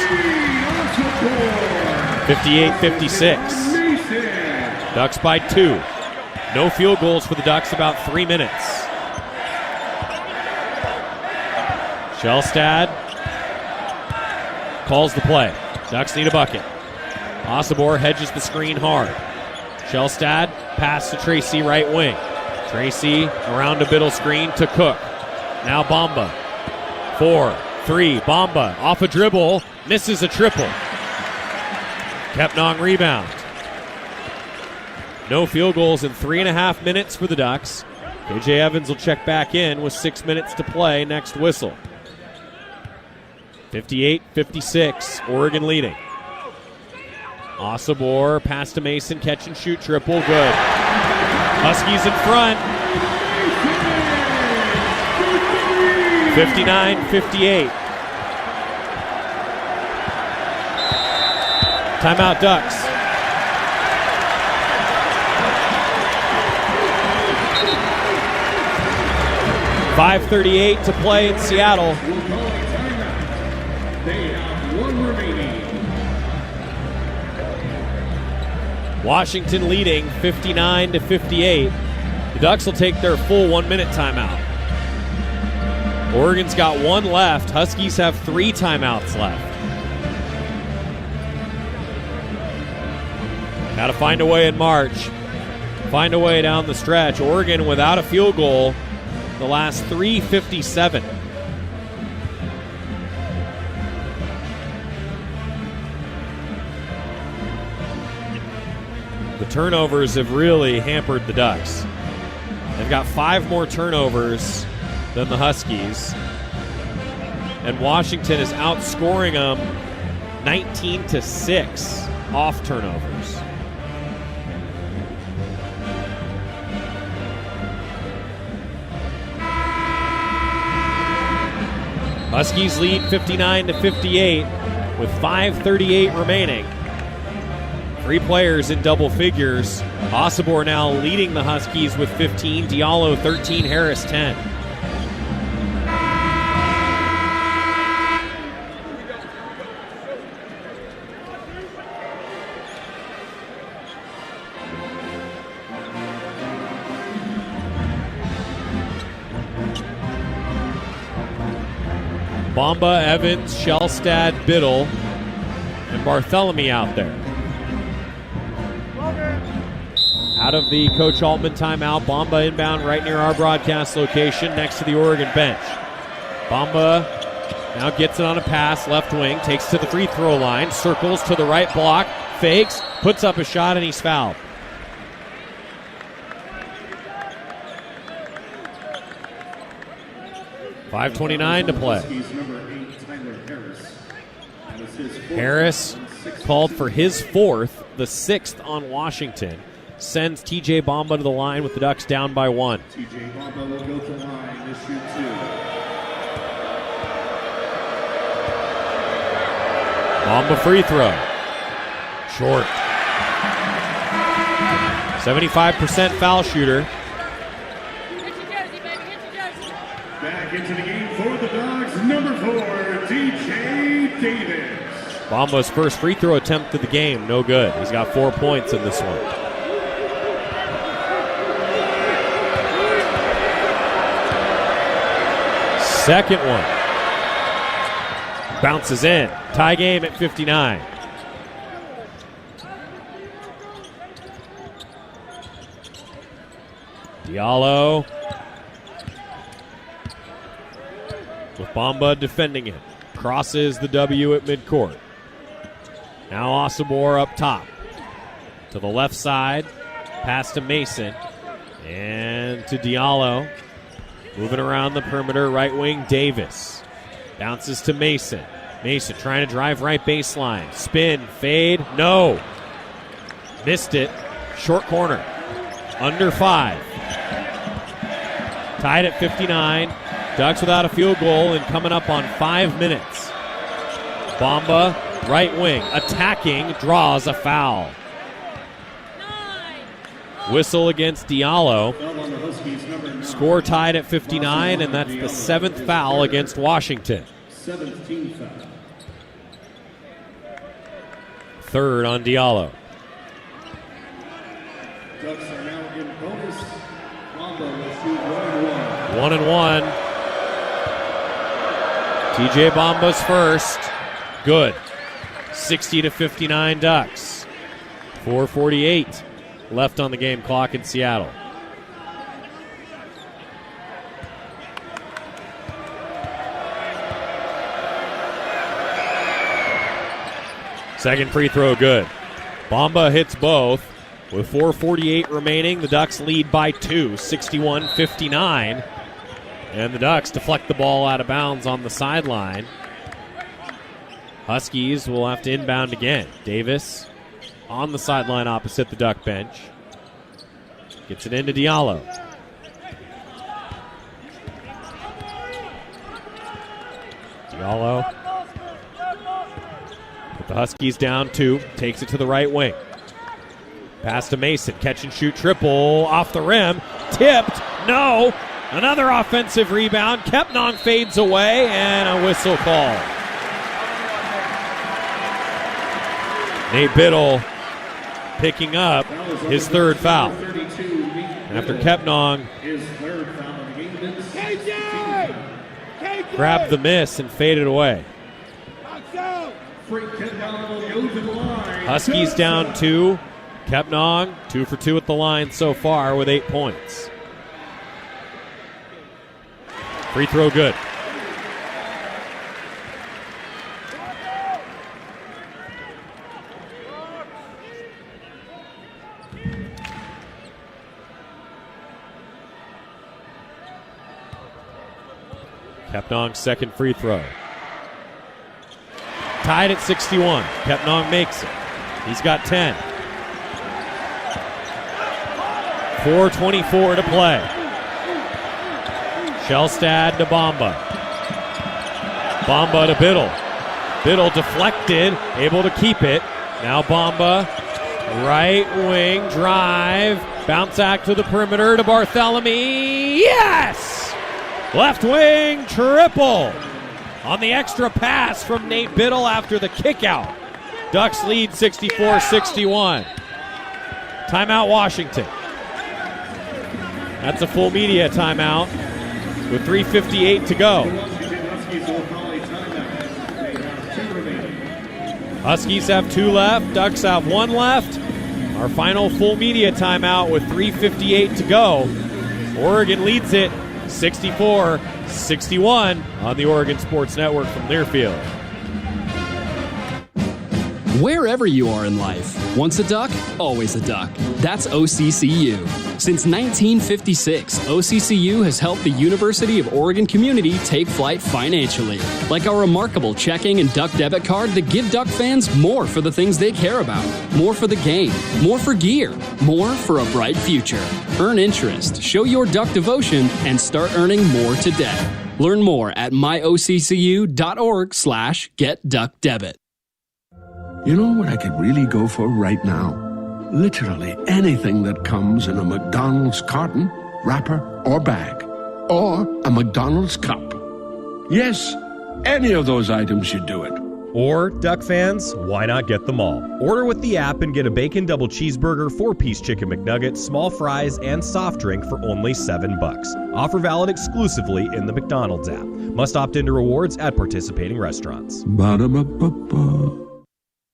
58-56. Ducks by 2. No field goals for the Ducks, about 3 minutes. Shellstad calls the play. Ducks need a bucket. Osobor hedges the screen hard. Shellstad, pass to Tracy, right wing. Tracy around a Biddle screen to Cook. Now Bamba. 4-3. Bamba off a dribble. Misses a triple. Kepnong rebound. No field goals in 3.5 minutes for the Ducks. KJ Evans will check back in with 6 minutes to play. Next whistle. 58-56. Oregon leading. Osobor, pass to Mason, catch and shoot triple, good. Huskies in front. 59-58. Timeout Ducks. .538 to play in Seattle. They have 1 remaining. Washington leading 59-58. The Ducks will take their full 1-minute timeout. Oregon's got 1 left. Huskies have 3 timeouts left. Got to find a way in March. find a way down the stretch. Oregon without a field goal the last 3:57. The turnovers have really hampered the Ducks. They've got 5 more turnovers than the Huskies. And Washington is outscoring them 19-6 off turnovers. Huskies lead 59-58 with 5:38 remaining. 3 players in double figures. Osobor now leading the Huskies with 15, Diallo 13, Harris 10. Bamba, Evans, Shellstad, Biddle, and Barthélemy out there. Out of the Coach Altman timeout, Bamba inbound right near our broadcast location next to the Oregon bench. Bamba now gets it on a pass, left wing, takes to the free throw line, circles to the right block, fakes, puts up a shot, and he's fouled. .5:29 to play. Harris called for his 4th, the 6th on Washington. Sends TJ Bamba to the line with the Ducks down by 1. TJ Bamba will go to the line to shoot 2. Bamba free throw. Short. 75% foul shooter. Back into the game for the Dogs, number 4, DJ Davis. Bamba's first free throw attempt of the game, no good. He's got 4 points in this one. Second one. Bounces in. Tie game at 59. Diallo. With Bamba defending it. Crosses the W at midcourt. Now Osobor up top. To the left side. Pass to Mason. And to Diallo. Moving around the perimeter, right wing, Davis. Bounces to Mason. Mason trying to drive right baseline. Spin, fade, no. Missed it. Short corner. Under 5. Tied at 59. Ducks without a field goal and coming up on 5 minutes. Bamba, right wing, attacking, draws a foul. Whistle against Diallo. Score tied at 59, and that's the 7th foul against Washington. 7th team foul. 3rd on Diallo. Ducks are now in bonus. Bamba will shoot 1-1. 1-1. TJ Bamba's first. Good. 60-59 Ducks. 4:48 left on the game clock in Seattle. Second free throw good. Bamba hits both. With 4:48 remaining, the Ducks lead by 2, 61-59. And the Ducks deflect the ball out of bounds on the sideline. Huskies will have to inbound again. Davis on the sideline opposite the Duck bench. Gets it into Diallo. Diallo. With the Huskies down 2. Takes it to the right wing. Pass to Mason. Catch and shoot triple. Off the rim. Tipped. No. Another offensive rebound. Kepnong fades away and a whistle call. Nate Biddle picking up his 3rd foul. After Kepnong grabbed the miss and faded away. Huskies down 2. Kepnong, 2 for 2 at the line so far with 8 points. Free throw good. Kepnong's second free throw. Tied at 61. Kepnong makes it. He's got 10. 4:24 to play. Shellstad to Bamba. Bamba to Biddle. Biddle deflected, able to keep it. Now Bamba, right wing, drive. Bounce back to the perimeter to Barthélemy. Yes! Left wing triple on the extra pass from Nate Biddle after the kick out. Ducks lead 64-61. Timeout Washington. That's a full media timeout with 3:58 to go. Huskies have 2 left. Ducks have 1 left. Our final full media timeout with 3:58 to go. Oregon leads it 64-61 on the Oregon Sports Network from Learfield. Wherever you are in life, once a duck, always a duck. That's OCCU. Since 1956, OCCU has helped the University of Oregon community take flight financially. Like our remarkable checking and duck debit card that give duck fans more for the things they care about. More for the game, more for gear, more for a bright future. Earn interest, show your duck devotion, and start earning more today. Learn more at myoccu.org/getduckdebit. You know what I could really go for right now? Literally anything that comes in a McDonald's carton, wrapper, or bag. Or a McDonald's cup. Yes, any of those items should do it. Or, Duck fans, why not get them all? Order with the app and get a bacon double cheeseburger, 4-piece chicken McNugget, small fries, and soft drink for only $7. Offer valid exclusively in the McDonald's app. Must opt into rewards at participating restaurants. Ba-da-ba-ba-ba.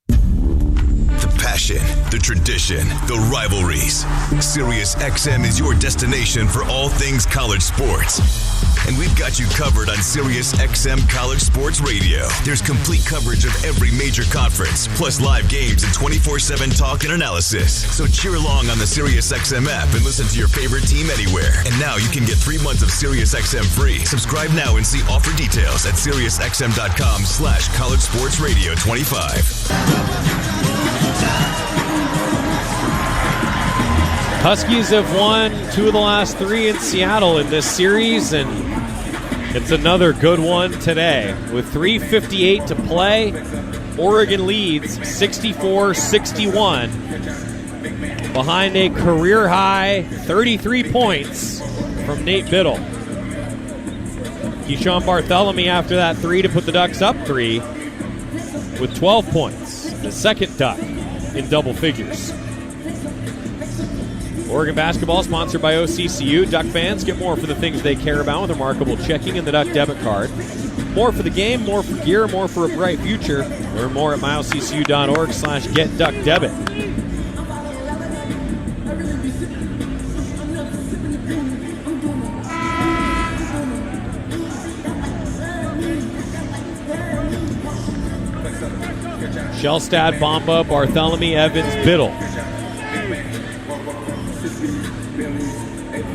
The passion, the tradition, the rivalries. SiriusXM is your destination for all things college sports. And we've got you covered on SiriusXM College Sports Radio. There's complete coverage of every major conference, plus live games and 24/7 talk and analysis. So cheer along on the SiriusXM app and listen to your favorite team anywhere. And now you can get 3 months of SiriusXM free. Subscribe now and see offer details at SiriusXM.com/College Sports Radio 25. Huskies have won 2 of the last 3 in Seattle in this series, and it's another good one today. With 3:58 to play, Oregon leads 64-61 behind a career-high 33 points from Nate Biddle. Keyshawn Barthélemy after that 3 to put the Ducks up 3 with 12 points. The second Duck in double figures. Oregon basketball sponsored by OCCU. Duck fans get more for the things they care about with remarkable checking and the Duck debit card. More for the game, more for gear, more for a bright future. Learn more at myoccu.org/getduckdebit. Shellstad, Bamba, Barthélemy, Evans, Biddle.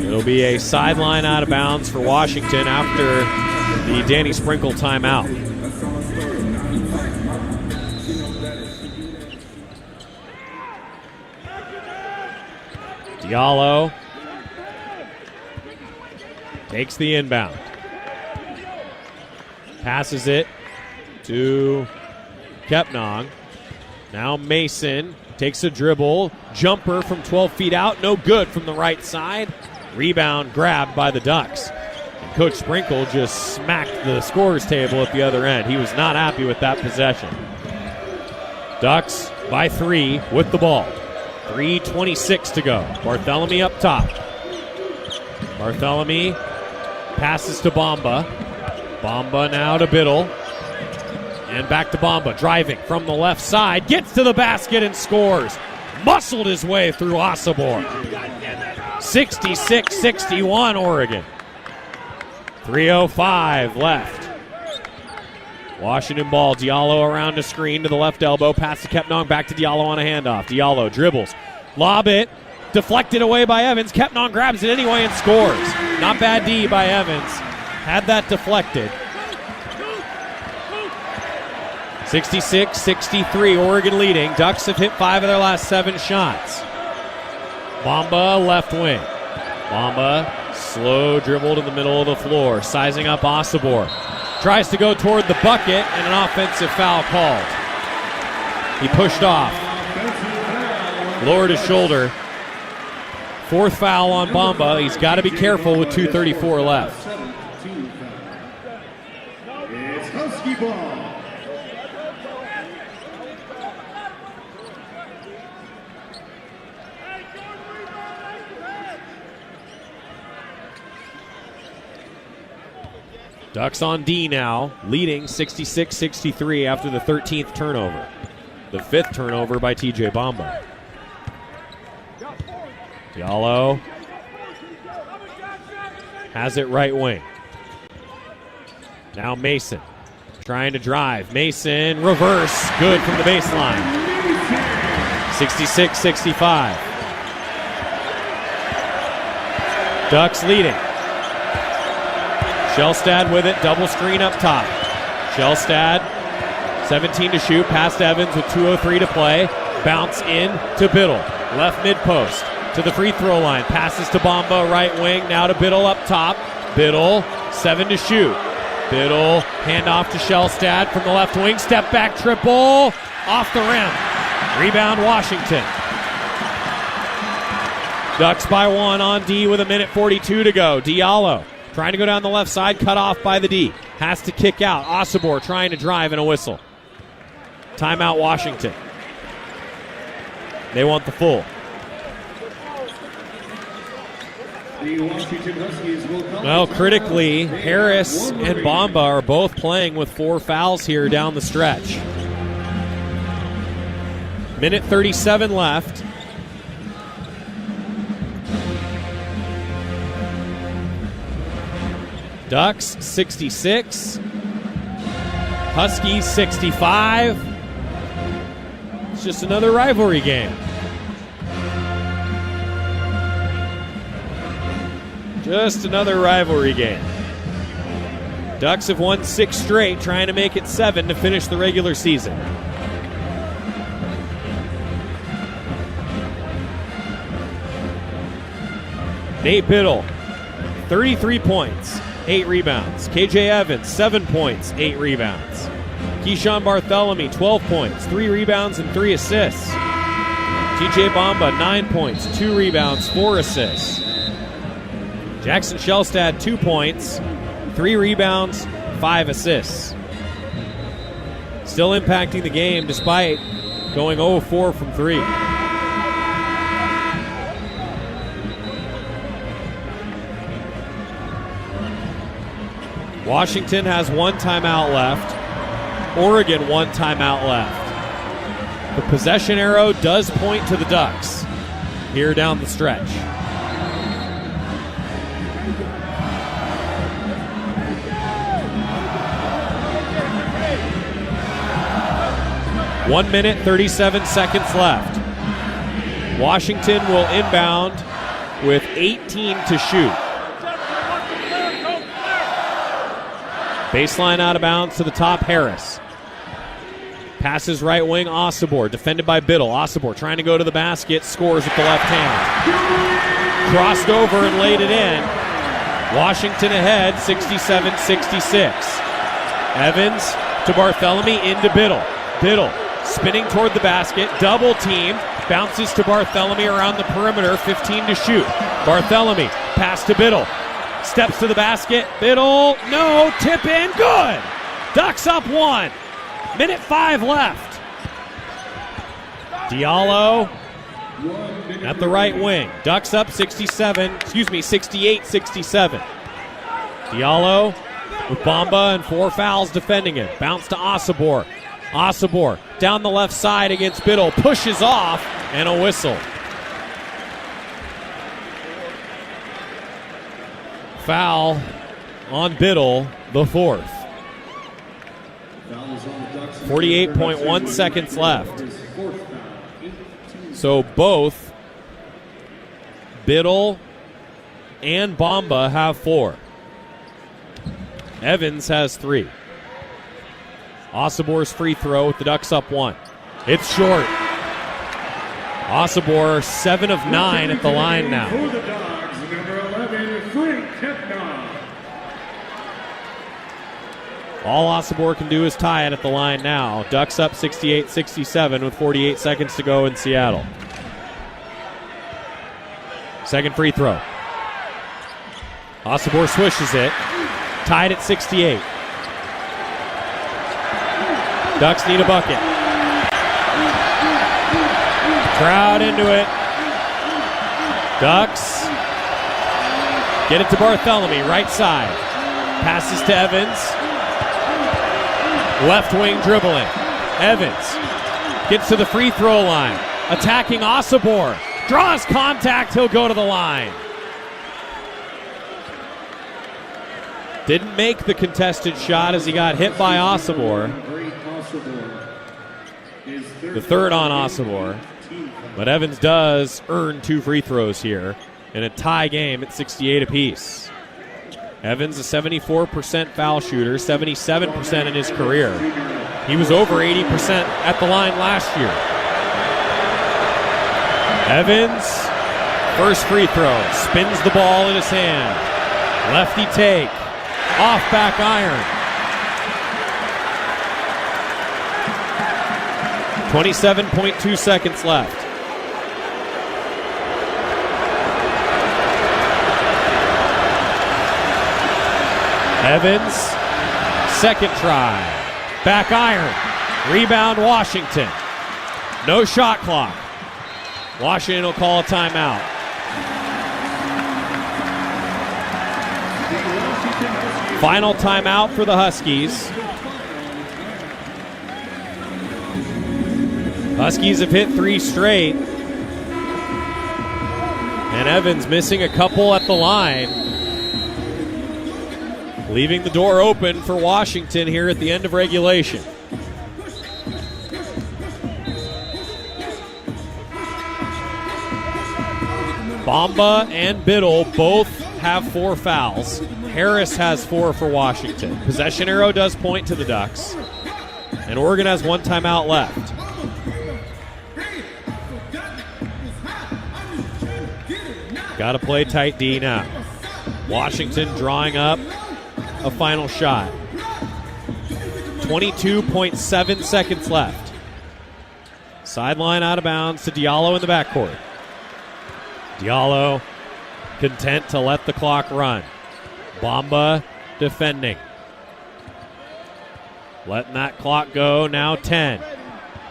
It'll be a sideline out of bounds for Washington after the Danny Sprinkle timeout. Diallo takes the inbound. Passes it to Kepnong. Now Mason takes a dribble. Jumper from 12 feet out. No good from the right side. Rebound grabbed by the Ducks. And Coach Sprinkle just smacked the scorer's table at the other end. He was not happy with that possession. Ducks by 3 with the ball. 3:26 to go. Barthélemy up top. Barthélemy passes to Bamba. Bamba now to Biddle. And back to Bamba, driving from the left side. Gets to the basket and scores. muscled his way through Osobor. 66-61 Oregon. 3:05 left. Washington ball. Diallo around the screen to the left elbow. Pass to Kepnong. Back to Diallo on a handoff. Diallo dribbles. Lob it. Deflected away by Evans. Kepnong grabs it anyway and scores. Not bad D by Evans. Had that deflected. 66-63. Oregon leading. Ducks have hit 5 of their last 7 shots. Bamba left wing. Bamba slow dribble to the middle of the floor. Sizing up Osobor. Tries to go toward the bucket, and an offensive foul called. He pushed off. Lowered his shoulder. 4th foul on Bamba. He's got to be careful with 2:34 left. It's Husky ball. Ducks on D now, leading 66-63 after the 13th turnover. The 5th turnover by TJ Bamba. Diallo has it right wing. Now Mason trying to drive. Mason, reverse, good from the baseline. 66-65. Ducks leading. Shellstad with it, double screen up top. Shellstad, 17 to shoot, past Evans with 2:03 to play. Bounce in to Biddle, left mid-post to the free throw line. Passes to Bamba, right wing, now to Biddle up top. Biddle, 7 to shoot. Biddle, handoff to Shellstad from the left wing, step back triple, off the rim. Rebound Washington. Ducks by 1 on D with 1:42 to go. Diallo trying to go down the left side, cut off by the D. Has to kick out. Osobor trying to drive and a whistle. Timeout Washington. They want the full. The Washington Huskies will come. Well, critically, Harris and Bamba are both playing with 4 fouls here down the stretch. 1:37 left. Ducks 66, Huskies 65. It's just another rivalry game. Just another rivalry game. Ducks have won 6 straight, trying to make it 7 to finish the regular season. Nate Biddle, 33 points. 8 rebounds. KJ Evans, 7 points, 8 rebounds. Keyshawn Barthelemy, 12 points, 3 rebounds, and 3 assists. TJ Bamba, 9 points, 2 rebounds, 4 assists. Jackson Shellstad, 2 points, 3 rebounds, 5 assists. Still impacting the game despite going 0-4 from 3. Washington has 1 timeout left. Oregon 1 timeout left. The possession arrow does point to the Ducks here down the stretch. One minute, 37 seconds left. Washington will inbound with 18 to shoot. Baseline out of bounds to the top, Harris. Passes right wing, Osobor, defended by Biddle. Osobor trying to go to the basket, scores with the left hand. Crossed over and laid it in. Washington ahead, 67-66. Evans to Barthelemy, into Biddle. Biddle spinning toward the basket, double teamed, bounces to Barthelemy around the perimeter, 15 to shoot. Barthelemy, pass to Biddle. Steps to the basket. Biddle, no, tip in, good. Ducks up 1. 1:05 left. Diallo at the right wing. Ducks up 68-67. Diallo with Bamba and 4 fouls defending it. Bounce to Osobor. Osobor down the left side against Biddle. Pushes off and a whistle. Foul on Biddle, the fourth. 48.1 seconds left. So both Biddle and Bamba have 4. Evans has 3. Osabor's free throw with the Ducks up 1. It's short. Osabor 7 of 9 at the line now. All Osabor can do is tie it at the line now. Ducks up 68-67 with 48 seconds to go in Seattle. Second free throw. Osabor swishes it. Tied at 68. Ducks need a bucket. Crowd into it. Ducks get it to Bartholomew, right side. Passes to Evans. Left wing dribbling. Evans gets to the free throw line. Attacking Osabor. Draws contact. He'll go to the line. Didn't make the contested shot as he got hit by Osabor. The third on Osabor. But Evans does earn 2 free throws here in a tie game at 68 apiece. Evans, a 74% foul shooter, 77% in his career. He was over 80% at the line last year. Evans, first free throw, spins the ball in his hand. Lefty take, off back iron. 27.2 seconds left. Evans, second try. Back iron. Rebound Washington. No shot clock. Washington will call a timeout. Final timeout for the Huskies. Huskies have hit 3 straight. And Evans missing a couple at the line. Leaving the door open for Washington here at the end of regulation. Bamba and Biddle both have 4 fouls. Harris has 4 for Washington. Possession arrow does point to the Ducks. And Oregon has 1 timeout left. Got to play tight D now. Washington drawing up a final shot. 22.7 seconds left. Sideline out of bounds to Diallo in the backcourt. Diallo content to let the clock run. Bamba defending. Letting that clock go, now 10.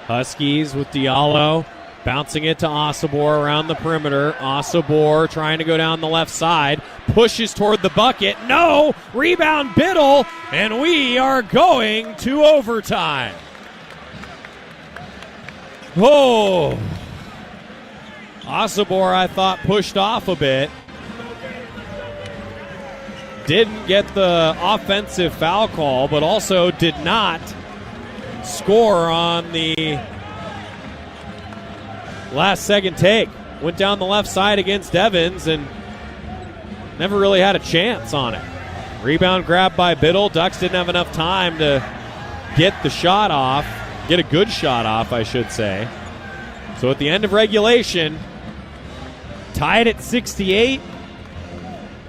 Huskies with Diallo bouncing it to Osabor around the perimeter. Osabor trying to go down the left side. Pushes toward the bucket. No! Rebound Biddle. And we are going to overtime. Oh! Osabor, I thought, pushed off a bit. Didn't get the offensive foul call, but also did not score on the last second take. Went down the left side against Evans and never really had a chance on it. Rebound grab by Biddle. Ducks didn't have enough time to get the shot off. Get a good shot off, I should say. So at the end of regulation, tied at 68.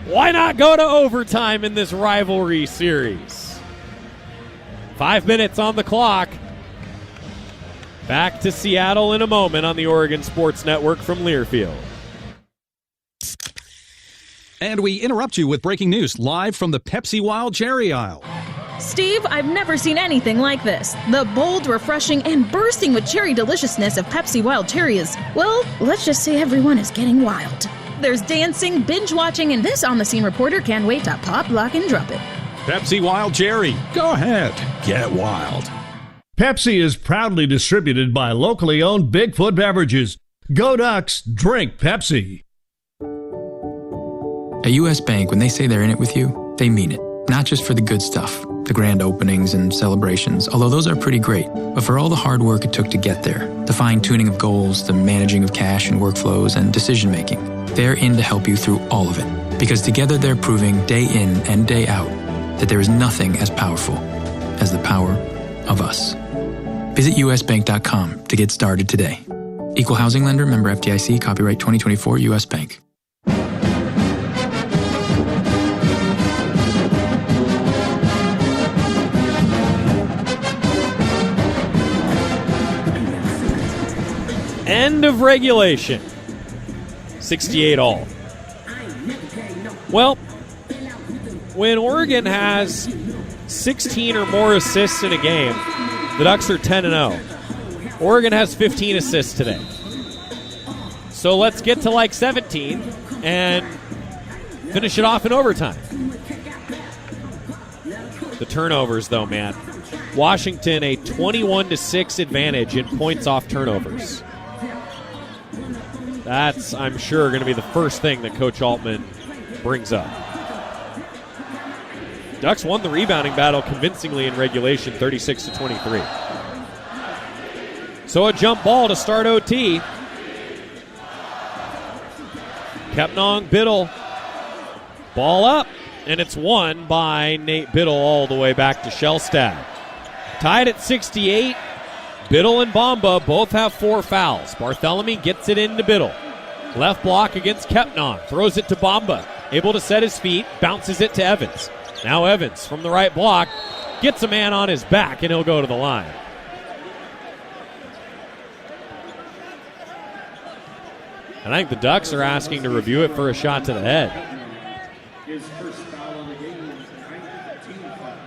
Why not go to overtime in this rivalry series? 5 minutes on the clock. Back to Seattle in a moment on the Oregon Sports Network from Learfield. And we interrupt you with breaking news live from the Pepsi Wild Cherry aisle. Steve, I've never seen anything like this. The bold, refreshing, and bursting with cherry deliciousness of Pepsi Wild Cherry is, well, let's just say everyone is getting wild. There's dancing, binge-watching, and this on-the-scene reporter can't wait to pop, lock, and drop it. Pepsi Wild Cherry. Go ahead. Get wild. Pepsi is proudly distributed by locally owned Bigfoot Beverages. Go Ducks, drink Pepsi. At U.S. Bank, when they say they're in it with you, they mean it. Not just for the good stuff, the grand openings and celebrations, although those are pretty great, but for all the hard work it took to get there, the fine-tuning of goals, the managing of cash and workflows, and decision-making. They're in to help you through all of it, because together they're proving day in and day out that there is nothing as powerful as the power of us. Visit usbank.com to get started today. Equal housing lender, member FDIC, copyright 2024 U.S. Bank. End of regulation. 68 all. Well, when Oregon has 16 or more assists in a game, the Ducks are 10-0. Oregon has 15 assists today. So let's get to like 17 and finish it off in overtime. The turnovers, though, man. Washington a 21-6 advantage in points off turnovers. That's, I'm sure, going to be the first thing that Coach Altman brings up. Ducks won the rebounding battle convincingly in regulation, 36-23. So a jump ball to start OT. Kepnong, Biddle. Ball up, and it's won by Nate Biddle all the way back to Shellstad. Tied at 68. Biddle and Bamba both have 4 fouls. Barthélemy gets it into Biddle. Left block against Kepnong. Throws it to Bamba. Able to set his feet. Bounces it to Evans. Now Evans from the right block. Gets a man on his back, and he'll go to the line. I think the Ducks are asking to review it for a shot to the head. His first foul on the game is 9th team foul.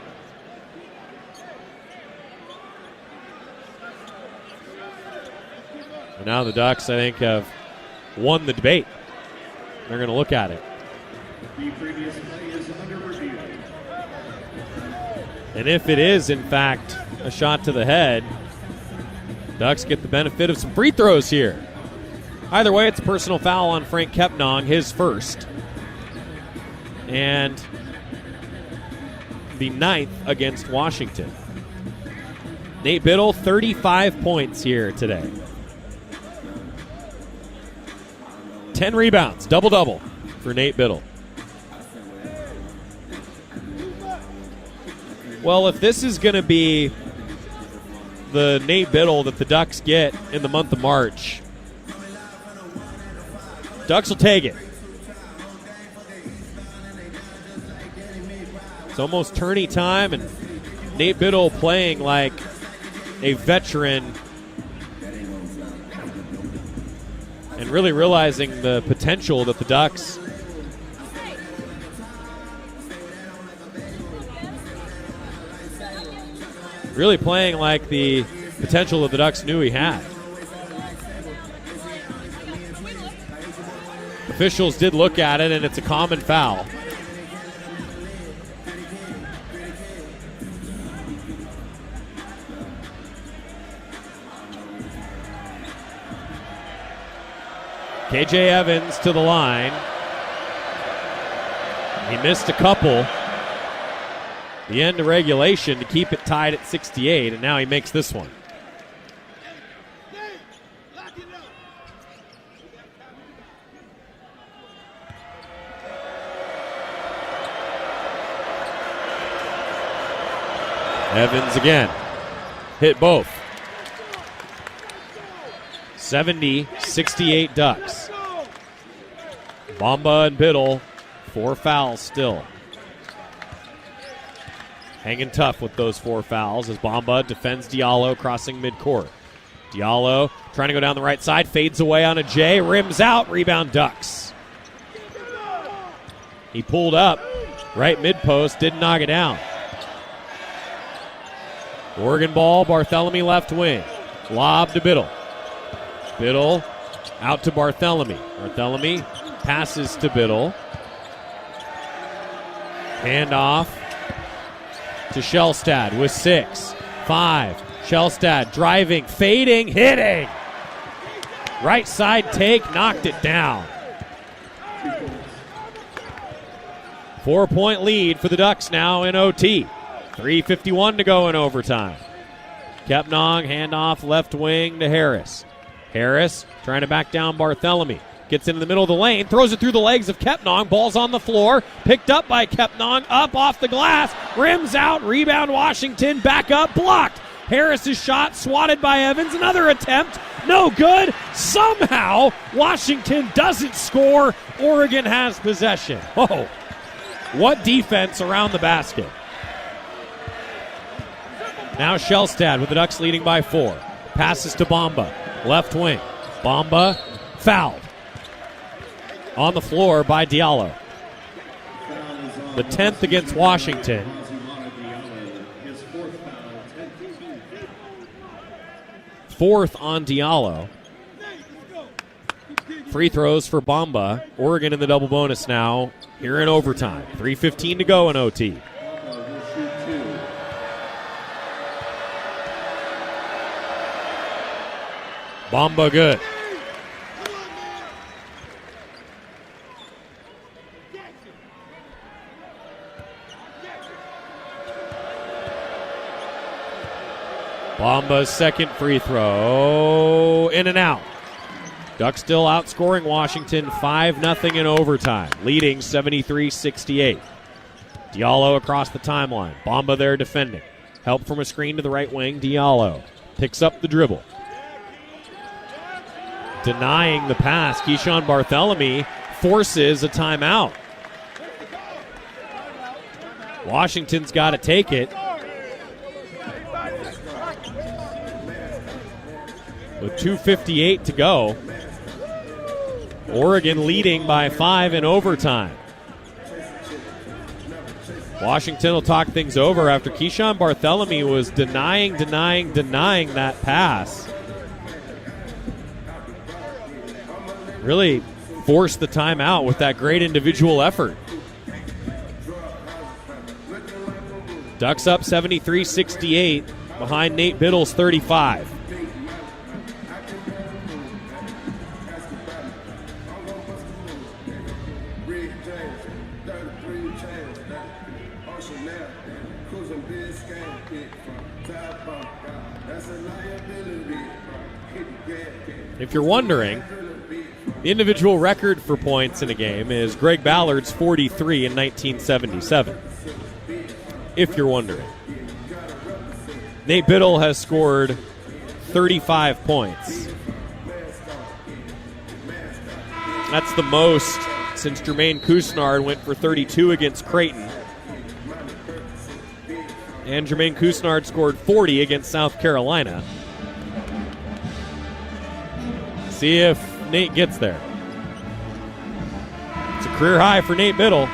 And now the Ducks, I think, have won the debate. They're going to look at it. The previous play is under review. And if it is, in fact, a shot to the head, Ducks get the benefit of some free throws here. Either way, it's a personal foul on Frank Kepnong, his first. And the 9th against Washington. Nate Biddle, 35 points here today. 10 rebounds, double-double for Nate Biddle. Well, if this is going to be the Nate Biddle that the Ducks get in the month of March, Ducks will take it. It's almost tourney time, and Nate Biddle playing like a veteran and really realizing the potential that the Ducks really playing like the potential that the Ducks knew he had. Officials did look at it, and it's a common foul. KJ Evans to the line. He missed a couple. The end of regulation to keep it tied at 68, and now he makes this one. Evans again. Hit both. 70-68 Ducks. Bamba and Biddle, 4 fouls still. Hanging tough with those 4 fouls as Bamba defends Diallo crossing midcourt. Diallo trying to go down the right side, fades away on a J, rims out, rebound Ducks. He pulled up, right mid-post, didn't knock it down. Oregon ball, Barthélemy left wing. Lob to Biddle. Biddle out to Barthélemy. Barthélemy passes to Biddle. Handoff to Shellstad with 6, 5. Shellstad driving, fading, hitting. Right side take, knocked it down. 4-point lead for the Ducks now in OT. 3:51 to go in overtime. Kepnong, handoff left wing to Harris. Harris trying to back down Barthélemy. Gets into the middle of the lane, throws it through the legs of Kepnong. Ball's on the floor, picked up by Kepnong, up off the glass, rims out, rebound Washington, back up, blocked. Harris's shot swatted by Evans, another attempt, no good. Somehow, Washington doesn't score. Oregon has possession. Oh, what defense around the basket. Now Shellstad with the Ducks leading by 4. Passes to Bamba, left wing. Bamba fouled. On the floor by Diallo. The 10th against Washington. Fourth on Diallo. Free throws for Bamba. Oregon in the double bonus now here in overtime. 3:15 to go in OT. Bamba good. Bamba's second free throw. In and out. Ducks still outscoring Washington 5-0 in overtime, leading 73-68. Diallo across the timeline. Bamba there defending. Help from a screen to the right wing. Diallo picks up the dribble. Denying the pass, Keyshawn Barthélemy forces a timeout. Washington's got to take it. With 2:58 to go. Oregon leading by 5 in overtime. Washington will talk things over after Keyshawn Barthélemy was denying that pass. Really forced the timeout with that great individual effort. Ducks up 73-68 behind Nate Biddle's 35. If you're wondering, the individual record for points in a game is Greg Ballard's 43 in 1977. If you're wondering. Nate Biddle has scored 35 points. That's the most since Jermaine Couisnard went for 32 against Creighton. And Jermaine Couisnard scored 40 against South Carolina. See if Nate gets there. It's a career high for Nate Biddle.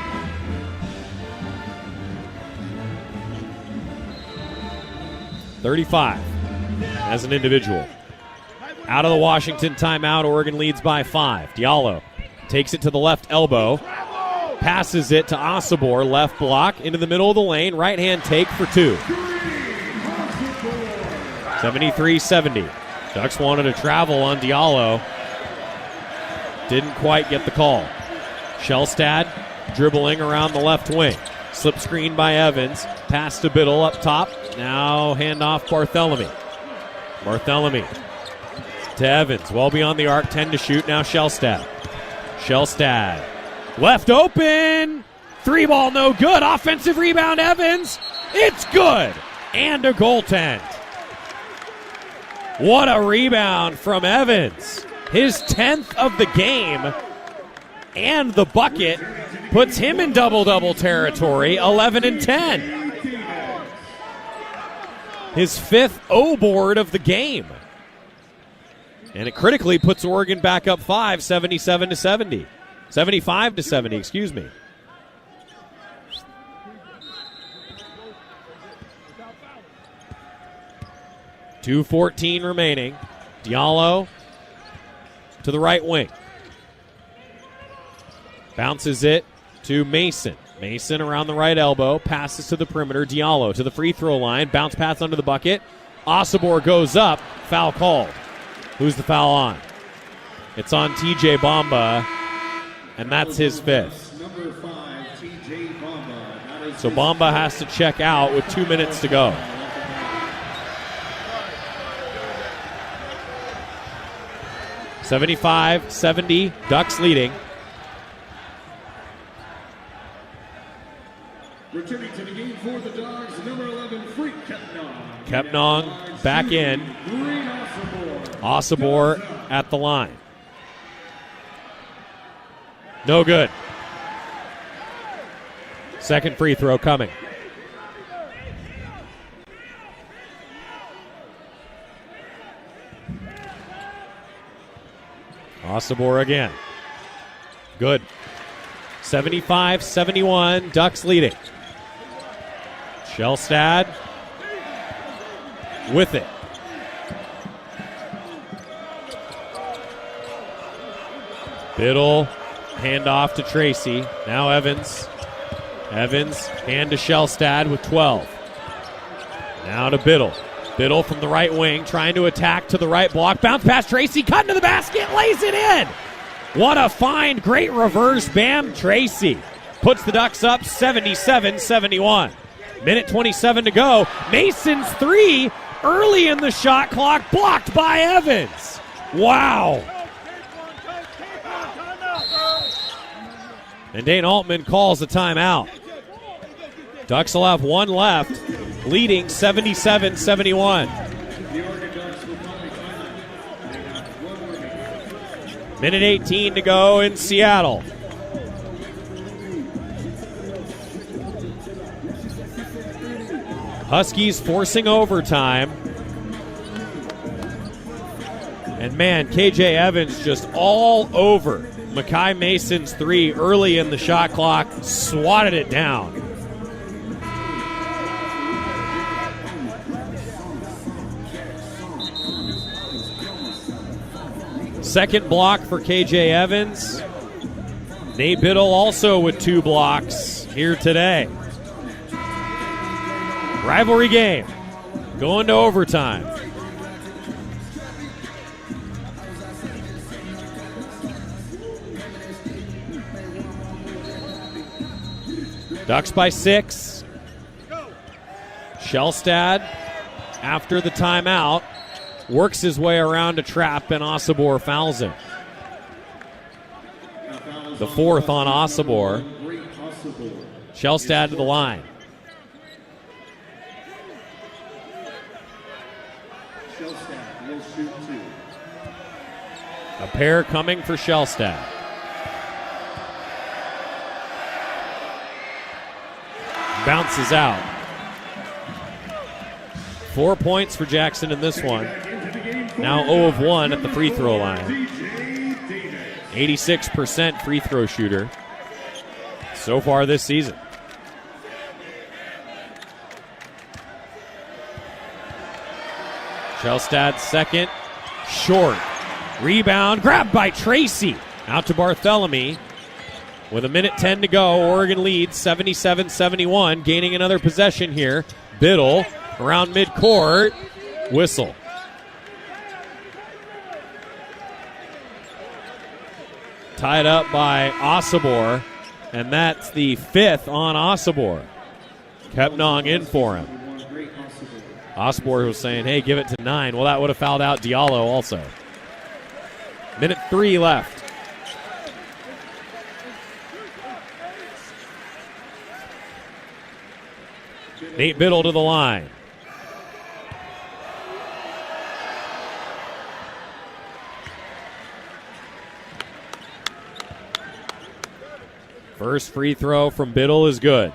.35 as an individual. Out of the Washington timeout, Oregon leads by 5. Diallo takes it to the left elbow. Passes it to Osibor, left block, into the middle of the lane. Right hand take for 2. 73-70. Ducks wanted to travel on Diallo. Didn't quite get the call. Shellstad dribbling around the left wing. Slip screen by Evans. Pass to Biddle up top. Now handoff Barthélemy. Barthélemy to Evans. Well beyond the arc. 10 to shoot. Now Shellstad. Shellstad. Left open. 3-ball no good. Offensive rebound Evans. It's good. And a goaltend. What a rebound from Evans. His 10th of the game. And the bucket puts him in double-double territory, 11 and 10. His 5th O-board of the game. And it critically puts Oregon back up 5, 77-70. 75-70, excuse me. .2:14 remaining. Diallo to the right wing. Bounces it to Mason. Mason around the right elbow. Passes to the perimeter. Diallo to the free throw line. Bounce pass under the bucket. Osibor goes up. Foul called. Who's the foul on? It's on TJ Bamba, and that's his fifth. Number 5, TJ Bamba. So Bamba has to check out with 2 minutes to go. (75-70), Ducks leading. Returning to the game for the Dogs, number 11, Freak Kepnong. Kepnong back in. Osobor at the line. No good. Second free throw coming. Osobor again. Good. 75-71, Ducks leading. Shellstad with it. Biddle, handoff to Tracy. Now Evans. Evans, hand to Shellstad with 12. Now to Biddle. Biddle from the right wing, trying to attack to the right block. Bounce past Tracy, cutting to the basket, lays it in. What a find. Great reverse. Bam, Tracy puts the Ducks up 77-71. Minute 27 to go. Mason's three early in the shot clock, blocked by Evans. Wow. And Dane Altman calls a timeout. Ducks will have one left, leading 77-71. Minute 18 to go in Seattle. Huskies forcing overtime. And man, KJ Evans just all over Makai Mason's three early in the shot clock, swatted it down. Second block for KJ Evans. Nate Biddle also with 2 blocks here today. Rivalry game going to overtime. Ducks by 6. Shellstad, after the timeout, works his way around a trap, and Osobor fouls him. The fourth on Osobor. Shellstad to the line. A pair coming for Shellstad. Bounces out. 4 points for Jackson in this one. Now 0 of 1 at the free throw line. 86% free throw shooter so far this season. Shellstad second. Short. Rebound. Grabbed by Tracy. Out to Barthélemy. With a minute 10 to go, Oregon leads 77-71. Gaining another possession here. Biddle around midcourt. Whistle. Tied up by Osobor, and that's the 5th on Osobor. Kepnong in for him. Osobor was saying, hey, give it to 9. Well, that would have fouled out Diallo also. Minute 3 left. Nate Biddle to the line. First free throw from Biddle is good.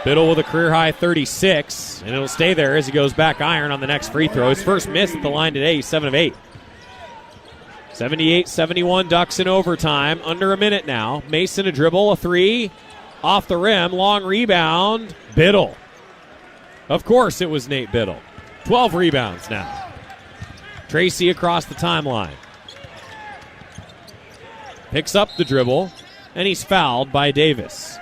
Biddle with a career-high 36, and it'll stay there as he goes back iron on the next free throw. His first miss at the line today, he's 7 of 8. 78-71, Ducks in overtime. Under a minute now. Mason a dribble, a 3. Off the rim, long rebound. Biddle. Of course it was Nate Biddle. 12 rebounds now. Tracy across the timeline. Picks up the dribble, and he's fouled by Davis.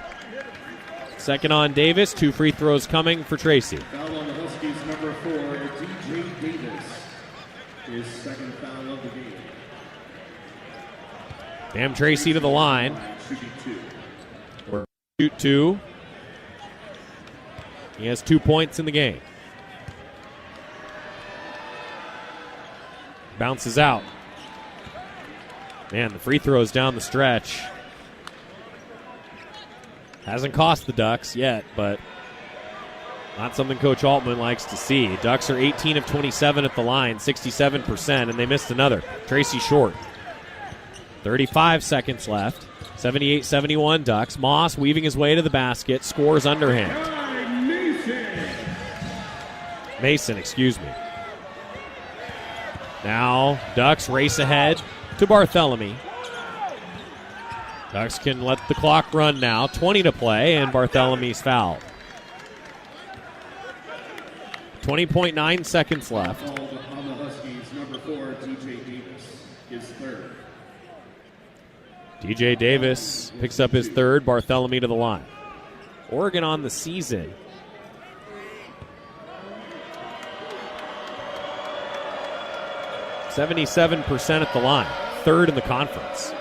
Second on Davis, 2 free throws coming for Tracy. Foul on the Huskies, number 4, DJ Davis. His second foul of the Bam Tracy to the line. Shoot 2. He has 2 points in the game. Bounces out. Man, the free throws down the stretch. Hasn't cost the Ducks yet, but not something Coach Altman likes to see. Ducks are 18 of 27 at the line, 67%, and they missed another. Tracy short. 35 seconds left. 78-71 Ducks. Moss weaving his way to the basket, scores underhand. Mason, excuse me. Now Ducks race ahead to Barthélemy. Ducks can let the clock run now. 20 to play, and Barthelemy's fouled. 20.9 seconds left. On the Huskies, number 4, DJ Davis, his third. DJ Davis picks up his third. Barthélemy to the line. Oregon on the season. .77% at the line. Third in the conference.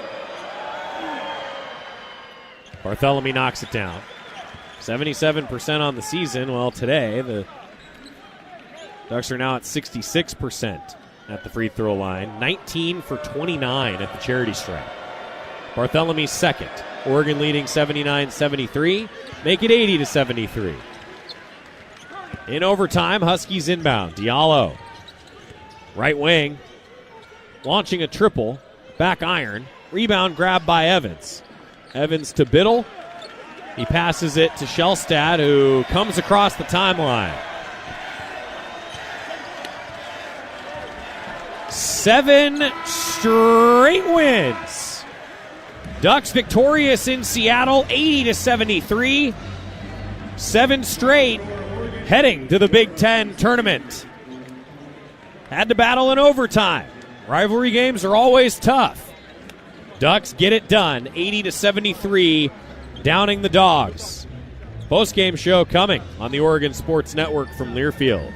Barthélemy knocks it down. 77% on the season. Well, today the Ducks are now at 66% at the free throw line. 19 for 29 at the charity stripe. Barthelemy's second. Oregon leading 79-73. Make it 80-73. In overtime, Huskies inbound. Diallo. Right wing. Launching a triple. Back iron. Rebound grabbed by Evans. Evans to Biddle. He passes it to Shellstad, who comes across the timeline. 7 straight wins. Ducks victorious in Seattle, 80-73. 7 straight, heading to the Big Ten tournament. Had to battle in overtime. Rivalry games are always tough. Ducks get it done, 80-73, downing the Dogs. Post-game show coming on the Oregon Sports Network from Learfield.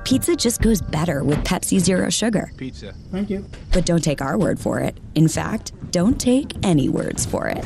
Pizza just goes better with Pepsi Zero Sugar. Pizza. Thank you. But don't take our word for it. In fact, don't take any words for it.